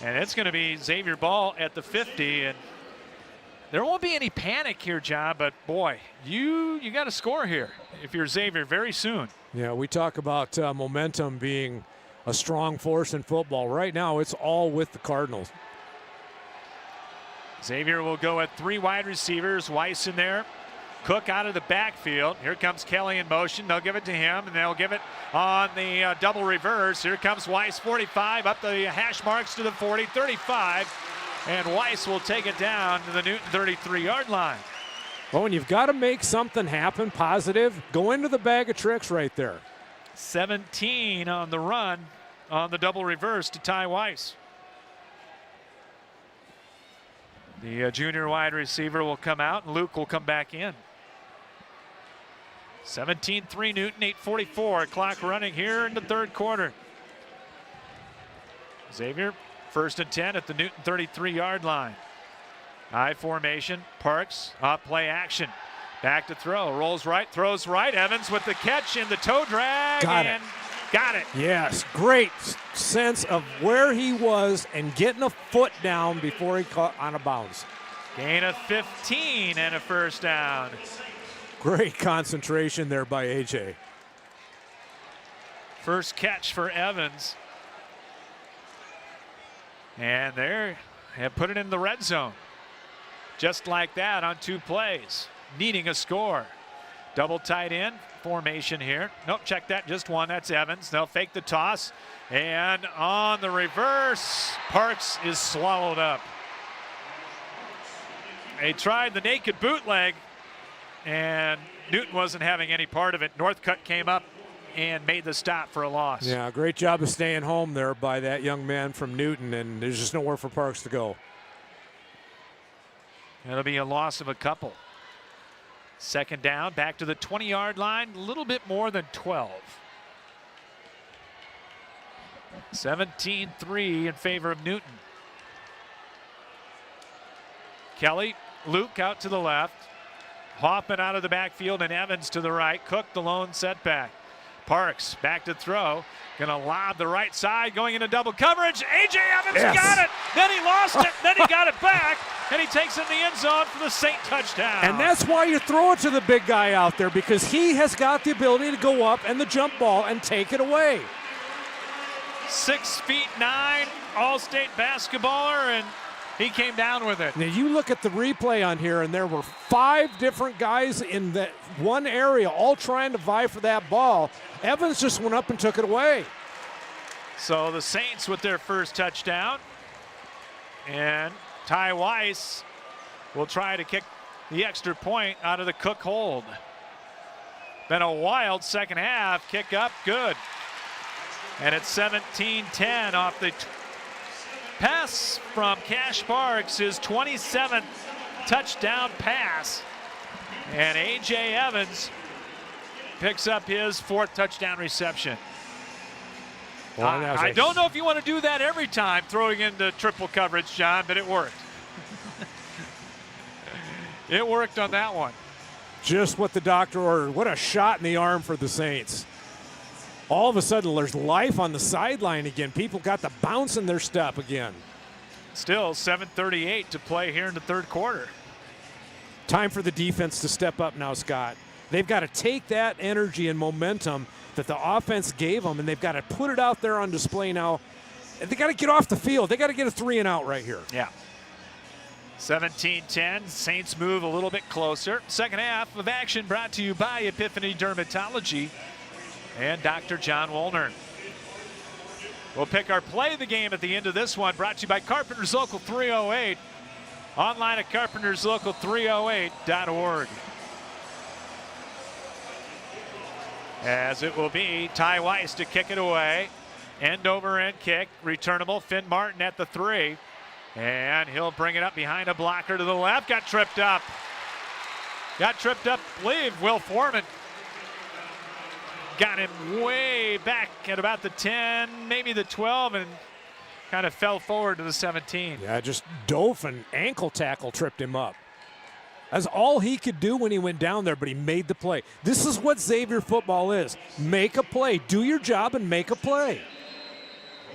And it's going to be Xavier ball at the 50, and there won't be any panic here, John, but boy, you got to score here if you're Xavier very soon. Yeah, we talk about momentum being a strong force in football. Right now, it's all with the Cardinals. Xavier will go at 3 wide receivers. Weiss in there. Cook out of the backfield. Here comes Kelly in motion. They'll give it to him, and they'll give it on the double reverse. Here comes Weiss, 45, up the hash marks to the 40, 35, and Weiss will take it down to the Newton 33-yard line. Well, when you've got to make something happen positive, go into the bag of tricks right there. 17 on the run on the double reverse to Ty Weiss. The junior wide receiver will come out, and Luke will come back in. 17-3 Newton, 8:44 clock running here in the third quarter. Xavier, 1st and 10 at the Newton 33-yard line. I formation, Parks, off play action. Back to throw, rolls right, throws right. Evans with the catch and the toe drag. Got it. Yes, great sense of where he was and getting a foot down before he caught on a bounce. Gain of 15 and a first down. Great concentration there by AJ. First catch for Evans. And there and put it in the red zone. Just like that on 2 plays, needing a score. Double tight end formation here. Nope, check that, just one. That's Evans. They'll fake the toss. And on the reverse, Parks is swallowed up. They tried the naked bootleg, and Newton wasn't having any part of it. Northcutt came up and made the stop for a loss. Yeah, great job of staying home there by that young man from Newton, and there's just nowhere for Parks to go. It'll be a loss of a couple. Second down, back to the 20-yard line, a little bit more than 12. 17-3 in favor of Newton. Kelly, Luke out to the left. Hoffman out of the backfield and Evans to the right. Cook the lone setback. Parks back to throw. Gonna lob the right side, going into double coverage. A.J. Evans got it. Then he lost it. Then he got it back. And he takes it in the end zone for the Saint touchdown. And that's why you throw it to the big guy out there, because he has got the ability to go up and the jump ball and take it away. 6'9", All-State basketballer, and he came down with it. Now you look at the replay on here, and there were 5 different guys in that one area all trying to vie for that ball. Evans just went up and took it away. So the Saints with their first touchdown, and Ty Weiss will try to kick the extra point out of the Cook hold. Been a wild second half. Kick up, good. And it's 17-10 off the pass from Cash Parks, his 27th touchdown pass. And A.J. Evans picks up his 4th touchdown reception. Well, I don't know if you want to do that every time, throwing into triple coverage, John, but it worked. It worked on that one. Just what the doctor ordered. What a shot in the arm for the Saints. All of a sudden, there's life on the sideline again. People got the bounce in their step again. Still 7:38 to play here in the third quarter. Time for the defense to step up now, Scott. They've got to take that energy and momentum that the offense gave them, and they've got to put it out there on display now. And they got to get off the field. They got to get a 3-and-out right here. Yeah. 17-10. Saints move a little bit closer. Second half of action brought to you by Epiphany Dermatology and Dr. John Woolner. We'll pick our play of the game at the end of this one, brought to you by Carpenters Local 308. Online at carpenterslocal308.org. As it will be Ty Weiss to kick it away. End over end kick, returnable. Finn Martin at the 3. And he'll bring it up behind a blocker to the left. Got tripped up. I believe Will Foreman got him way back at about the 10, maybe the 12, and kind of fell forward to the 17. Yeah, just dove and ankle tackle tripped him up. That's all he could do when he went down there, but he made the play. This is what Xavier football is. Make a play. Do your job and make a play.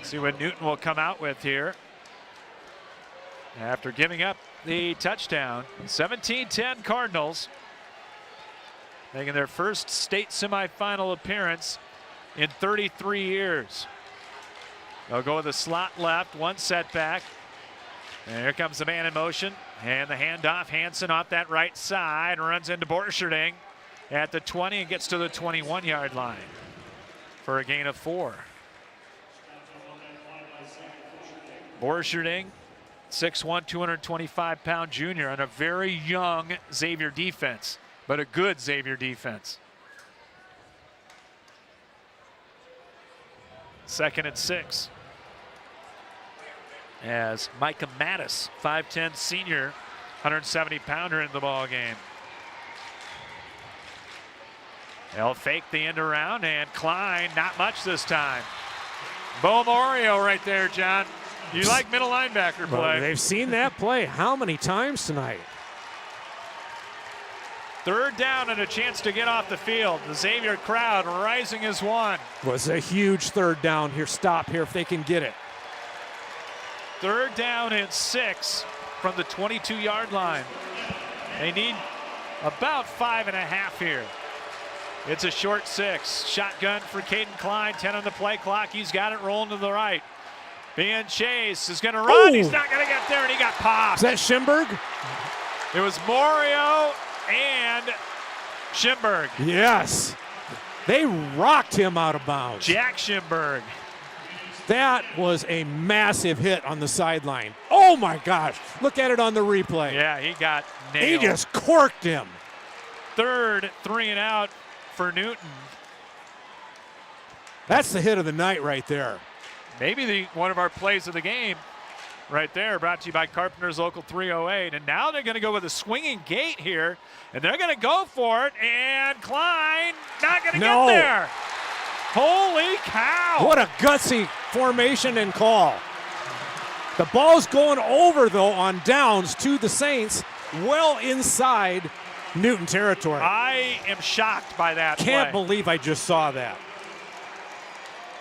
See what Newton will come out with here after giving up the touchdown. 17-10 Cardinals, making their first state semifinal appearance in 33 years. They'll go with a slot left, one setback. And here comes the man in motion. And the handoff, Hansen off that right side, runs into Borcherding at the 20 and gets to the 21-yard line for a gain of 4. Borcherding, 6'1", 225-pound junior on a very young Xavier defense, but a good Xavier defense. 2nd and 6. As Micah Mattis, 5'10" senior, 170-pounder in the ball game. They'll fake the end around, and Klein, not much this time. Bo Morio right there, John. You like middle linebacker play. Well, they've seen that play how many times tonight? 3rd down and a chance to get off the field. The Xavier crowd rising as one. Was a huge 3rd down here. Stop here if they can get it. 3rd down and 6 from the 22-yard line. They need about 5.5 here. It's a short 6. Shotgun for Caden Klein. 10 on the play clock. He's got it rolling to the right. being chased, is going to run. Ooh. He's not going to get there, and he got popped. Is that Schimberg? It was Morio and Schimberg. Yes. They rocked him out of bounds. Jack Schimberg. That was a massive hit on the sideline. Oh, my gosh. Look at it on the replay. Yeah, he got He nailed. just corked him. Third 3 and out for Newton. That's the hit of the night right there. Maybe one of our plays of the game right there, brought to you by Carpenter's Local 308. And now they're going to go with a swinging gate here, and they're going to go for it, and Klein not going to get there. Holy cow. What a gutsy formation and call. The ball's going over, though, on downs to the Saints, well inside Newton territory. I am shocked by that Can't play. believe I just saw that.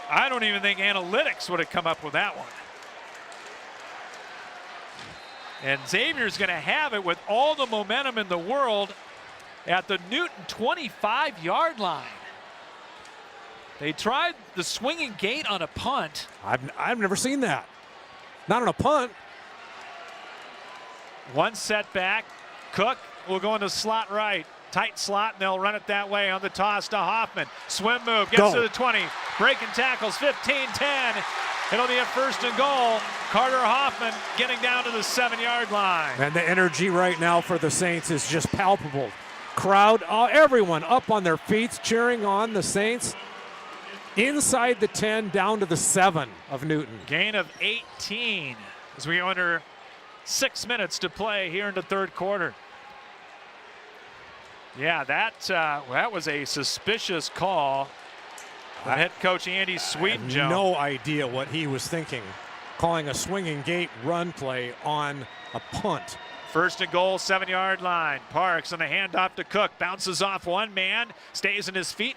I don't even think analytics would have come up with that one. And Xavier's going to have it with all the momentum in the world at the Newton 25-yard line. They tried the swinging gate on a punt. I've never seen that. Not on a punt. One setback. Cook will go into slot right. Tight slot, and they'll run it that way on the toss to Hoffman. Swim move, gets to the 20. Breaking tackles, 15-10. It'll be a 1st and goal. Carter Hoffman getting down to the 7-yard line. And the energy right now for the Saints is just palpable. Crowd, everyone up on their feet cheering on the Saints. Inside the 10, down to the 7 of Newton. Gain of 18 as we under 6 minutes to play here in the 3rd quarter. Yeah, that was a suspicious call. The head coach Andy Sweeten. No idea what he was thinking, calling a swinging gate run play on a punt. 1st and goal, 7-yard line. Parks on the handoff to Cook. Bounces off one man, stays in his feet,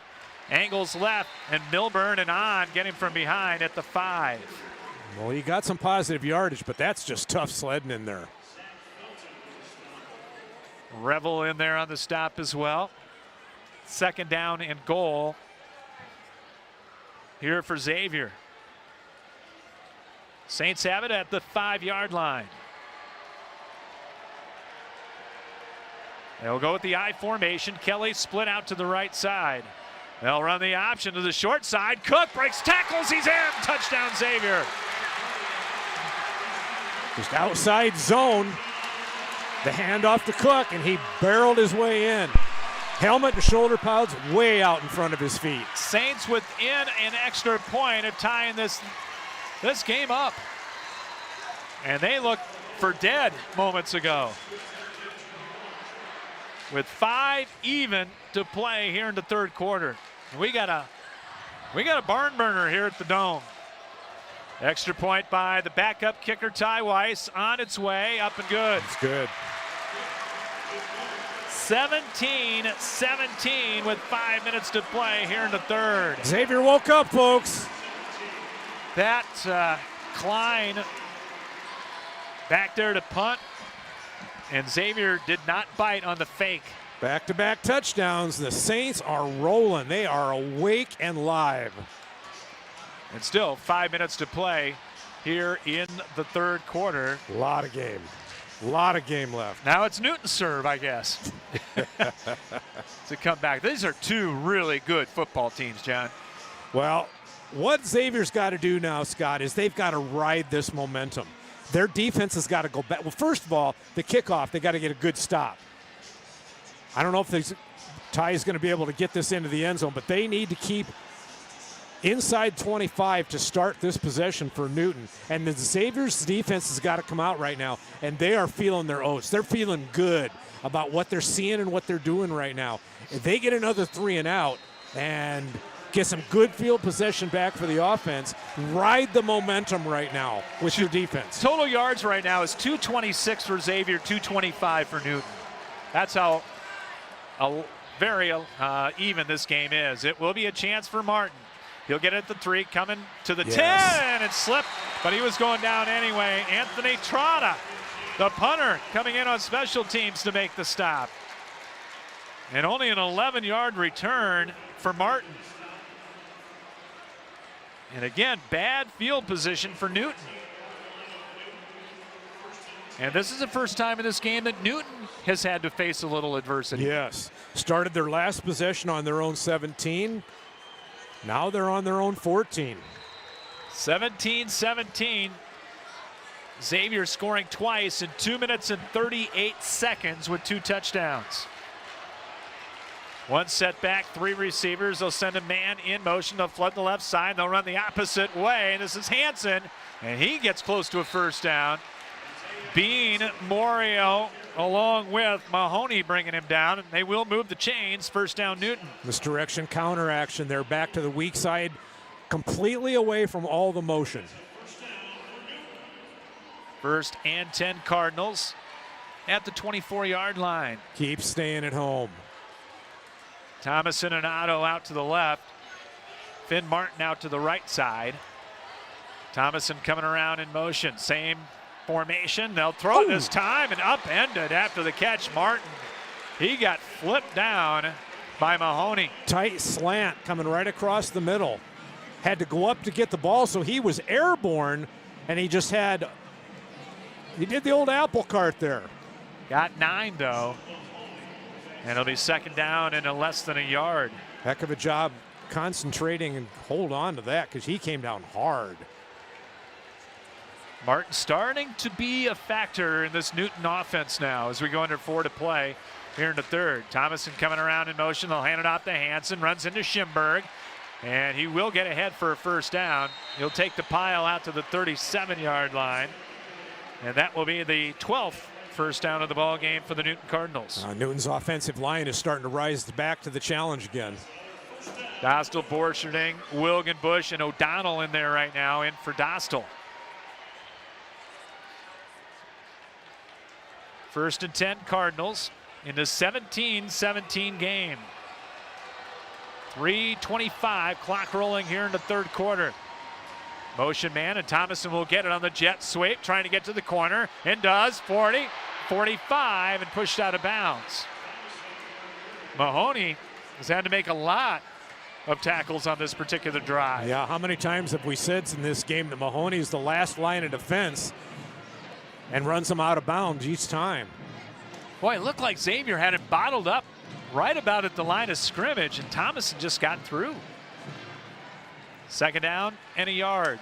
angles left, and Milburn and on get him from behind at the 5. Well, he got some positive yardage, but that's just tough sledding in there. Revel in there on the stop as well. 2nd down and goal here for Xavier. Saints have it at the 5-yard line. They'll go with the I formation. Kelly split out to the right side. They'll run the option to the short side. Cook breaks tackles. He's in. Touchdown, Xavier. Just outside zone. The handoff to Cook, and he barreled his way in. Helmet and shoulder pads way out in front of his feet. Saints within an extra point of tying this game up. And they looked for dead moments ago. With 5 even to play here in the 3rd quarter. We got a barn burner here at the Dome. Extra point by the backup kicker Ty Weiss, on its way, up and good. It's good. 17-17 with 5 minutes to play here in the 3rd. Xavier woke up, folks. That Klein back there to punt, and Xavier did not bite on the fake. Back-to-back touchdowns. The Saints are rolling. They are awake and live. And still 5 minutes to play here in the 3rd quarter. A lot of game. A lot of game left. Now it's Newton's serve, I guess, to come back. These are 2 really good football teams, John. Well, what Xavier's got to do now, Scott, is they've got to ride this momentum. Their defense has got to go back. Well, first of all, the kickoff, they got to get a good stop. I don't know if Ty is going to be able to get this into the end zone, but they need to keep inside 25 to start this possession for Newton. And the Xavier's defense has got to come out right now, and they are feeling their oats. They're feeling good about what they're seeing and what they're doing right now. If they get another 3 and out and get some good field possession back for the offense, ride the momentum right now with your defense. Total yards right now is 226 for Xavier, 225 for Newton. That's how very even this game is. It will be a chance for Martin. He'll get it at the 3, coming to the 10, and it slipped, but he was going down anyway. Anthony Trotta, the punter, coming in on special teams to make the stop. And only an 11-yard return for Martin. And again, bad field position for Newton. And this is the first time in this game that Newton has had to face a little adversity. Yes. Started their last possession on their own 17. Now they're on their own 14. 17-17. Xavier scoring twice in 2 minutes and 38 seconds with 2 touchdowns. One setback, 3 receivers. They'll send a man in motion. They'll flood the left side. They'll run the opposite way. This is Hansen, and he gets close to a first down. Bean, Morio, along with Mahoney bringing him down, and they will move the chains. First down, Newton. Misdirection, counter action. They're back to the weak side, completely away from all the motion. First and 10 Cardinals at the 24-yard line. Keep staying at home. Thomason and Otto out to the left. Finn Martin out to the right side. Thomason coming around in motion. Same formation. They'll throw it this time and upended after the catch. Martin, he got flipped down by Mahoney. Tight slant coming right across the middle. Had to go up to get the ball, so he was airborne, and he did the old apple cart there. Got 9 though. And it'll be second down and less than a yard. Heck of a job concentrating and hold on to that because he came down hard. Martin starting to be a factor in this Newton offense now as we go under 4 to play here in the third. Thomason coming around in motion. They'll hand it off to Hansen. Runs into Schimberg. And he will get ahead for a first down. He'll take the pile out to the 37-yard line. And that will be the 12th first down of the ball game for the Newton Cardinals. Newton's offensive line is starting to rise back to the challenge again. Dostal, Borcherding, Wilgenbush, and O'Donnell in there right now, in for Dostal. First and 10 Cardinals in the 17-17 game. 3:25 clock rolling here in the third quarter. Motion man, and Thomason will get it on the jet sweep, trying to get to the corner, and does. 40, 45, and pushed out of bounds. Mahoney has had to make a lot of tackles on this particular drive. Yeah, how many times have we said in this game that Mahoney is the last line of defense and runs them out of bounds each time? Boy, it looked like Xavier had him bottled up right about at the line of scrimmage, and Thomason just got through. Second down and a yard.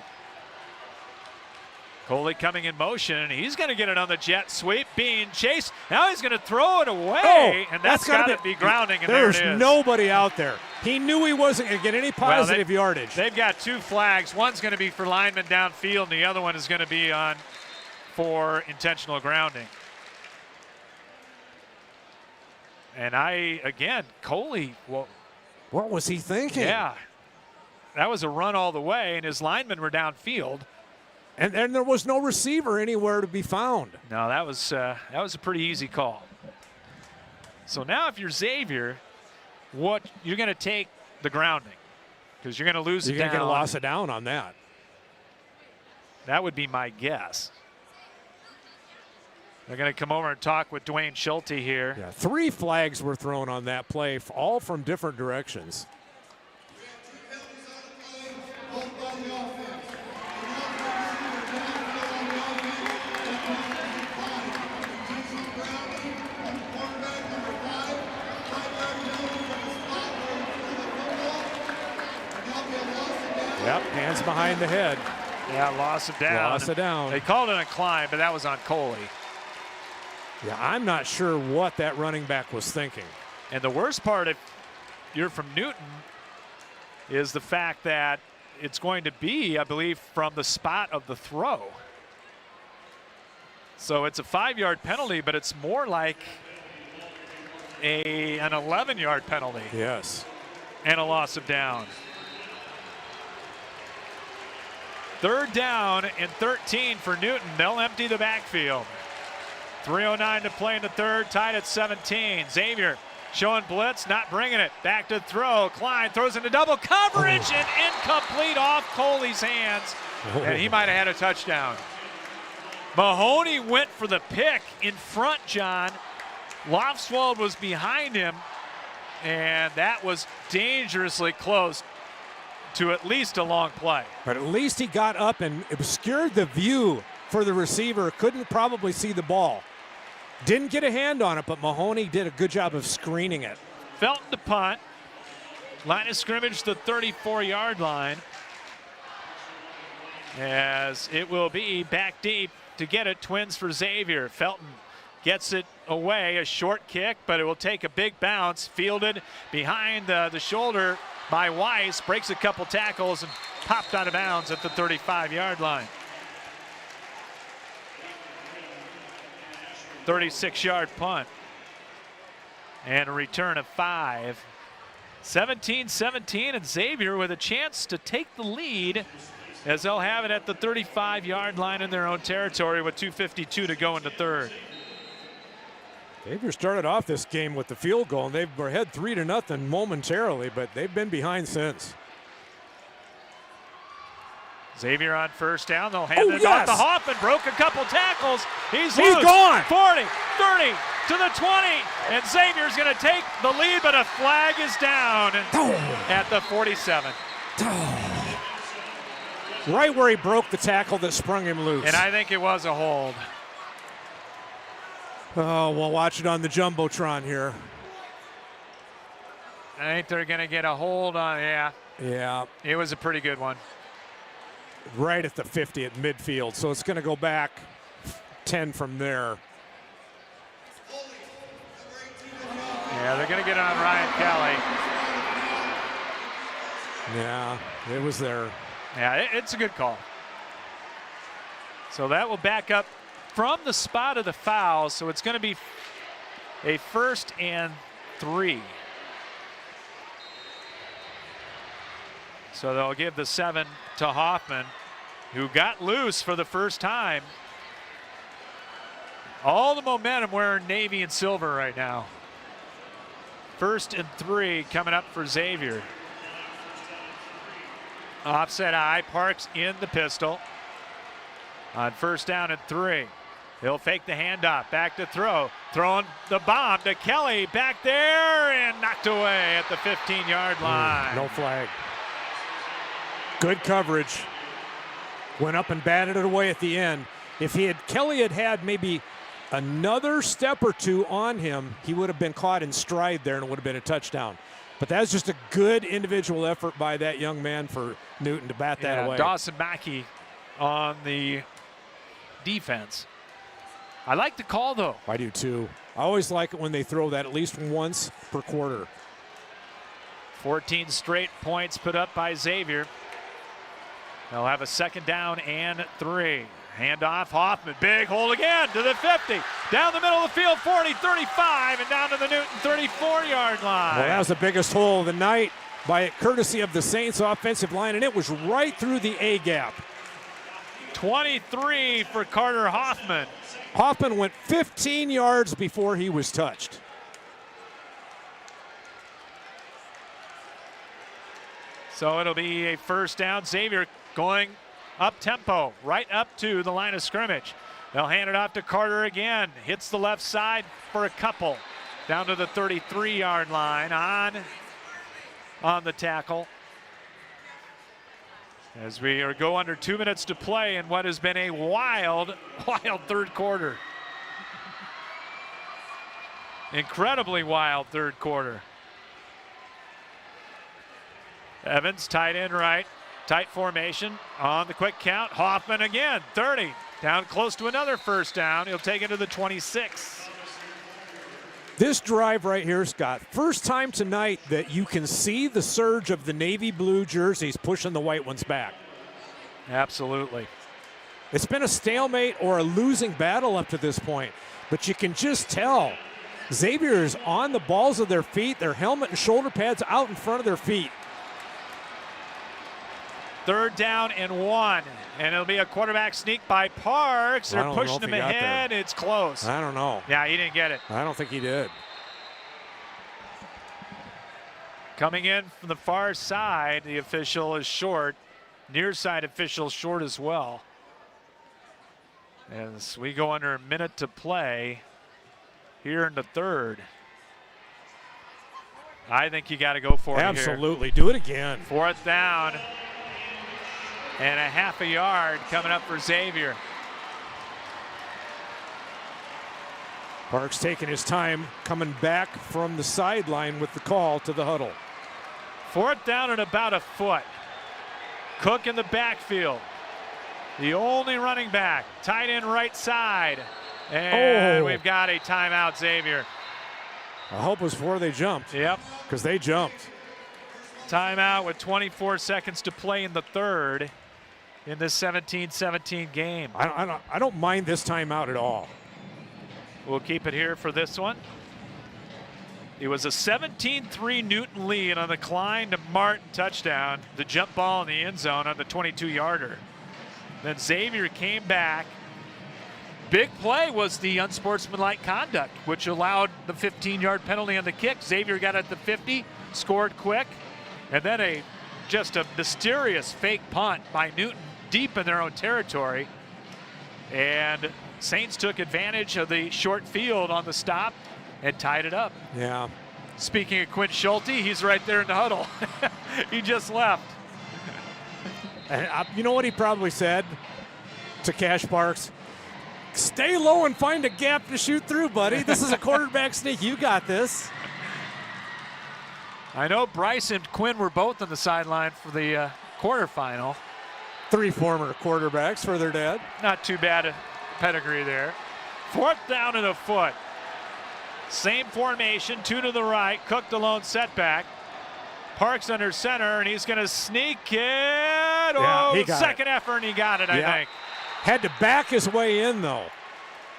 Coley coming in motion, and he's going to get it on the jet sweep, being chased. Now he's going to throw it away, and that's got to be grounding, and there it is. There's nobody out there. He knew he wasn't going to get any positive yardage. They've got 2 flags. One's going to be for lineman downfield, and the other one is going to be on for intentional grounding. And Coley, well, what was he thinking? Yeah, that was a run all the way, and his linemen were downfield. And there was no receiver anywhere to be found. No, that was a pretty easy call. So now if you're Xavier, you're going to take the grounding because you're going to lose it down. You're going to get a loss of down on that. That would be my guess. They're going to come over and talk with Dwayne Schulte here. Yeah, 3 flags were thrown on that play, all from different directions. Yep, hands behind the head. Yeah, loss of down. Loss of down. They called it a climb, but that was on Coley. Yeah, I'm not sure what that running back was thinking. And the worst part, if you're from Newton, is the fact that it's going to be, I believe, from the spot of the throw. So it's a 5-yard penalty, but it's more like an 11-yard penalty. Yes. And a loss of down. Third down and 13 for Newton. They'll empty the backfield. 3:09 to play in the third, tied at 17. Xavier showing blitz, not bringing it. Back to throw. Klein throws into double coverage and incomplete off Coley's hands. And he might have had a touchdown. Mahoney went for the pick in front, John. Lofswald was behind him, and that was dangerously close to at least a long play. But at least he got up and obscured the view for the receiver. Couldn't probably see the ball. Didn't get a hand on it, but Mahoney did a good job of screening it. Felton to punt. Line of scrimmage, the 34-yard line. As it will be back deep to get it. Twins for Xavier. Felton gets it away, a short kick, but it will take a big bounce. Fielded behind the shoulder by Weiss. Breaks a couple tackles and popped out of bounds at the 35-yard line. 36-yard punt. And a return of 5. 17-17, and Xavier with a chance to take the lead as they'll have it at the 35-yard line in their own territory with 2:52 to go in the third. Xavier started off this game with the field goal, and they were ahead 3-0 momentarily, but they've been behind since. Xavier on first down. They'll hand it off to Hoffman. Broke a couple tackles. He's loose. Gone. 40, 30, to the 20. And Xavier's going to take the lead, but a flag is down at the 47. Right where he broke the tackle that sprung him loose. And I think it was a hold. Oh, we'll watch it on the Jumbotron here. I think they're going to get a hold on, yeah. Yeah. It was a pretty good one. Right at the 50 at midfield, so it's going to go back 10 from there. Yeah, they're going to get on Ryan Kelly. Yeah, it was there. Yeah, it's a good call. So that will back up from the spot of the foul, so it's going to be a 1st and 3. So they'll give the 7 to Hoffman, who got loose for the first time. All the momentum wearing navy and silver right now. 1st and 3 coming up for Xavier. Offset eye, Parks in the pistol. On 1st down and 3. He'll fake the handoff, back to throw. Throwing the bomb to Kelly, back there, and knocked away at the 15-yard line. No flag. Good coverage. Went up and batted it away at the end. If Kelly had had maybe another step or two on him, he would have been caught in stride there and it would have been a touchdown. But that's just a good individual effort by that young man for Newton to bat that away. Dawson Mackey on the defense. I like the call, though. I do, too. I always like it when they throw that at least once per quarter. 14 straight points put up by Xavier. They'll have a 2nd down and 3. Handoff, Hoffman, big hole again to the 50. Down the middle of the field, 40, 35, and down to the Newton 34-yard line. Well, that was the biggest hole of the night by courtesy of the Saints offensive line, and it was right through the A-gap. 23 for Carter Hoffman. Hoffman went 15 yards before he was touched. So it'll be a 1st down. Xavier going up tempo, right up to the line of scrimmage. They'll hand it off to Carter again. Hits the left side for a couple. Down to the 33-yard line on the tackle. As we go under 2 minutes to play in what has been a wild third quarter. Incredibly wild third quarter. Evans tight end right. Tight formation on the quick count. Hoffman again, 30. Down close to another 1st down. He'll take it to the 26. This drive right here, Scott, first time tonight that you can see the surge of the navy blue jerseys pushing the white ones back. Absolutely. It's been a stalemate or a losing battle up to this point, but you can just tell Xavier is on the balls of their feet, their helmet and shoulder pads out in front of their feet. 3rd down and 1, and it'll be a quarterback sneak by Parks. They're pushing him ahead. It's close. I don't know. Yeah, he didn't get it. I don't think he did. Coming in from the far side, the official is short. Near side official short as well. As we go under a minute to play here in the third. I think you got to go for it here. Absolutely. Do it again. 4th down and a half a yard coming up for Xavier. Parks taking his time coming back from the sideline with the call to the huddle. 4th down and about a foot. Cook in the backfield. The only running back. Tight end right side. And we've got a timeout, Xavier. I hope it was before they jumped. Yep. Because they jumped. Timeout with 24 seconds to play in the third in this 17-17 game. I don't mind this timeout at all. We'll keep it here for this one. It was a 17-3 Newton lead on the Klein to Martin touchdown. The jump ball in the end zone on the 22-yarder. Then Xavier came back. Big play was the unsportsmanlike conduct, which allowed the 15-yard penalty on the kick. Xavier got at the 50, scored quick, and then just a mysterious fake punt by Newton deep in their own territory. And Saints took advantage of the short field on the stop and tied it up. Yeah. Speaking of Quinn Schulte, he's right there in the huddle. He just left. And you know what he probably said to Cash Parks? Stay low and find a gap to shoot through, buddy. This is a quarterback sneak. You got this. I know Bryce and Quinn were both on the sideline for the quarterfinal. 3 former quarterbacks for their dad. Not too bad a pedigree there. 4th down and a foot. Same formation, 2 to the right. Cook the lone setback. Parks under center, and he's going to sneak it. Yeah, he got second effort, and he got it, I think. Had to back his way in, though.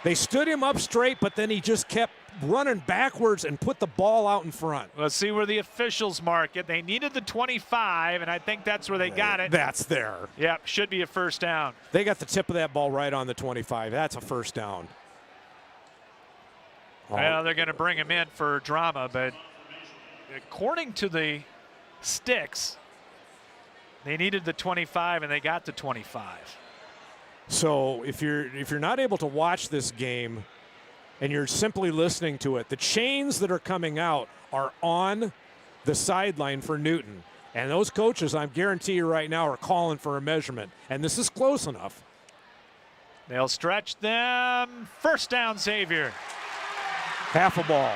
They stood him up straight, but then he just kept running backwards and put the ball out in front. Let's see where the officials mark it. They needed the 25, and I think that's where they got it. That's there. Yep, should be a first down. They got the tip of that ball right on the 25. That's a first down. Well, they're going to bring him in for drama, but according to the sticks, they needed the 25, and they got the 25. So if you're not able to watch this game and you're simply listening to it, the chains that are coming out are on the sideline for Newton. And those coaches, I guarantee you right now, are calling for a measurement. And this is close enough. They'll stretch them. First down, Xavier. Half a ball.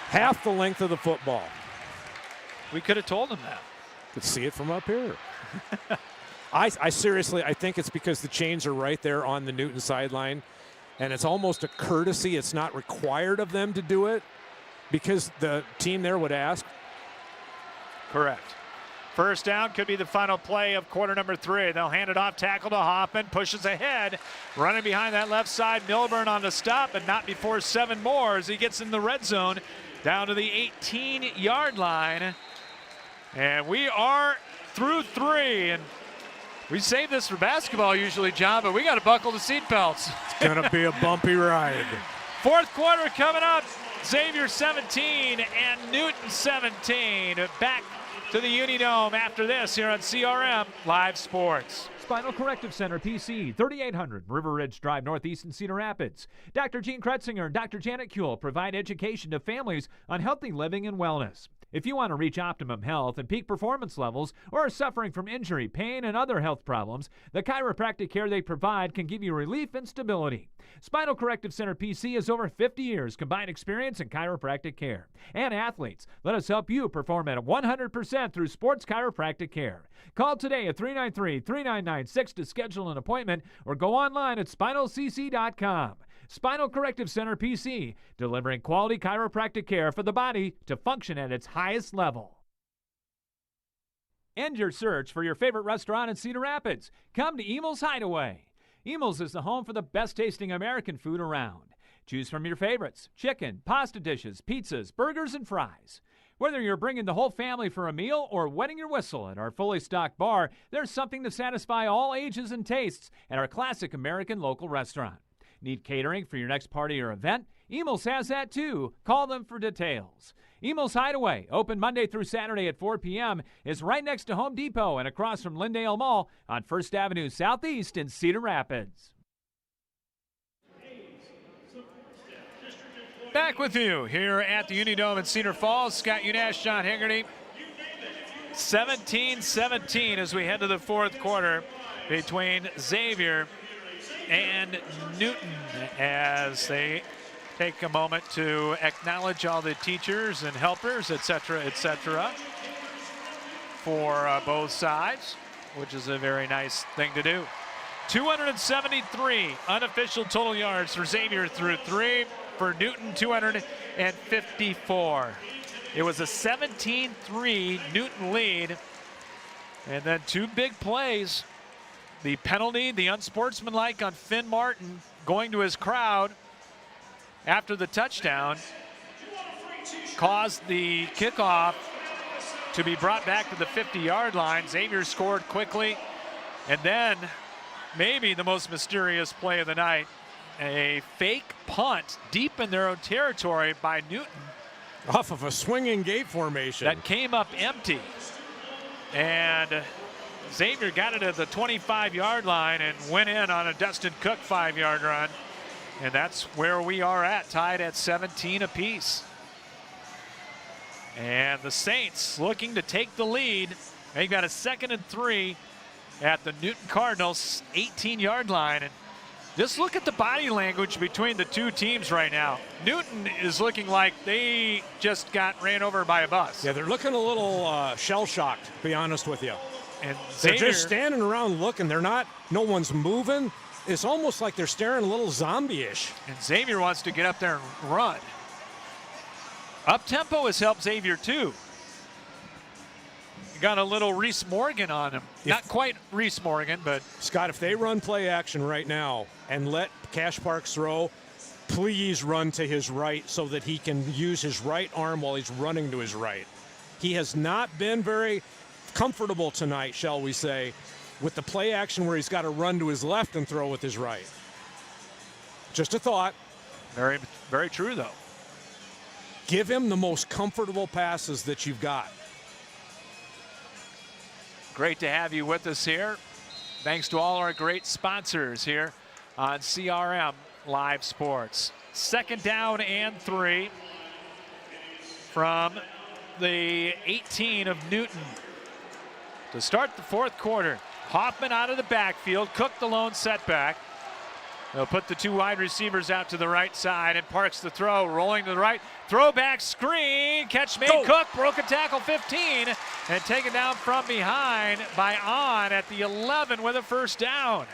Half the length of the football. We could have told them that. Could see it from up here. I seriously, I think it's because the chains are right there on the Newton sideline, and it's almost a courtesy. It's not required of them to do it because the team there would ask. Correct. First down could be the final play of quarter number 3. They'll hand it off, tackle to Hoffman, pushes ahead, running behind that left side. Milburn on the stop, but not before 7 more as he gets in the red zone down to the 18-yard line. And we are through 3, and we save this for basketball usually, John, but we got to buckle the seatbelts. It's going to be a bumpy ride. 4th quarter coming up. Xavier 17 and Newton 17. Back to the Unidome after this here on CRM Live Sports. Spinal Corrective Center, PC, 3800 River Ridge Drive, Northeast in Cedar Rapids. Dr. Gene Kretzinger and Dr. Janet Kuehl provide education to families on healthy living and wellness. If you want to reach optimum health and peak performance levels or are suffering from injury, pain, and other health problems, the chiropractic care they provide can give you relief and stability. Spinal Corrective Center PC has over 50 years combined experience in chiropractic care. And athletes, let us help you perform at 100% through sports chiropractic care. Call today at 393-3996 to schedule an appointment or go online at spinalcc.com. Spinal Corrective Center PC, delivering quality chiropractic care for the body to function at its highest level. End your search for your favorite restaurant in Cedar Rapids. Come to Emil's Hideaway. Emil's is the home for the best tasting American food around. Choose from your favorites: chicken, pasta dishes, pizzas, burgers, and fries. Whether you're bringing the whole family for a meal or wetting your whistle at our fully stocked bar, there's something to satisfy all ages and tastes at our classic American local restaurant. Need catering for your next party or event? Emil's has that too. Call them for details. Emil's Hideaway, open Monday through Saturday at 4 p.m., is right next to Home Depot and across from Lindale Mall on 1st Avenue Southeast in Cedar Rapids. Back with you here at the Unidome in Cedar Falls. Scott Unash, John Hegarty. 17-17 as we head to the fourth quarter between Xavier and Newton, as they take a moment to acknowledge all the teachers and helpers, etc., for both sides, which is a very nice thing to do. 273 unofficial total yards for Xavier through 3. For Newton, 254. It was a 17-3 Newton lead. And then two big plays. The penalty, the unsportsmanlike on Finn Martin going to his crowd after the touchdown, caused the kickoff to be brought back to the 50-yard line. Xavier scored quickly. And then maybe the most mysterious play of the night, a fake punt deep in their own territory by Newton. Off of a swinging gate formation. That came up empty. And Xavier got it at the 25-yard line and went in on a Dustin Cook 5-yard run. And that's where we are at, tied at 17 apiece. And the Saints looking to take the lead. They got a 2nd and 3 at the Newton Cardinals 18-yard line. And just look at the body language between the two teams right now. Newton is looking like they just got ran over by a bus. Yeah, they're looking a little shell-shocked, to be honest with you. And They're Xavier, just standing around looking. They're not, no one's moving. It's almost like they're staring a little zombie-ish. and Xavier wants to get up there and run. Up-tempo has helped Xavier too. Got a little Reese Morgan on him. Not quite Reese Morgan, but Scott, if they run play action right now and let Cash Parks throw, please run to his right so that he can use his right arm while he's running to his right. He has not been very comfortable tonight, shall we say, with the play action where he's got to run to his left and throw with his right. Just a thought. very, very true though. Give him the most comfortable passes that you've got. Great to have you with us here. Thanks to all our great sponsors here on CRM Live Sports. 2nd down and 3 from the 18 of Newton. To start the fourth quarter, Hoffman out of the backfield, Cook the lone setback. They'll put the two wide receivers out to the right side, and Parks the throw, rolling to the right. Throwback screen, catch made. Go. Cook broke a tackle 15 and taken down from behind by On at the 11 with a 1st down.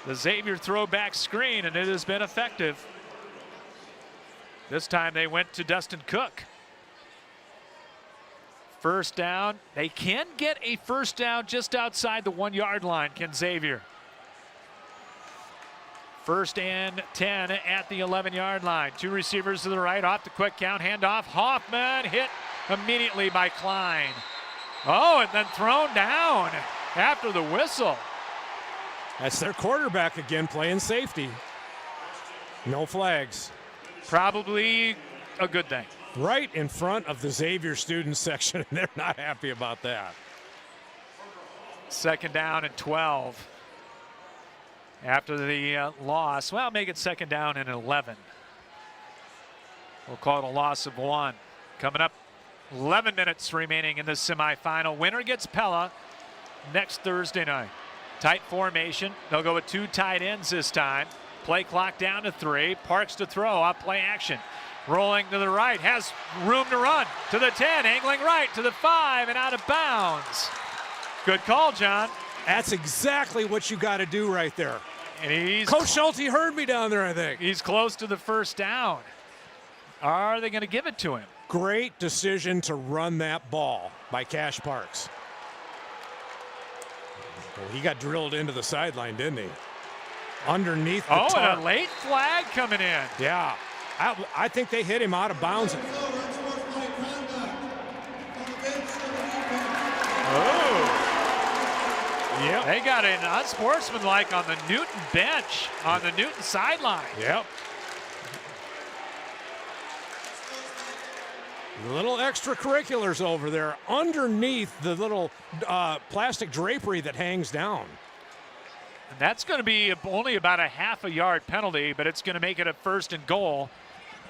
The Xavier throwback screen, and it has been effective. This time they went to Dustin Cook. 1st down. They can get a 1st down just outside the 1-yard line, can Xavier. 1st and 10 at the 11-yard line. Two receivers to the right, off the quick count, handoff. Hoffman hit immediately by Klein. Oh, and then thrown down after the whistle. That's their quarterback again, playing safety. No flags. Probably a good thing. Right in front of the Xavier student section, and they're not happy about that. 2nd down and 12. After the loss, well, make it 2nd down and 11. We'll call it a loss of 1. Coming up, 11 minutes remaining in the semifinal. Winner gets Pella next Thursday night. Tight formation. They'll go with 2 tight ends this time. Play clock down to 3. Parks to throw off play action. Rolling to the right, has room to run to the 10, angling right to the 5 and out of bounds. Good call, John. That's exactly what you got to do right there. And he's Coach Schulte heard me down there, I think. He's close to the 1st down. Are they going to give it to him? Great decision to run that ball by Cash Parks. Well, he got drilled into the sideline, didn't he? Underneath the Oh, tarp. and a late flag coming in. Yeah. I think they hit him out of bounds. Oh. Yep. They got an unsportsmanlike on the Newton bench, on the Newton sideline. Yep. Little extracurriculars over there underneath the little plastic drapery that hangs down. And that's going to be only about a half a yard penalty, but it's going to make it a 1st and goal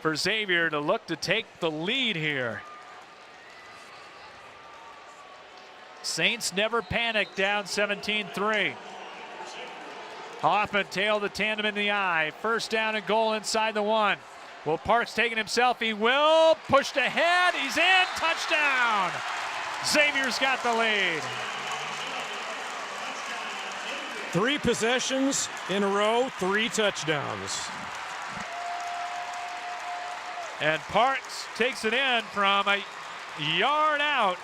for Xavier to look to take the lead here. Saints never panic, down 17-3. Hoffman tailed the tandem in the eye. 1st down and goal inside the 1. Will Parks take it himself? He will. Pushed ahead. He's in. Touchdown. Xavier's got the lead. 3 possessions in a row, 3 touchdowns. And Parks takes it in from a yard out.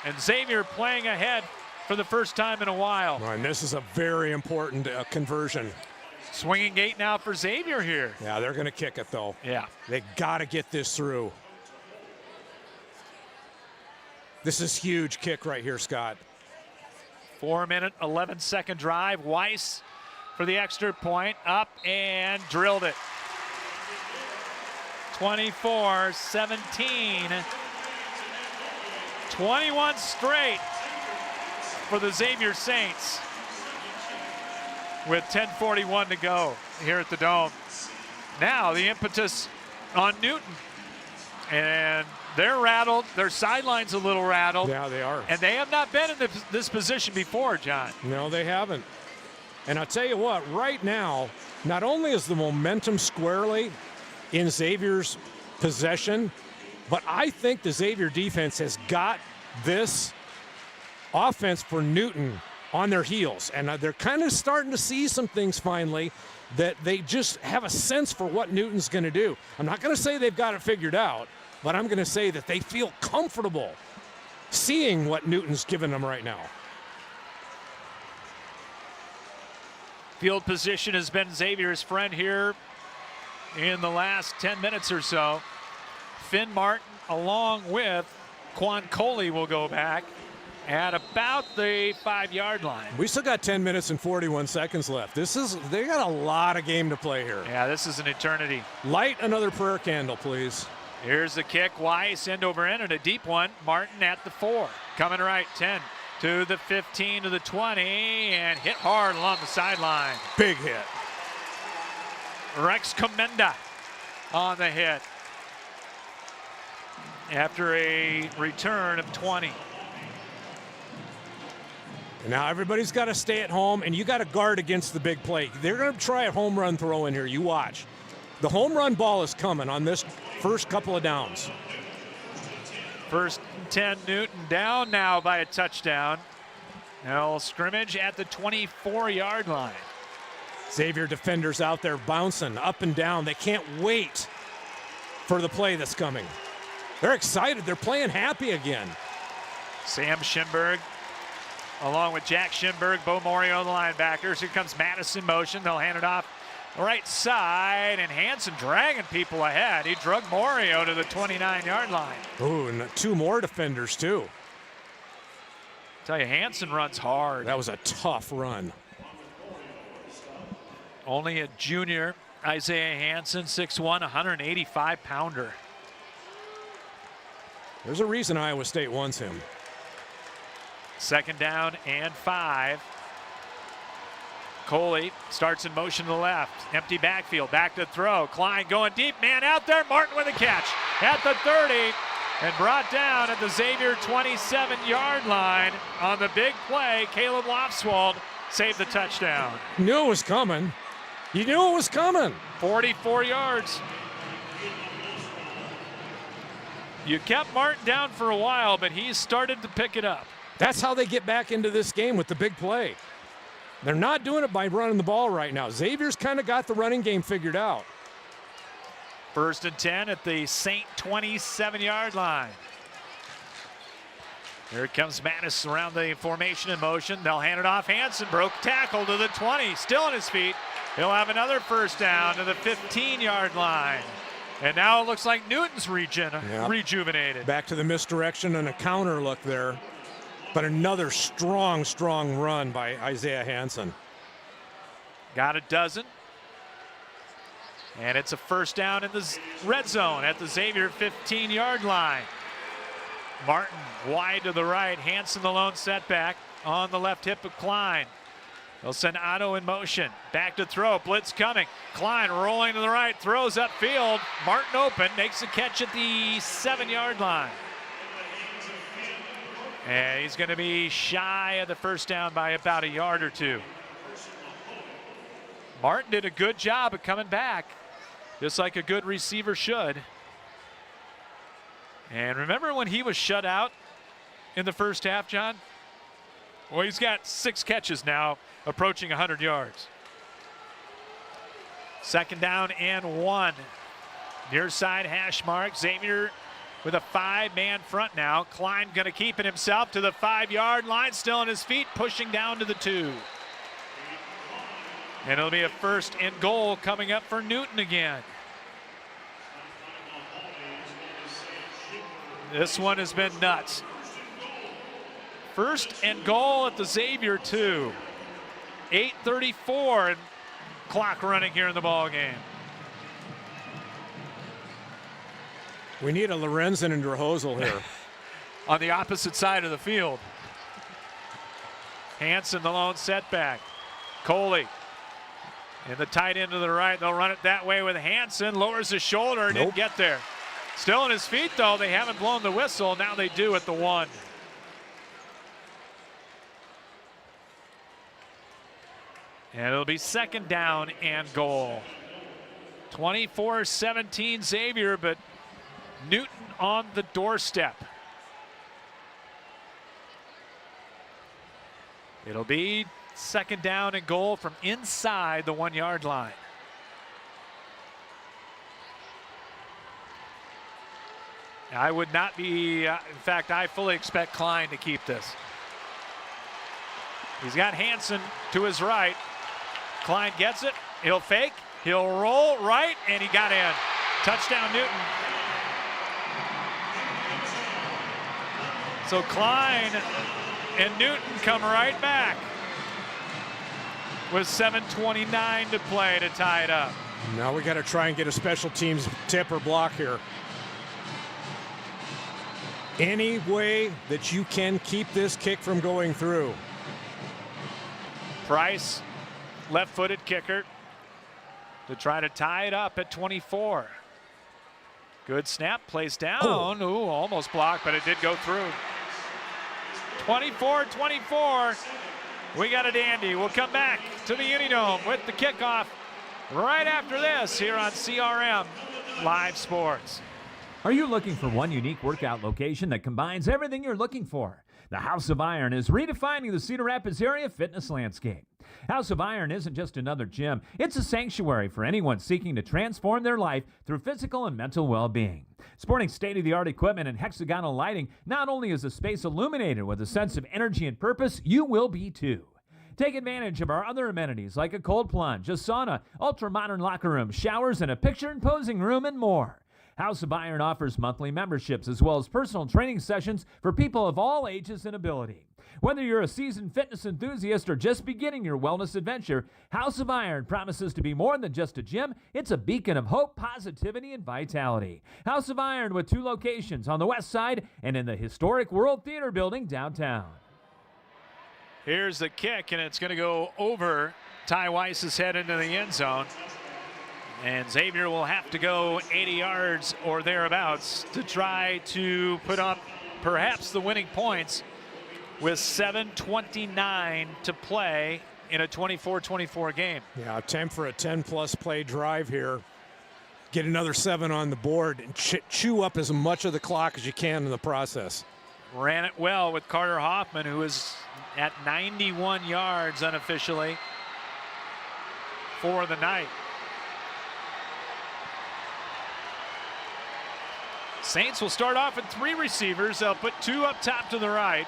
And Xavier playing ahead for the first time in a while. And this is a very important conversion. Swinging gate now for Xavier here. Yeah, they're going to kick it, though. Yeah. They got to get this through. This is huge kick right here, Scott. 4-minute, 11-second drive. Weiss for the extra point. Up and drilled it. 24-17. 21 straight for the Xavier Saints with 10:41 to go here at the Dome. Now the impetus on Newton. And they're rattled. Their sideline's a little rattled. Yeah, they are. And they have not been in this position before, John. No, they haven't. And I'll tell you what, right now, not only is the momentum squarely in Xavier's possession, but I think the Xavier defense has got this offense for Newton on their heels. And they're kind of starting to see some things finally that they just have a sense for what Newton's going to do. I'm not going to say they've got it figured out, but I'm going to say that they feel comfortable seeing what Newton's given them right now. Field position has been Xavier's friend here in the last 10 minutes or so. Finn Martin along with Quan Coley will go back at about the 5-yard line. We still got 10 minutes and 41 seconds left. They got a lot of game to play here. Yeah, this is an eternity. Light another prayer candle, please. Here's the kick. Weiss end over end and a deep one. Martin at the 4. Coming right, 10 to the 15 to the 20 and hit hard along the sideline. Big hit. Rex Commenda on the hit after a return of 20. Now everybody's got to stay at home, and you got to guard against the big play. They're going to try a home run throw in here. You watch. The home run ball is coming on this first couple of downs. 1st and 10, Newton down now by a touchdown. Now scrimmage at the 24-yard line. Xavier defenders out there bouncing up and down. They can't wait for the play that's coming. They're excited. They're playing happy again. Sam Schimberg along with Jack Schimberg, Bo Morio, the linebackers. Here comes Madison motion. They'll hand it off right side, and Hansen dragging people ahead. He drug Morio to the 29-yard line. Ooh, and 2 more defenders, too. Tell you, Hansen runs hard. That was a tough run. Only a junior, Isaiah Hansen, 6'1", 185-pounder. There's a reason Iowa State wants him. 2nd down and 5. Coley starts in motion to the left. Empty backfield, back to throw. Klein going deep, man out there. Martin with a catch at the 30 and brought down at the Xavier 27-yard line on the big play. Caleb Lofswald saved the touchdown. You knew it was coming. You knew it was coming. 44 yards. You kept Martin down for a while, but he's started to pick it up. That's how they get back into this game, with the big play. They're not doing it by running the ball right now. Xavier's kind of got the running game figured out. 1st and 10 at the Saint 27-yard line. Here comes Mattis around the formation in motion. They'll hand it off. Hansen broke tackle to the 20, still on his feet. He'll have another 1st down to the 15-yard line. And now it looks like Newton's rejuvenated. Back to the misdirection and a counter look there. But another strong, strong run by Isaiah Hansen. Got a dozen. And it's a 1st down in the red zone at the Xavier 15-yard line. Martin wide to the right. Hansen the lone setback on the left hip of Klein. They'll send Otto in motion. Back to throw. Blitz coming. Klein rolling to the right. Throws upfield. Martin open. Makes a catch at the 7-yard line. And he's going to be shy of the first down by about a yard or two. Martin did a good job of coming back, just like a good receiver should. And remember when he was shut out in the first half, John? Well, he's got 6 catches now, approaching 100 yards. 2nd down and 1. Near side hash mark. Xavier with a 5-man front now. Klein going to keep it himself to the 5-yard line. Still on his feet, pushing down to the 2. And it'll be a 1st and goal coming up for Newton again. This one has been nuts. 1st and goal at the Xavier 2. 8:34 and clock running here in the ball game. We need a Lorenzen and Drahosel here. On the opposite side of the field. Hansen the lone setback. Coley in the tight end to the right. They'll run it that way with Hansen. Lowers his shoulder. Didn't get there. Still on his feet though. They haven't blown the whistle. Now they do at the 1. And it'll be 2nd down and goal. 24-17 Xavier, but Newton on the doorstep. It'll be 2nd down and goal from inside the 1-yard line. I would not be, in fact, I fully expect Klein to keep this. He's got Hansen to his right. Klein gets it. He'll fake. He'll roll right, and he got in. Touchdown, Newton. So Klein and Newton come right back with 7:29 to play to tie it up. Now we got to try and get a special teams tip or block here. Any way that you can keep this kick from going through. Price, left-footed kicker, to try to tie it up at 24. Good snap, placed down. Ooh, almost blocked, but it did go through. 24-24. We got a dandy. We'll come back to the Unidome with the kickoff right after this here on CRM Live Sports. Are you looking for one unique workout location that combines everything you're looking for? The House of Iron is redefining the Cedar Rapids area fitness landscape. House of Iron isn't just another gym. It's a sanctuary for anyone seeking to transform their life through physical and mental well-being. Sporting state-of-the-art equipment and hexagonal lighting, not only is the space illuminated with a sense of energy and purpose, you will be too. Take advantage of our other amenities like a cold plunge, a sauna, ultra-modern locker room, showers, and a picture and posing room, and more. House of Iron offers monthly memberships as well as personal training sessions for people of all ages and ability. Whether you're a seasoned fitness enthusiast or just beginning your wellness adventure, House of Iron promises to be more than just a gym. It's a beacon of hope, positivity, and vitality. House of Iron with 2 locations on the west side and in the historic World Theater building downtown. Here's the kick, and it's going to go over Ty Weiss's head into the end zone. And Xavier will have to go 80 yards or thereabouts to try to put up perhaps the winning points with 7:29 to play in a 24-24 game. Yeah, time for a 10-plus play drive here. Get another 7 on the board and chew up as much of the clock as you can in the process. Ran it well with Carter Hoffman, who is at 91 yards unofficially for the night. Saints will start off with 3 receivers. They'll put 2 up top to the right.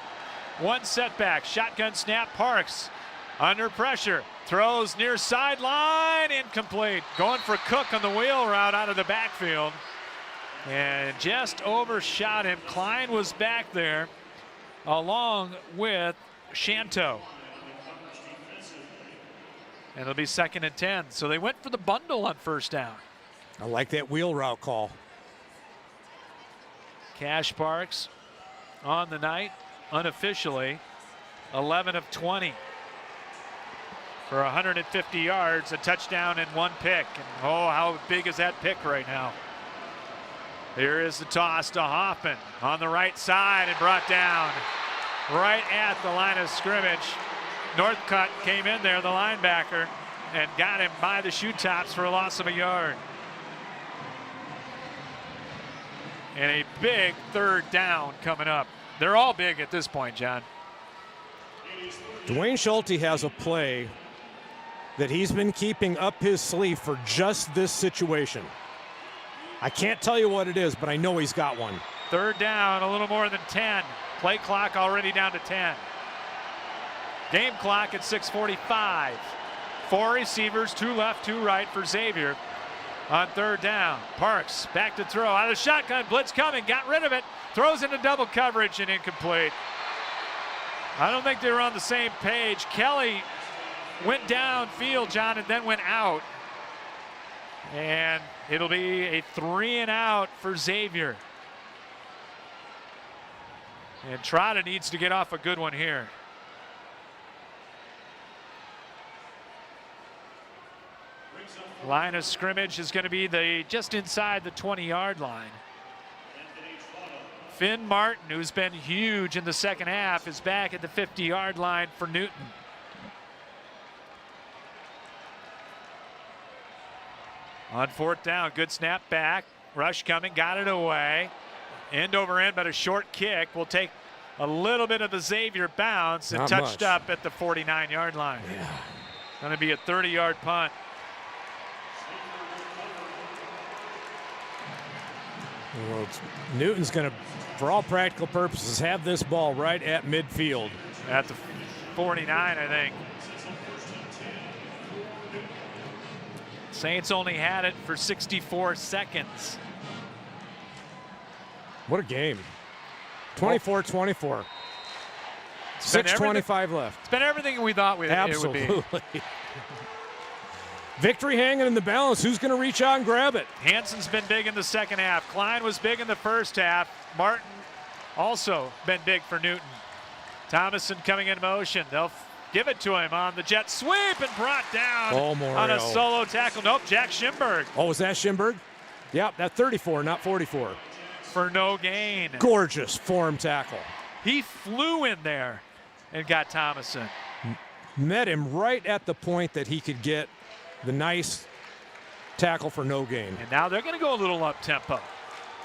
1 setback. Shotgun snap. Parks under pressure. Throws near sideline. Incomplete. Going for Cook on the wheel route out of the backfield. And just overshot him. Klein was back there along with Shanto. And it'll be 2nd and 10. So they went for the bundle on 1st down. I like that wheel route call. Cash Parks on the night, unofficially, 11 of 20. for 150 yards, a touchdown, and 1 pick. And oh, how big is that pick right now? Here is the toss to Hoffman on the right side and brought down right at the line of scrimmage. Northcutt came in there, the linebacker, and got him by the shoe tops for a loss of a yard. And a big 3rd down coming up. They're all big at this point, John. Dwayne Schulte has a play that he's been keeping up his sleeve for just this situation. I can't tell you what it is, but I know he's got one. 3rd down, a little more than 10. Play clock already down to 10. Game clock at 6:45. 4 receivers, 2 left, 2 right for Xavier on 3rd down. Parks back to throw. Out of the shotgun, blitz coming, got rid of it. Throws into double coverage and incomplete. I don't think they were on the same page. Kelly went downfield, John, and then went out. And it'll be a 3-and-out for Xavier. And Trotta needs to get off a good one here. Line of scrimmage is going to be just inside the 20-yard line. Finn Martin, who's been huge in the second half, is back at the 50-yard line for Newton. On 4th down, good snap back. Rush coming, got it away. End over end, but a short kick will take a little bit of the Xavier bounce and touched up at the 49-yard line. Yeah. Going to be a 30-yard punt. Well, Newton's going to, for all practical purposes, have this ball right at midfield. At the 49, I think. Saints only had it for 64 seconds. What a game. 24-24. 6:25 left. It's been everything we thought it would be. Absolutely. Victory hanging in the balance. Who's going to reach out and grab it? Hansen's been big in the second half. Klein was big in the first half. Martin also been big for Newton. Thomason coming in motion. They'll give it to him on the jet sweep and brought down on a solo tackle. Nope, Jack Schimberg. Oh, was that Schimberg? Yep, that 34, not 44. For no gain. Gorgeous form tackle. He flew in there and got Thomason. Met him right at the point that he could get the nice tackle for no gain. And now they're going to go a little up-tempo.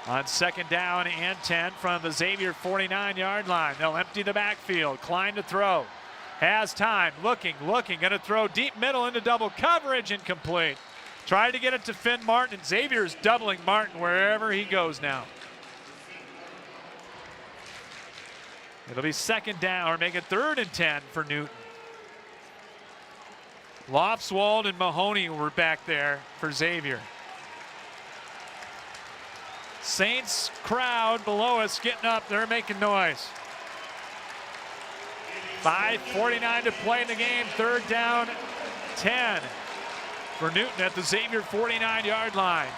On 2nd down and 10 from the Xavier 49-yard line. They'll empty the backfield. Klein to throw. Has time. Looking. Going to throw deep middle into double coverage. Incomplete. Tried to get it to Finn Martin. Xavier's doubling Martin wherever he goes now. It'll be 2nd down, or make it 3rd and 10 for Newton. Lofswald and Mahoney were back there for Xavier. Saints crowd below us getting up. They're making noise. 5:49 to play in the game. 3rd down, 10 for Newton at the Xavier 49-yard line.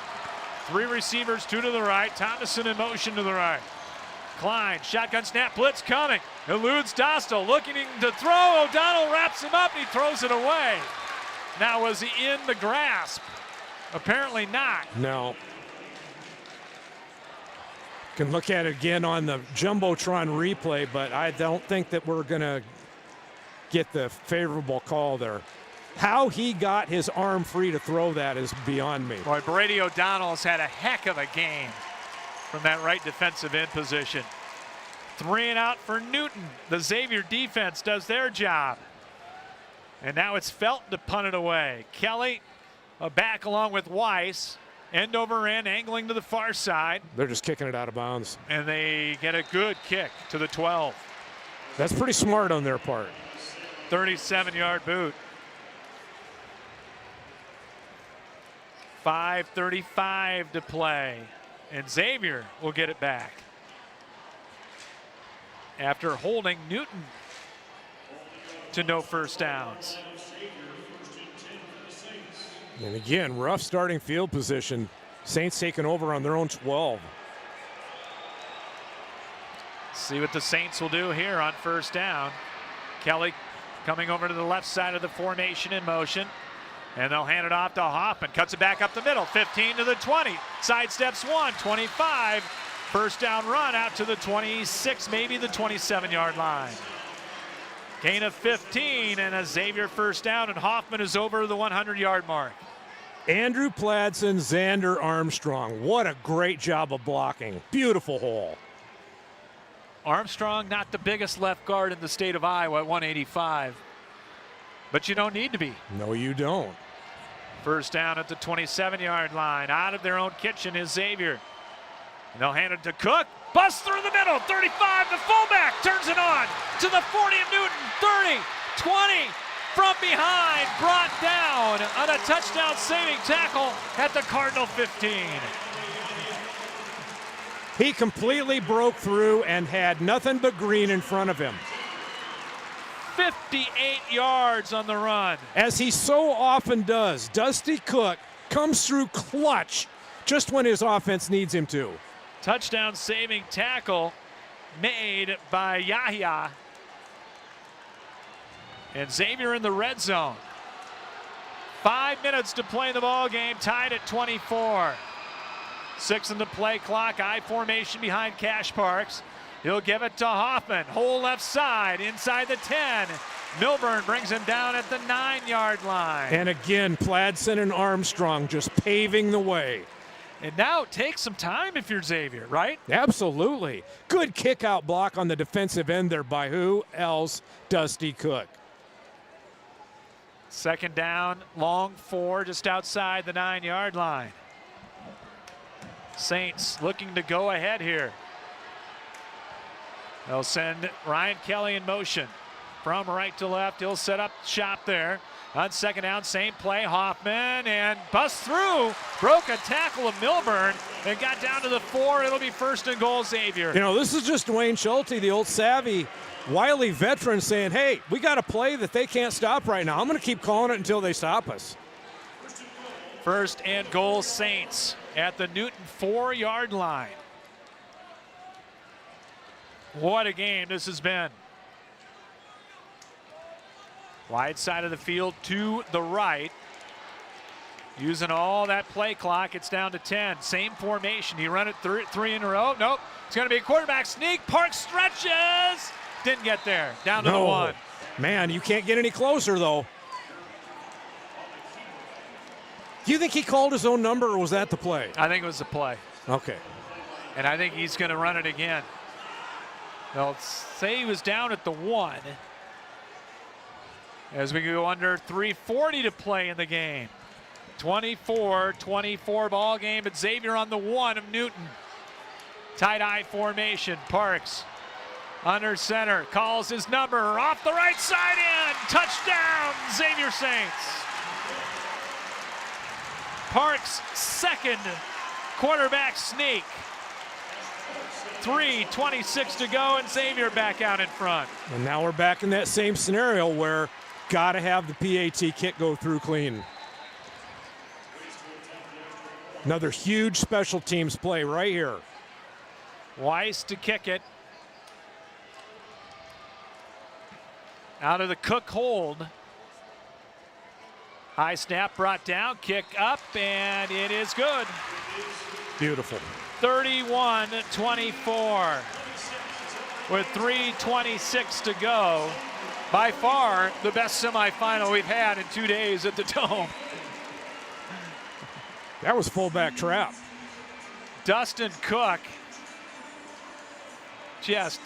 3 receivers, 2 to the right. Thomason in motion to the right. Klein, shotgun snap, blitz coming. Eludes Dostal, looking to throw. O'Donnell wraps him up. He throws it away. Now, was he in the grasp? Apparently not. No. Can look at it again on the Jumbotron replay, but I don't think that we're going to get the favorable call there. How he got his arm free to throw that is beyond me. Boy, Brady O'Donnell's had a heck of a game from that right defensive end position. 3-and-out for Newton. The Xavier defense does their job. And now it's Felton to punt it away. Kelly back along with Weiss. End over end, angling to the far side. They're just kicking it out of bounds. And they get a good kick to the 12. That's pretty smart on their part. 37-yard boot. 5:35 to play. And Xavier will get it back after holding Newton to no first downs. And again, rough starting field position. Saints taking over on their own 12. See what the Saints will do here on 1st down. Kelly coming over to the left side of the formation in motion. And they'll hand it off to Hoffman. Cuts it back up the middle. 15 to the 20. Sidesteps 1. 25. First down run out to the 26, maybe the 27-yard line. Gain of 15 and a Xavier first down, and Hoffman is over the 100-yard mark. Andrew Pladsen, Xander Armstrong. What a great job of blocking. Beautiful hole. Armstrong, not the biggest left guard in the state of Iowa at 185. But you don't need to be. No, you don't. First down at the 27-yard line. Out of their own kitchen is Xavier. And they'll hand it to Cook. Bust through the middle. 35, the fullback turns it on to the 40 of Newton. 30, 20, from behind. Brought down on a touchdown-saving tackle at the Cardinal 15. He completely broke through and had nothing but green in front of him. 58 yards on the run. As he so often does, Dusty Cook comes through clutch just when his offense needs him to. Touchdown saving tackle made by Yahya. And Xavier in the red zone. 5 minutes to play the ball game, tied at 24. 6 in the play clock, I formation behind Cash Parks. He'll give it to Hoffman, whole left side, inside the 10. Milburn brings him down at the 9-yard line. And again, Pladsen and Armstrong just paving the way. And now it takes some time if you're Xavier, right? Absolutely. Good kick-out block on the defensive end there by who else? Dusty Cook. Second down, long 4, just outside the 9-yard line. Saints looking to go ahead here. They'll send Ryan Kelly in motion from right to left. He'll set up shop there. On second down, same play, Hoffman, and bust through. Broke a tackle of Milburn and got down to the 4. It'll be first and goal, Xavier. You know, this is just Dwayne Schulte, the old savvy, wily veteran, saying, hey, we got a play that they can't stop right now. I'm going to keep calling it until they stop us. First and goal, Saints at the Newton 4-yard line. What a game this has been. Wide side of the field to the right. Using all that play clock, it's down to 10. Same formation. He run it three in a row. Nope. It's going to be a quarterback sneak. Parks stretches. Didn't get there. Down to the 1. Man, you can't get any closer, though. Do you think he called his own number, or was that the play? I think it was the play. Okay. And I think he's going to run it again. They'll say he was down at the 1. As we go under 3:40 to play in the game. 24-24 ball game, but Xavier on the 1 of Newton. Tight eye formation. Parks under center, calls his number off the right side in. Touchdown, Xavier Saints. Parks' second quarterback sneak. 3:26 to go, and Xavier back out in front. And now we're back in that same scenario where got to have the PAT kick go through clean. Another huge special teams play right here. Weiss to kick it. Out of the Cook hold. High snap brought down, kick up, and it is good. Beautiful. 31-24 with 3:26 to go. By far the best semifinal we've had in 2 days at the Dome. That was fullback trap. Dustin Cook just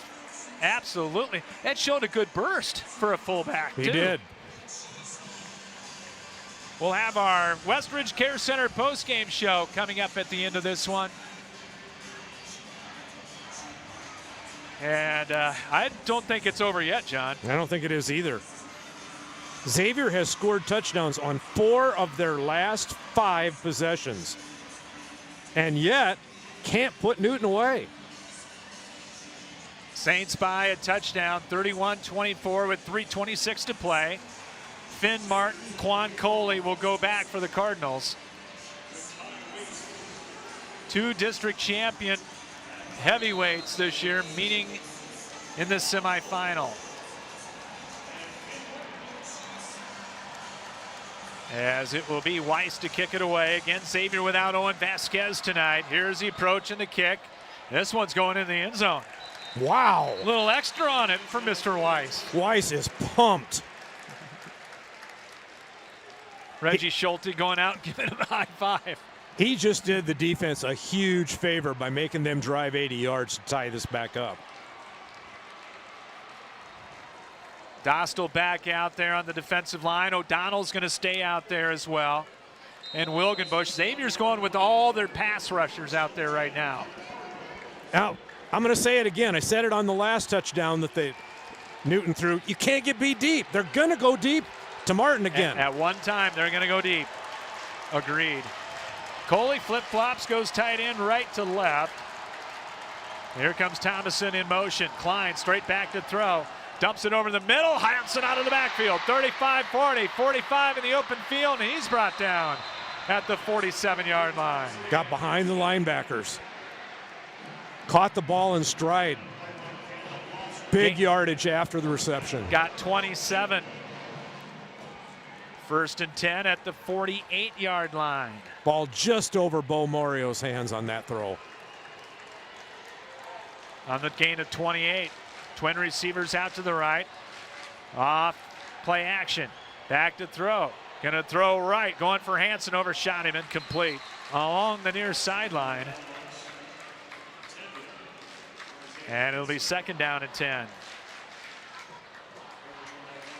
absolutely, that showed a good burst for a fullback. He too. did. We'll have our Westridge Care Center postgame show coming up at the end of this one. And I don't think it's over yet, John. I don't think it is either. Xavier has scored touchdowns on 4 of their last 5 possessions. And yet, can't put Newton away. Saints by a touchdown, 31-24 with 3:26 to play. Finn Martin, Quan Coley will go back for the Cardinals. 2 district champion heavyweights this year meeting in the semifinal. As it will be Weiss to kick it away. Again, Xavier without Owen Vasquez tonight. Here's the approach and the kick. This one's going in the end zone. Wow. A little extra on it for Mr. Weiss. Weiss is pumped. Reggie Schulte going out, giving him a high five. He just did the defense a huge favor by making them drive 80 yards to tie this back up. Dostal back out there on the defensive line. O'Donnell's going to stay out there as well. And Wilgenbush. Xavier's going with all their pass rushers out there right now. Now, I'm going to say it again. I said it on the last touchdown that Newton threw. You can't get beat deep. They're going to go deep to Martin again. At one time, they're going to go deep. Agreed. Coley flip-flops, goes tight end right to left. Here comes Thomason in motion. Klein straight back to throw. Dumps it over the middle. Hansen out of the backfield. 35-40, 45 in the open field, and he's brought down at the 47-yard line. Got behind the linebackers. Caught the ball in stride. Big yardage after the reception. Got 27. 1st and 10 at the 48-yard line. Ball just over Bo Morio's hands on that throw. On the gain of 28. Twin receivers out to the right. Off play action. Back to throw. Gonna throw right. Going for Hansen. Overshot him. Incomplete. Along the near sideline. And it'll be 2nd down and 10.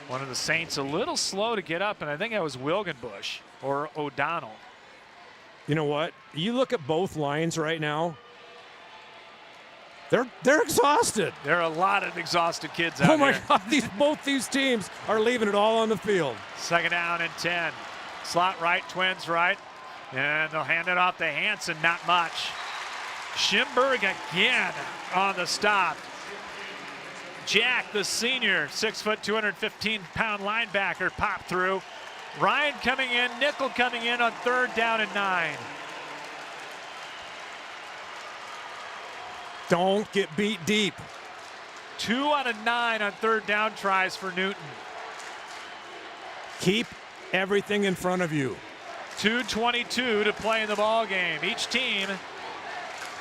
One of the Saints a little slow to get up, and I think that was Wilgenbush or O'Donnell. You know what? You look at both lines right now. They're exhausted. There are a lot of exhausted kids out here. Oh my God! Both these teams are leaving it all on the field. 2nd down and 10. Slot right, Twins right, and they'll hand it off to Hansen. Not much. Schimberg again on the stop. Jack, the senior, 6 foot, 215-pound linebacker, popped through. Ryan coming in, nickel coming in on 3rd down and 9. Don't get beat deep. 2 out of 9 on 3rd down tries for Newton. Keep everything in front of you. 2:22 to play in the ball game. Each team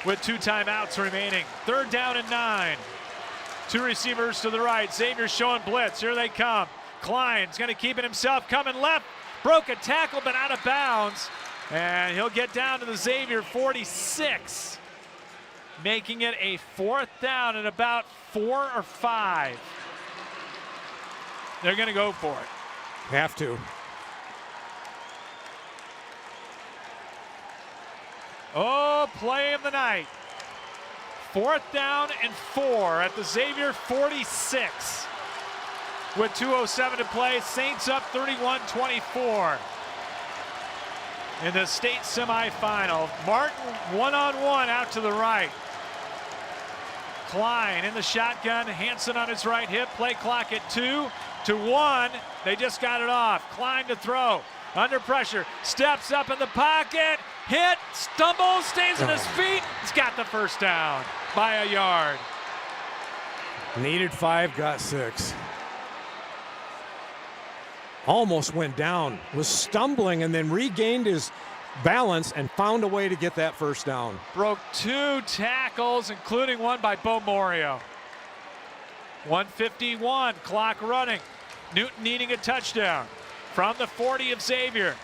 with 2 timeouts remaining. 3rd down and 9. 2 receivers to the right. Xavier showing blitz. Here they come. Klein's going to keep it himself. Coming left. Broke a tackle, but out of bounds. And he'll get down to the Xavier 46. Making it a 4th down and about 4 or 5. They're going to go for it. Have to. Oh, play of the night. 4th down and 4 at the Xavier 46. With 2:07 to play, Saints up 31-24. In the state semifinal, Martin one-on-one out to the right. Klein in the shotgun, Hansen on his right hip, play clock at 2 to 1. They just got it off. Klein to throw, under pressure, steps up in the pocket, hit, stumbles, stays on his feet. He's got the 1st down by a yard. Needed 5, got 6. Almost went down, was stumbling, and then regained his balance and found a way to get that 1st down. Broke 2 tackles, including one by Bo Morio. 1:51, clock running. Newton needing a touchdown from the 40 of Xavier.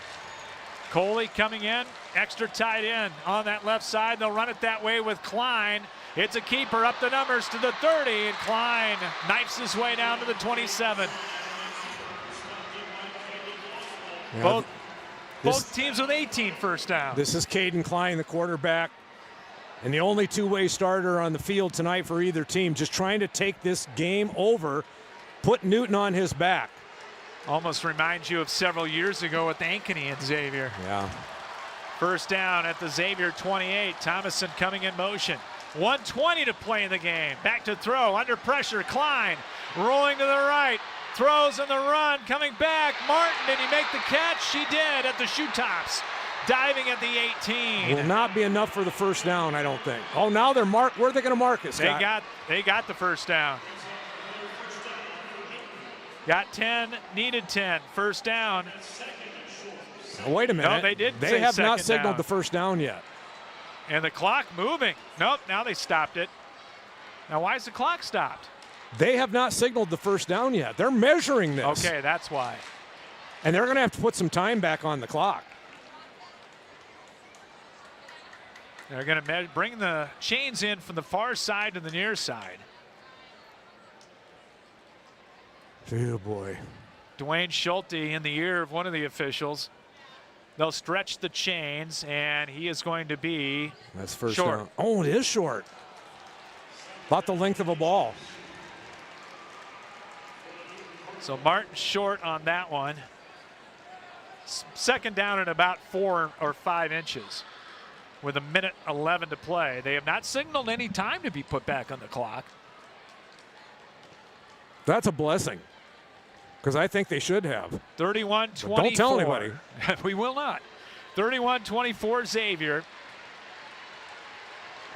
Coley coming in, extra tight end on that left side. They'll run it that way with Klein. It's a keeper, up the numbers to the 30, and Klein knifes his way down to the 27. Yeah, Both teams with 18 1st down. This is Caden Klein, the quarterback, and the only 2-way starter on the field tonight for either team, just trying to take this game over, put Newton on his back. Almost reminds you of several years ago with Ankeny and Xavier. Yeah. 1st down at the Xavier 28. Thomason coming in motion. 1:20 to play in the game. Back to throw, under pressure. Klein rolling to the right. Throws on the run, coming back. Martin, did he make the catch? She did at the shoe tops. Diving at the 18. Will not be enough for the 1st down, I don't think. Oh, now they're marked. Where are they going to mark it, Scott? They got the 1st down. Got 10, needed 10. 1st down. Oh, wait a minute. No, they didn't. They say have not second signaled down. the first down yet. And the clock moving. Nope, now they stopped it. Now why is the clock stopped? They have not signaled the first down yet. They're measuring this. Okay, that's why. And they're going to have to put some time back on the clock. They're going to bring the chains in from the far side to the near side. Oh, boy. Dwayne Schulte in the ear of one of the officials. They'll stretch the chains, and he is going to be That's first short. down. Oh, it is short. About the length of a ball. So Martin short on that one. Second down at about 4 or 5 inches with 1:11 to play. They have not signaled any time to be put back on the clock. That's a blessing, because I think they should have. 31-24. Don't tell anybody. We will not. 31-24 Xavier.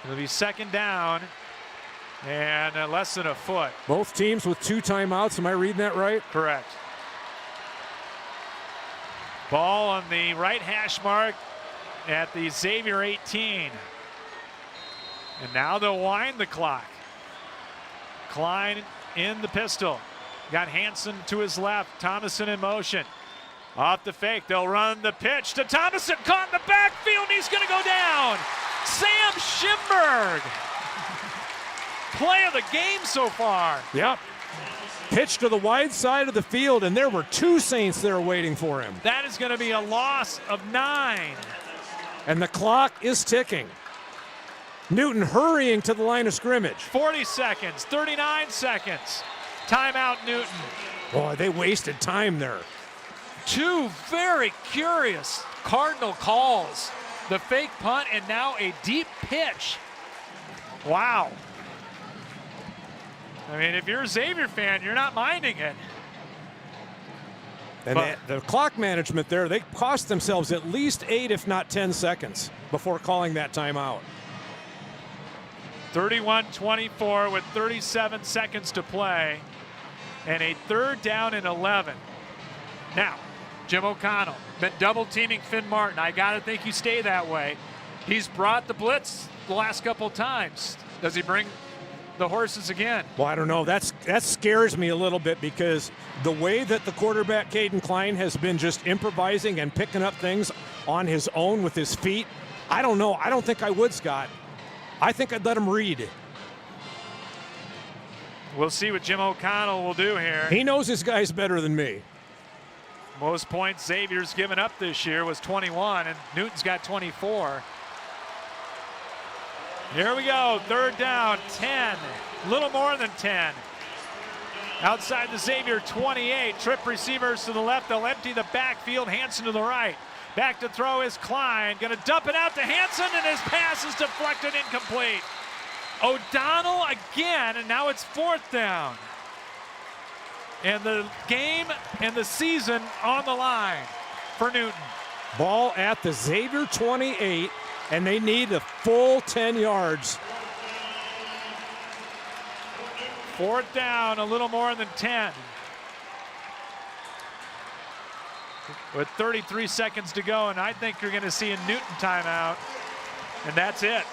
It'll be second down and less than a foot. Both teams with 2 timeouts. Am I reading that right? Correct. Ball on the right hash mark at the Xavier 18. And now they'll wind the clock. Klein in the pistol. Got Hansen to his left. Thomason in motion. Off the fake. They'll run the pitch to Thomason. Caught in the backfield. He's going to go down. Sam Schimberg. Play of the game so far. Yep. Pitch to the wide side of the field, and there were 2 Saints there waiting for him. That is going to be a loss of 9. And the clock is ticking. Newton hurrying to the line of scrimmage. 40 seconds, 39 seconds. Timeout Newton. Boy, they wasted time there. 2 very curious Cardinal calls. The fake punt and now a deep pitch. Wow. I mean, if you're a Xavier fan, you're not minding it. And the clock management there, they cost themselves at least 8, if not 10 seconds before calling that timeout. 31-24 with 37 seconds to play and a 3rd down and 11. Now, Jim O'Connell been double teaming Finn Martin. I got to think you stay that way. He's brought the blitz the last couple times. Does he bring the horses again? Well, I don't know. That scares me a little bit, because the way that the quarterback, Caden Klein, has been just improvising and picking up things on his own with his feet, I don't know. I don't think I would, Scott. I think I'd let him read. We'll see what Jim O'Connell will do here. He knows his guys better than me. Most points Xavier's given up this year was 21, and Newton's got 24. Here we go, 3rd down, 10, a little more than 10. Outside the Xavier 28, trip receivers to the left, they'll empty the backfield, Hansen to the right. Back to throw is Klein, gonna dump it out to Hansen, and his pass is deflected, incomplete. O'Donnell again, and now it's 4th down. And the game and the season on the line for Newton. Ball at the Xavier 28, and they need a full 10 yards. 4th down, a little more than 10. With 33 seconds to go, and I think you're going to see a Newton timeout, and that's it.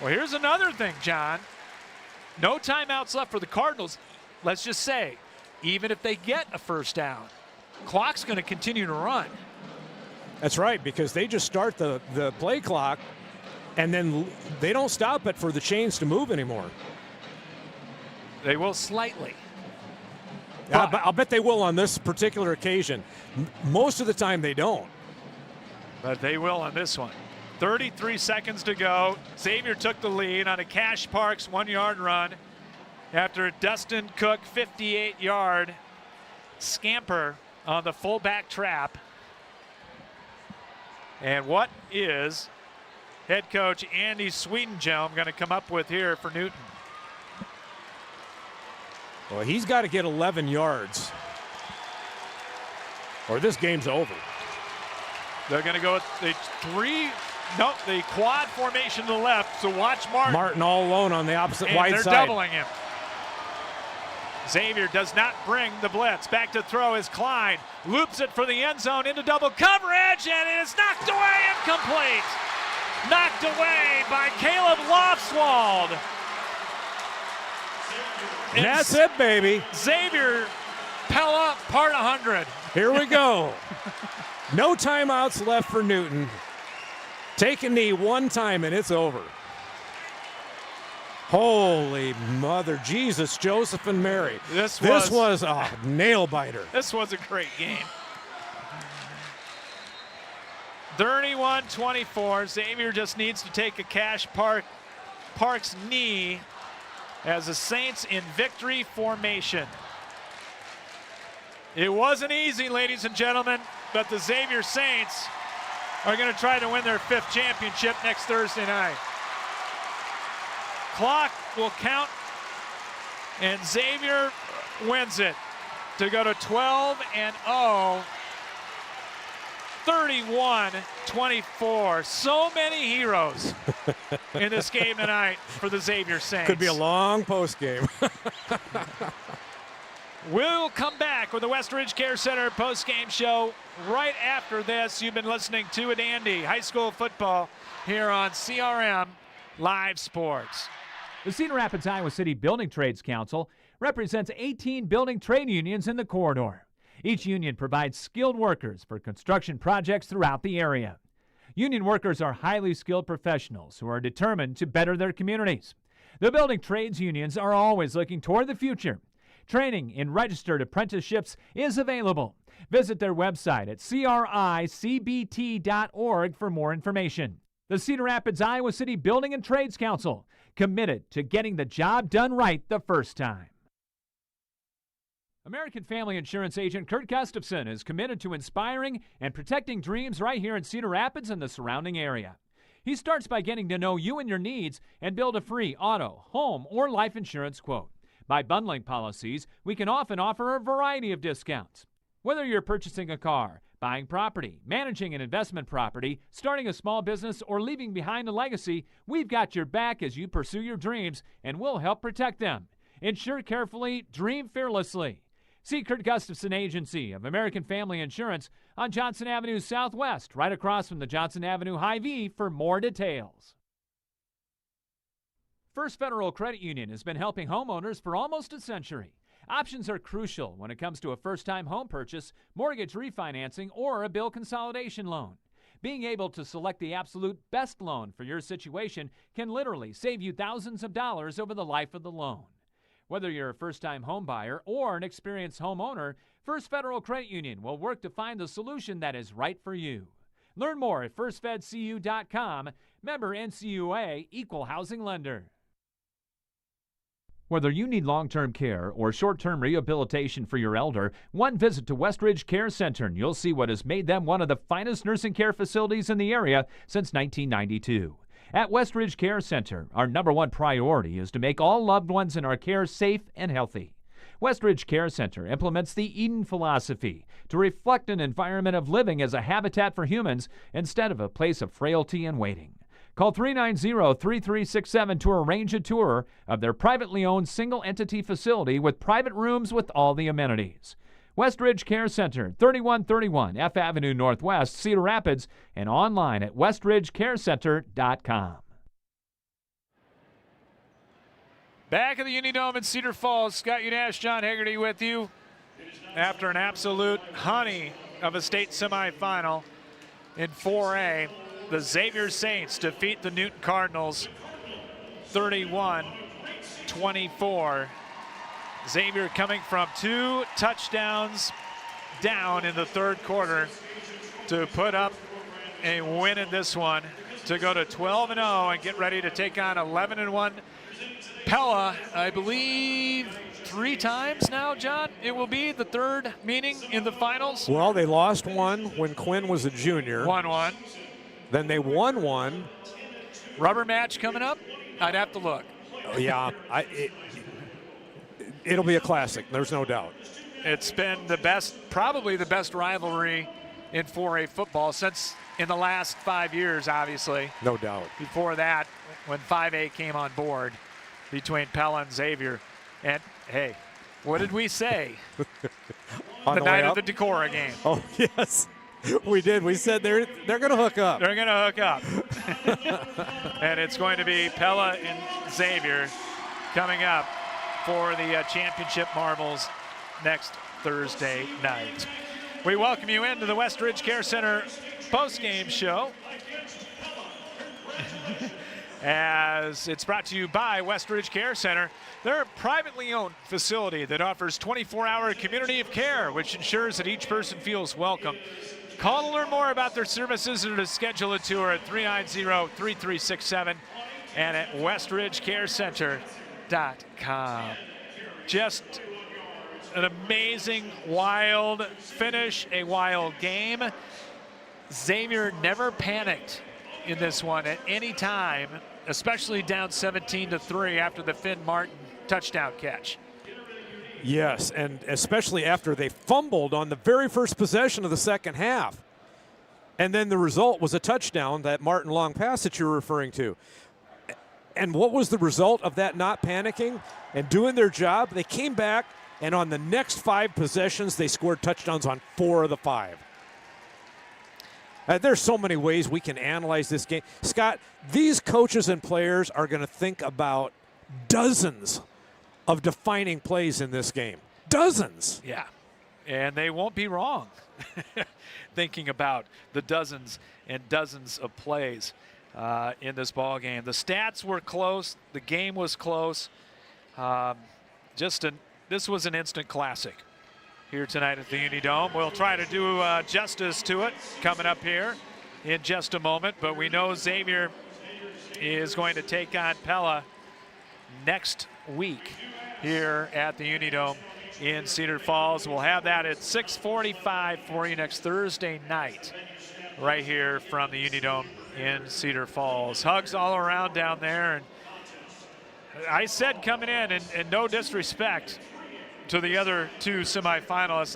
Well, here's another thing, John. No timeouts left for the Cardinals. Let's just say, even if they get a 1st down, clock's going to continue to run. That's right, because they just start the play clock, and then they don't stop it for the chains to move anymore. They will slightly. I'll bet they will on this particular occasion. Most of the time they don't. But they will on this one. 33 seconds to go. Xavier took the lead on a Cash Parks 1-yard run after a Dustin Cook 58-yard scamper on the fullback trap. And what is head coach Andy Sweetenjelm going to come up with here for Newton? Well, he's got to get 11 yards, or this game's over. They're going to go with the the quad formation to the left, so watch Martin. Martin all alone on the opposite and wide they're side. doubling him. Xavier does not bring the blitz. Back to throw is Klein. Loops it for the end zone into double coverage, and it is knocked away, incomplete. Knocked away by Caleb Lofswald. And that's it, baby. Xavier Pella, part 100. Here we go. No timeouts left for Newton. Take a knee one time, and it's over. Holy mother, Jesus, Joseph, and Mary. This was a nail-biter. This was a great game. 31-24. Xavier just needs to take a Cash Park's knee as the Saints in victory formation. It wasn't easy, ladies and gentlemen, but the Xavier Saints are going to try to win their 5th championship next Thursday night. Clock will count, and Xavier wins it to go to 12-0, 31-24. So many heroes in this game tonight for the Xavier Saints. Could be a long post game. We'll come back with the Westridge Care Center post-game show right after this. You've been listening to it, Andy, high school football here on CRM Live Sports. The Cedar Rapids, Iowa City Building Trades Council represents 18 building trade unions in the corridor. Each union provides skilled workers for construction projects throughout the area. Union workers are highly skilled professionals who are determined to better their communities. The building trades unions are always looking toward the future. Training in registered apprenticeships is available. Visit their website at cricbt.org for more information. The Cedar Rapids, Iowa City Building and Trades Council, committed to getting the job done right the first time. American Family Insurance agent Kurt Gustafson is committed to inspiring and protecting dreams right here in Cedar Rapids and the surrounding area. He starts by getting to know you and your needs and build a free auto, home, or life insurance quote. By bundling policies, we can often offer a variety of discounts. Whether you're purchasing a car, buying property, managing an investment property, starting a small business, or leaving behind a legacy, we've got your back as you pursue your dreams, and we'll help protect them. Insure carefully, dream fearlessly. See Kurt Gustafson Agency of American Family Insurance on Johnson Avenue Southwest, right across from the Johnson Avenue Hy-Vee for more details. First Federal Credit Union has been helping homeowners for almost a century. Options are crucial when it comes to a first-time home purchase, mortgage refinancing, or a bill consolidation loan. Being able to select the absolute best loan for your situation can literally save you thousands of dollars over the life of the loan. Whether you're a first-time home buyer or an experienced homeowner, First Federal Credit Union will work to find the solution that is right for you. Learn more at firstfedcu.com. Member NCUA, Equal Housing Lender. Whether you need long-term care or short-term rehabilitation for your elder, one visit to Westridge Care Center and you'll see what has made them one of the finest nursing care facilities in the area since 1992. At Westridge Care Center, our number one priority is to make all loved ones in our care safe and healthy. Westridge Care Center implements the Eden philosophy to reflect an environment of living as a habitat for humans instead of a place of frailty and waiting. Call 390-3367 to arrange a tour of their privately owned single-entity facility with private rooms with all the amenities. Westridge Care Center, 3131 F Avenue Northwest, Cedar Rapids, and online at westridgecarecenter.com. Back at the Unidome in Cedar Falls, Scott Udash, John Hegarty with you. After an absolute honey of a state semifinal in 4A, the Xavier Saints defeat the Newton Cardinals 31-24. Xavier coming from 2 touchdowns down in the third quarter to put up a win in this one to go to 12-0 and get ready to take on 11-1 Pella, I believe 3 times now, John. It will be the third meeting in the finals. Well, they lost one when Quinn was a junior. 1-1. Then they won one. Rubber match coming up? I'd have to look. Yeah, it'll be a classic. There's no doubt. It's been the best, probably the best rivalry in 4A football since in the last 5 years, obviously. No doubt. Before that, when 5A came on board between Pella and Xavier. And, hey, What did we say? On the the way night of up? the Decorah game. Oh, yes. We did. We said they're going to hook up. They're going to hook up. And it's going to be Pella and Xavier coming up for the championship marbles next Thursday night. We welcome you into the Westridge Care Center postgame show. As it's brought to you by Westridge Care Center. They're a privately owned facility that offers 24-hour community of care, which ensures that each person feels welcome. Call to learn more about their services or to schedule a tour at 390-3367 and at westridgecarecenter.com. Just an amazing, wild finish, a wild game. Xavier never panicked in this one at any time, especially down 17-3 after the Finn Martin touchdown catch. Yes, and especially after they fumbled on the very first possession of the second half. And then the result was a touchdown, that Martin long pass that you're referring to. And what was the result of that not panicking and doing their job? They came back, and on the next 5 possessions, they scored touchdowns on 4 of the 5. There's so many ways we can analyze this game. Scott, these coaches and players are going to think about dozens of defining plays in this game. Dozens. Yeah, and they won't be wrong thinking about the dozens and dozens of plays in this ball game. The stats were close. The game was close. This was an instant classic here tonight at the Unidome. We'll try to do justice to it coming up here in just a moment, but we know Xavier is going to take on Pella next week here at the Unidome in Cedar Falls. We'll have that at 6:45 for you next Thursday night right here from the Unidome in Cedar Falls. Hugs all around down there, and I said coming in, and no disrespect to the other 2 semifinalists,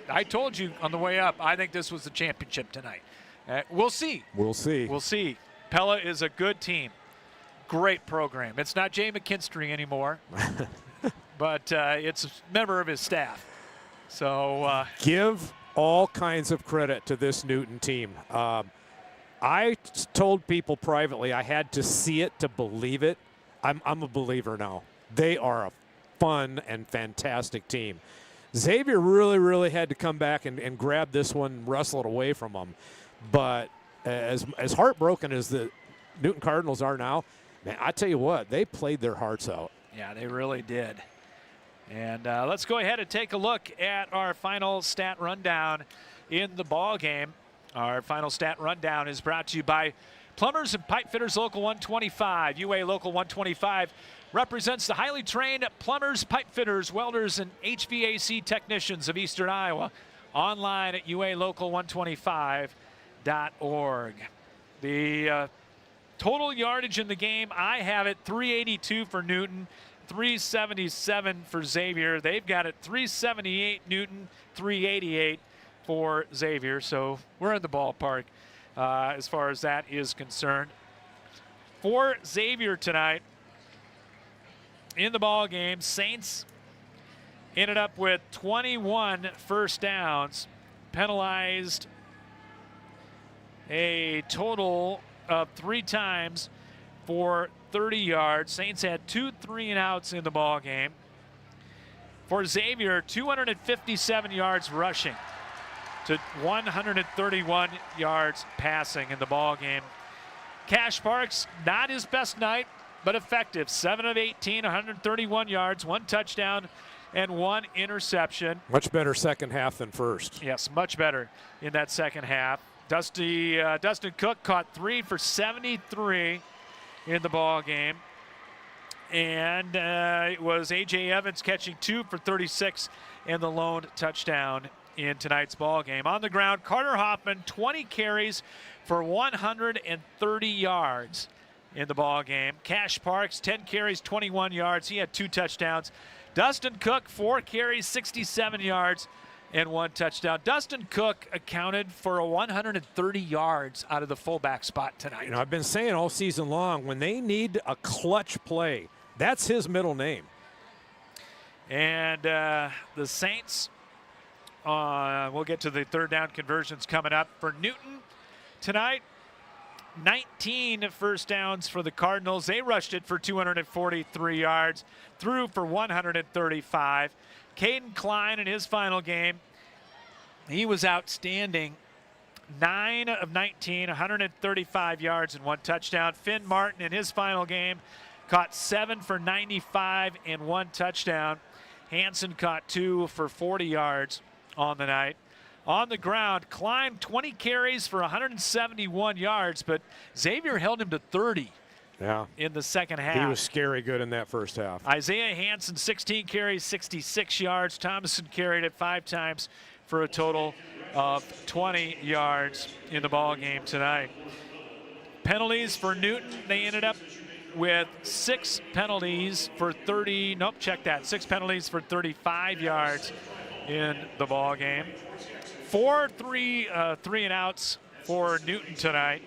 I told you on the way up, I think this was the championship tonight. We'll see. We'll see. We'll see. Pella is a good team. Great program. It's not Jay McKinstry anymore, but it's a member of his staff. So give all kinds of credit to this Newton team. I told people privately I had to see it to believe it. I'm a believer now. They are a fun and fantastic team. Xavier really had to come back and grab this one, wrestle it away from them. But as heartbroken as the Newton Cardinals are now, man, I tell you what, they played their hearts out. Yeah, they really did. And let's go ahead and take a look at our final stat rundown in the ball game. Our final stat rundown is brought to you by Plumbers and Pipe Fitters Local 125. UA Local 125 represents the highly trained plumbers, pipe fitters, welders, and HVAC technicians of Eastern Iowa. Online at ualocal125.org. The total yardage in the game, I have it 382 for Newton, 377 for Xavier. They've got it 378 Newton, 388 for Xavier. So we're in the ballpark as far as that is concerned. For Xavier tonight, in the ball game, Saints ended up with 21 first downs, penalized a total of 3 times for 30 yards. Saints had 2 3-and-outs in the ball game. For Xavier, 257 yards rushing to 131 yards passing in the ball game. Cash Parks, not his best night, but effective. 7 of 18, 131 yards, 1 touchdown, and 1 interception. Much better second half than first. Yes, much better in that second half. Dustin Cook caught 3 for 73 in the ball game. And it was A.J. Evans catching 2 for 36 and the lone touchdown in tonight's ball game. On the ground, Carter Hoffman, 20 carries for 130 yards in the ball game. Cash Parks, 10 carries, 21 yards. He had 2 touchdowns. Dustin Cook, 4 carries, 67 yards, and 1 touchdown. Dustin Cook accounted for 130 yards out of the fullback spot tonight. You know, I've been saying all season long, when they need a clutch play, that's his middle name. And the Saints, we'll get to the third down conversions coming up. For Newton tonight, 19 first downs for the Cardinals. They rushed it for 243 yards, threw for 135. Caden Klein in his final game, he was outstanding. 9 of 19, 135 yards and 1 touchdown. Finn Martin in his final game caught 7 for 95 and 1 touchdown. Hansen caught 2 for 40 yards on the night. On the ground, Klein 20 carries for 171 yards, but Xavier held him to 30 in the second half. He was scary good in that first half. Isaiah Hansen, 16 carries, 66 yards. Thomason carried it 5 times for a total of 20 yards in the ball game tonight. Penalties for Newton, they ended up with 6 penalties for 6 penalties for 35 yards in the ball game. 4 3 and outs for Newton tonight.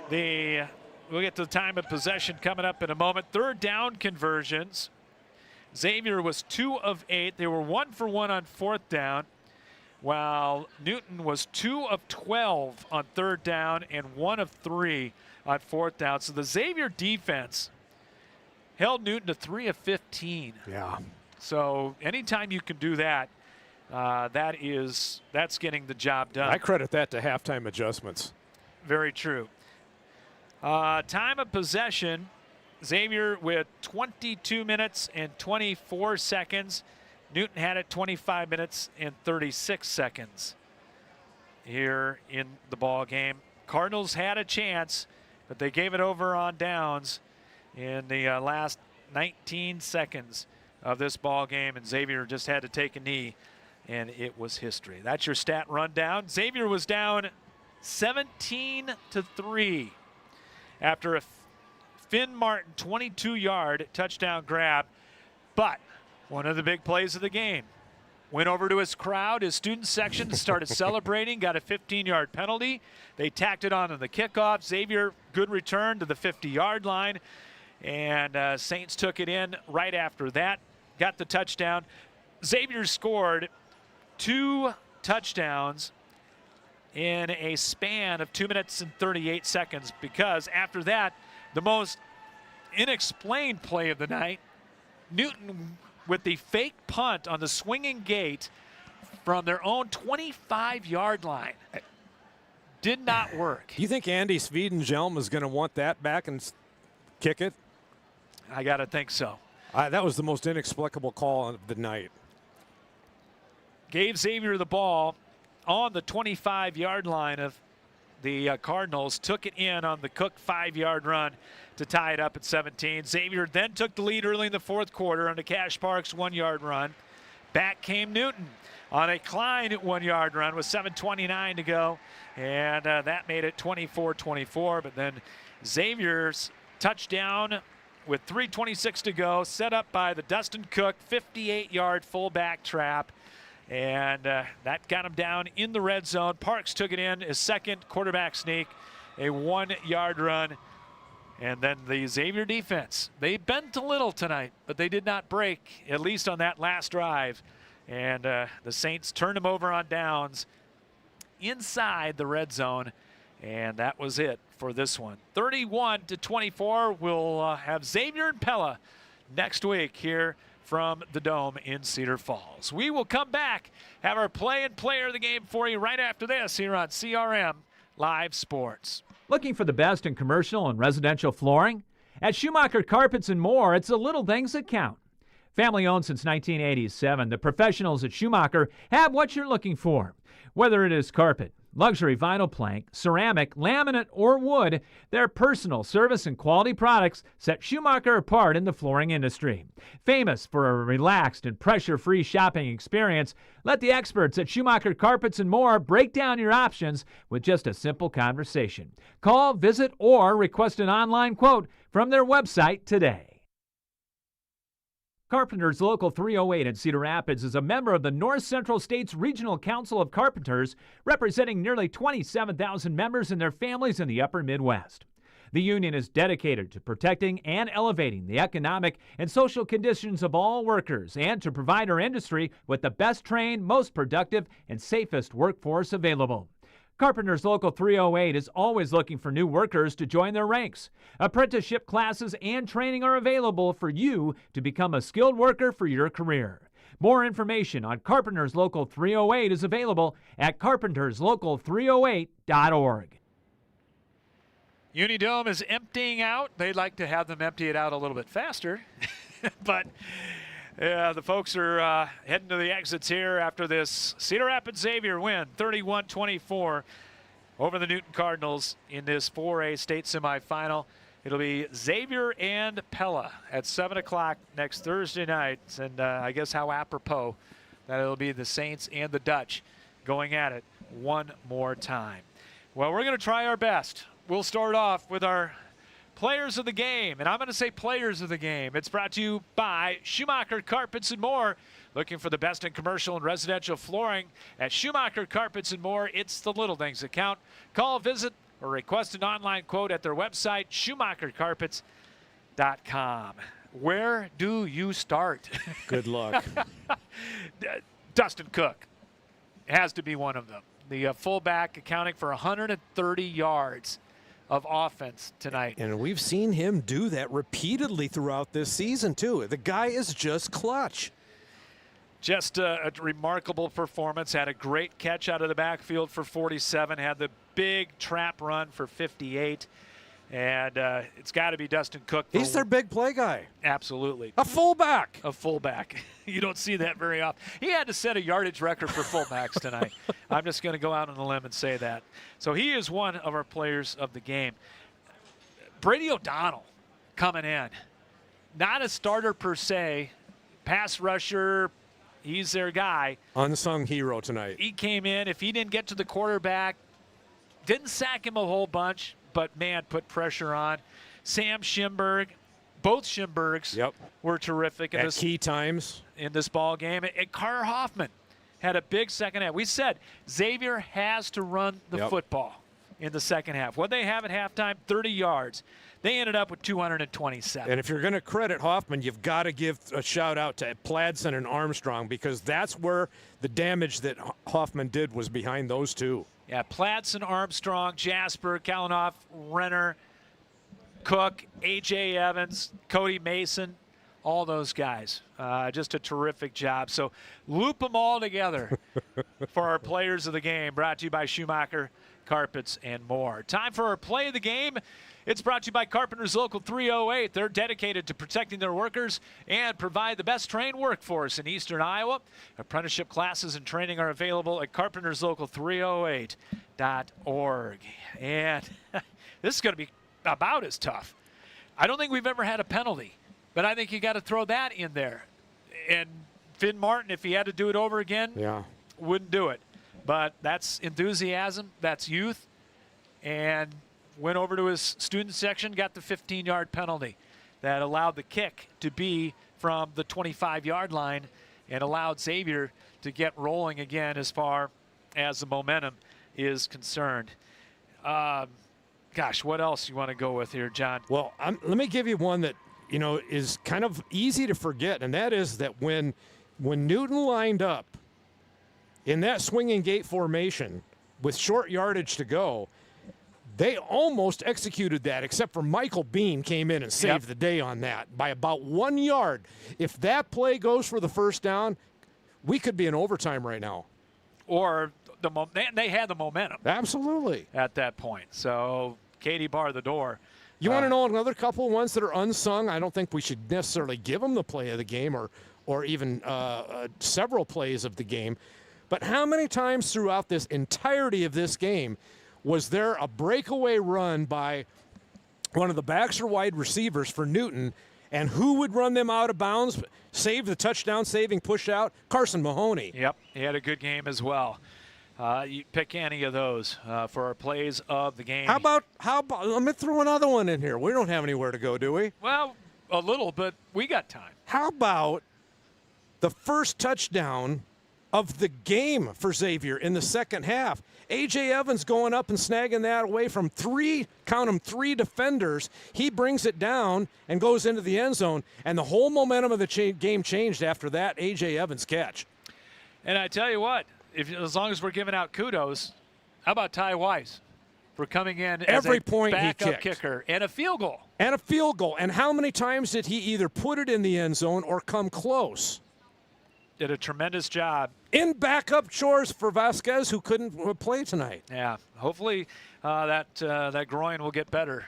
We'll get to the time of possession coming up in a moment. Third down conversions. Xavier was 2 of 8. They were 1 for 1 on fourth down, while Newton was 2 of 12 on third down and 1 of 3 on fourth down. So the Xavier defense held Newton to 3 of 15. Yeah. So anytime you can do that, that's getting the job done. I credit that to halftime adjustments. Very true. Time of possession, Xavier with 22 minutes and 24 seconds. Newton had it 25 minutes and 36 seconds here in the ball game. Cardinals had a chance, but they gave it over on downs in the last 19 seconds of this ball game, and Xavier just had to take a knee, and it was history. That's your stat rundown. Xavier was down 17-3 after a Finn Martin 22-yard touchdown grab, but one of the big plays of the game. Went over to his crowd, his student section, started celebrating, got a 15-yard penalty. They tacked it on the kickoff. Xavier, good return to the 50-yard line, and Saints took it in right after that, got the touchdown. Xavier scored 2 touchdowns in a span of 2 minutes and 38 seconds, because after that, the most unexplained play of the night, Newton with the fake punt on the swinging gate from their own 25-yard line. Did not work. Do you think Andy Swedenjelm is going to want that back and kick it? I got to think so. That was the most inexplicable call of the night. Gave Xavier the ball on the 25-yard line of the Cardinals, took it in on the Cook 5-yard run to tie it up at 17. Xavier then took the lead early in the fourth quarter on the Cash Parks 1-yard run. Back came Newton on a Klein 1-yard run with 7:29 to go, and that made it 24-24. But then Xavier's touchdown with 3:26 to go, set up by the Dustin Cook 58-yard fullback trap. And that got him down in the red zone. Parks took it in, his second quarterback sneak, a 1-yard run. And then the Xavier defense, they bent a little tonight, but they did not break, at least on that last drive. And the Saints turned them over on downs inside the red zone. And that was it for this one. 31-24. We'll have Xavier and Pella next week here from the Dome in Cedar Falls. We will come back, have our play and player of the game for you right after this here on CRM Live Sports. Looking for the best in commercial and residential flooring? At Schumacher Carpets and More, it's the little things that count. Family owned since 1987, the professionals at Schumacher have what you're looking for. Whether it is carpet, luxury vinyl plank, ceramic, laminate, or wood, their personal service and quality products set Schumacher apart in the flooring industry. Famous for a relaxed and pressure-free shopping experience, let the experts at Schumacher Carpets and More break down your options with just a simple conversation. Call, visit, or request an online quote from their website today. Carpenters Local 308 in Cedar Rapids is a member of the North Central States Regional Council of Carpenters, representing nearly 27,000 members and their families in the upper Midwest. The union is dedicated to protecting and elevating the economic and social conditions of all workers and to provide our industry with the best trained, most productive, and safest workforce available. Carpenters Local 308 is always looking for new workers to join their ranks. Apprenticeship classes and training are available for you to become a skilled worker for your career. More information on Carpenters Local 308 is available at carpenterslocal308.org. Unidome is emptying out. They'd like to have them empty it out a little bit faster, but the folks are heading to the exits here after this Cedar Rapids Xavier win, 31-24 over the Newton Cardinals in this 4A state semifinal. It'll be Xavier and Pella at 7 o'clock next Thursday night, and I guess how apropos that it'll be the Saints and the Dutch going at it one more time. Well, we're going to try our best. We'll start off with our players of the game, and I'm going to say players of the game. It's brought to you by Schumacher Carpets and More. Looking for the best in commercial and residential flooring at Schumacher Carpets and More. It's the little things that count. Call, visit, or request an online quote at their website, SchumacherCarpets.com. Where do you start? Good luck. Dustin Cook has to be one of them. The fullback accounting for 130 yards of offense tonight. And we've seen him do that repeatedly throughout this season, too. The guy is just clutch. Just a remarkable performance. Had a great catch out of the backfield for 47. Had the big trap run for 58. And it's got to be Dustin Cook. He's their big play guy. Absolutely. A fullback. A fullback. You don't see that very often. He had to set a yardage record for fullbacks tonight. I'm just going to go out on a limb and say that. So he is one of our players of the game. Brady O'Donnell coming in. Not a starter per se. Pass rusher. He's their guy. Unsung hero tonight. He came in. If he didn't get to the quarterback, didn't sack him a whole bunch, but, man, put pressure on. Sam Schimberg, both Schimbergs were terrific at key times in this ball game. And Carter Hoffman had a big second half. We said Xavier has to run the football in the second half. What they have at halftime, 30 yards. They ended up with 227. And if you're going to credit Hoffman, you've got to give a shout-out to Pladsen and Armstrong, because that's where the damage that Hoffman did was behind those two. Yeah, Pladsen, Armstrong, Jasper, Kalanoff, Renner, Cook, A.J. Evans, Cody Mason, all those guys. Just a terrific job. So loop them all together for our players of the game, brought to you by Schumacher Carpets and More. Time for our play of the game. It's brought to you by Carpenters Local 308. They're dedicated to protecting their workers and provide the best trained workforce in eastern Iowa. Apprenticeship classes and training are available at carpenterslocal308.org. And this is going to be about as tough. I don't think we've ever had a penalty, but I think you got to throw that in there. And Finn Martin, if he had to do it over again, wouldn't do it. But that's enthusiasm, that's youth, and went over to his student section, got the 15-yard penalty that allowed the kick to be from the 25-yard line and allowed Xavier to get rolling again as far as the momentum is concerned. Gosh, what else you want to go with here, John? Well, let me give you one that, you know, is kind of easy to forget, and that is that when Newton lined up in that swinging gate formation with short yardage to go, they almost executed that, except for Michael Bean came in and saved the day on that by about 1 yard. If that play goes for the first down, we could be in overtime right now. Or they had the momentum. Absolutely. At that point. So Katie barred the door. You want to know another couple ones that are unsung? I don't think we should necessarily give them the play of the game or even several plays of the game. But how many times throughout this entirety of this game was there a breakaway run by one of the backs or wide receivers for Newton, and who would run them out of bounds, save the touchdown-saving push-out? Carson Mahoney. Yep, he had a good game as well. You pick any of those for our plays of the game. How about, let me throw another one in here. We don't have anywhere to go, do we? Well, a little, but we got time. How about the first touchdown of the game for Xavier in the second half. A.J. Evans going up and snagging that away from three defenders. He brings it down and goes into the end zone, and the whole momentum of the game changed after that A.J. Evans catch. And I tell you what, as long as we're giving out kudos, how about Ty Weiss for coming in Every as a point he backup kicked. kicker and a field goal? And a field goal. And how many times did he either put it in the end zone or come close? Did a tremendous job. In backup chores for Vasquez, who couldn't play tonight. Yeah, hopefully that groin will get better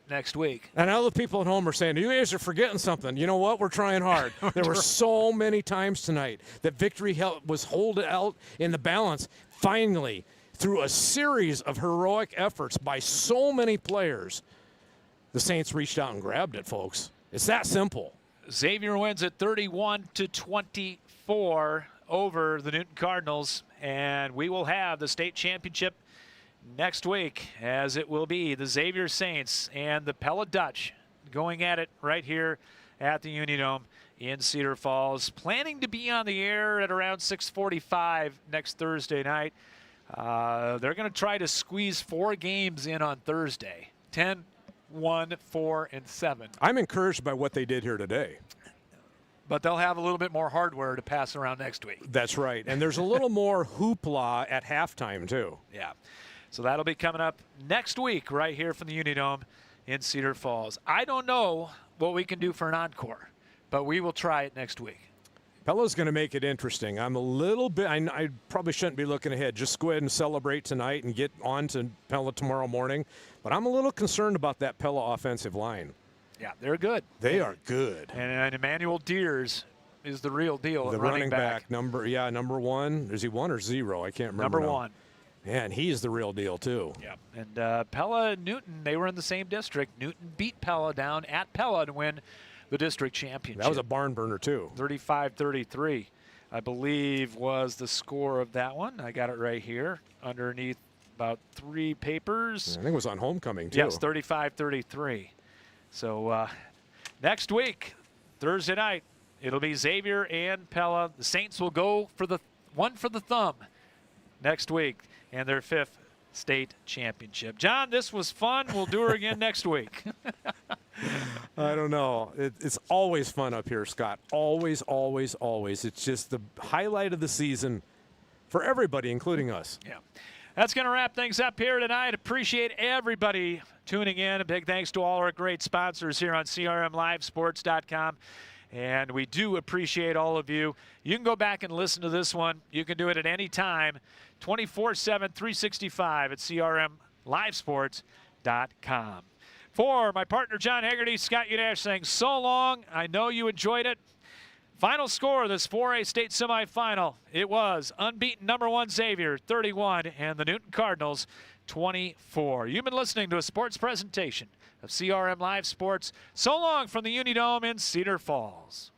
next week. And all the people at home are saying, you guys are forgetting something. You know what? We're trying hard. There were so many times tonight that victory was held out in the balance. Finally, through a series of heroic efforts by so many players, the Saints reached out and grabbed it, folks. It's that simple. Xavier wins at 31-24 over the Newton Cardinals, and we will have the state championship next week, as it will be the Xavier Saints and the Pella Dutch going at it right here at the Unidome in Cedar Falls. Planning to be on the air at around 6:45 next Thursday night. They're going to try to squeeze 4 games in on Thursday. 10, 1, 4, and 7. I'm encouraged by what they did here today. But they'll have a little bit more hardware to pass around next week. That's right. And there's a little more hoopla at halftime, too. Yeah. So that'll be coming up next week right here from the Unidome in Cedar Falls. I don't know what we can do for an encore, but we will try it next week. Pella's going to make it interesting. I'm a little bit, I probably shouldn't be looking ahead. Just go ahead and celebrate tonight and get on to Pella tomorrow morning. But I'm a little concerned about that Pella offensive line. Yeah, they're good. They are good. And Emmanuel Deers is the real deal The at running back, number 1. Is he 1 or 0? I can't remember. Number now. 1. Man, he's the real deal, too. Yeah. And Pella and Newton, they were in the same district. Newton beat Pella down at Pella to win the district championship. That was a barn burner, too. 35-33, I believe, was the score of that one. I got it right here underneath about 3 papers. I think it was on homecoming, too. Yes, 35-33. So next week, Thursday night, it'll be Xavier and Pella. The Saints will go for the one for the thumb next week and their 5th state championship. John, this was fun. We'll do her again next week. I don't know. It's always fun up here, Scott. Always, always, always. It's just the highlight of the season for everybody, including us. Yeah. That's going to wrap things up here tonight. Appreciate everybody tuning in. A big thanks to all our great sponsors here on CRMLiveSports.com. And we do appreciate all of you. You can go back and listen to this one. You can do it at any time, 24/7, 365 at CRMLiveSports.com. For my partner, John Haggerty, Scott Udash saying so long. I know you enjoyed it. Final score of this 4A state semifinal, it was unbeaten number 1 Xavier 31 and the Newton Cardinals 24. You've been listening to a sports presentation of CRM Live Sports. So long from the Unidome in Cedar Falls.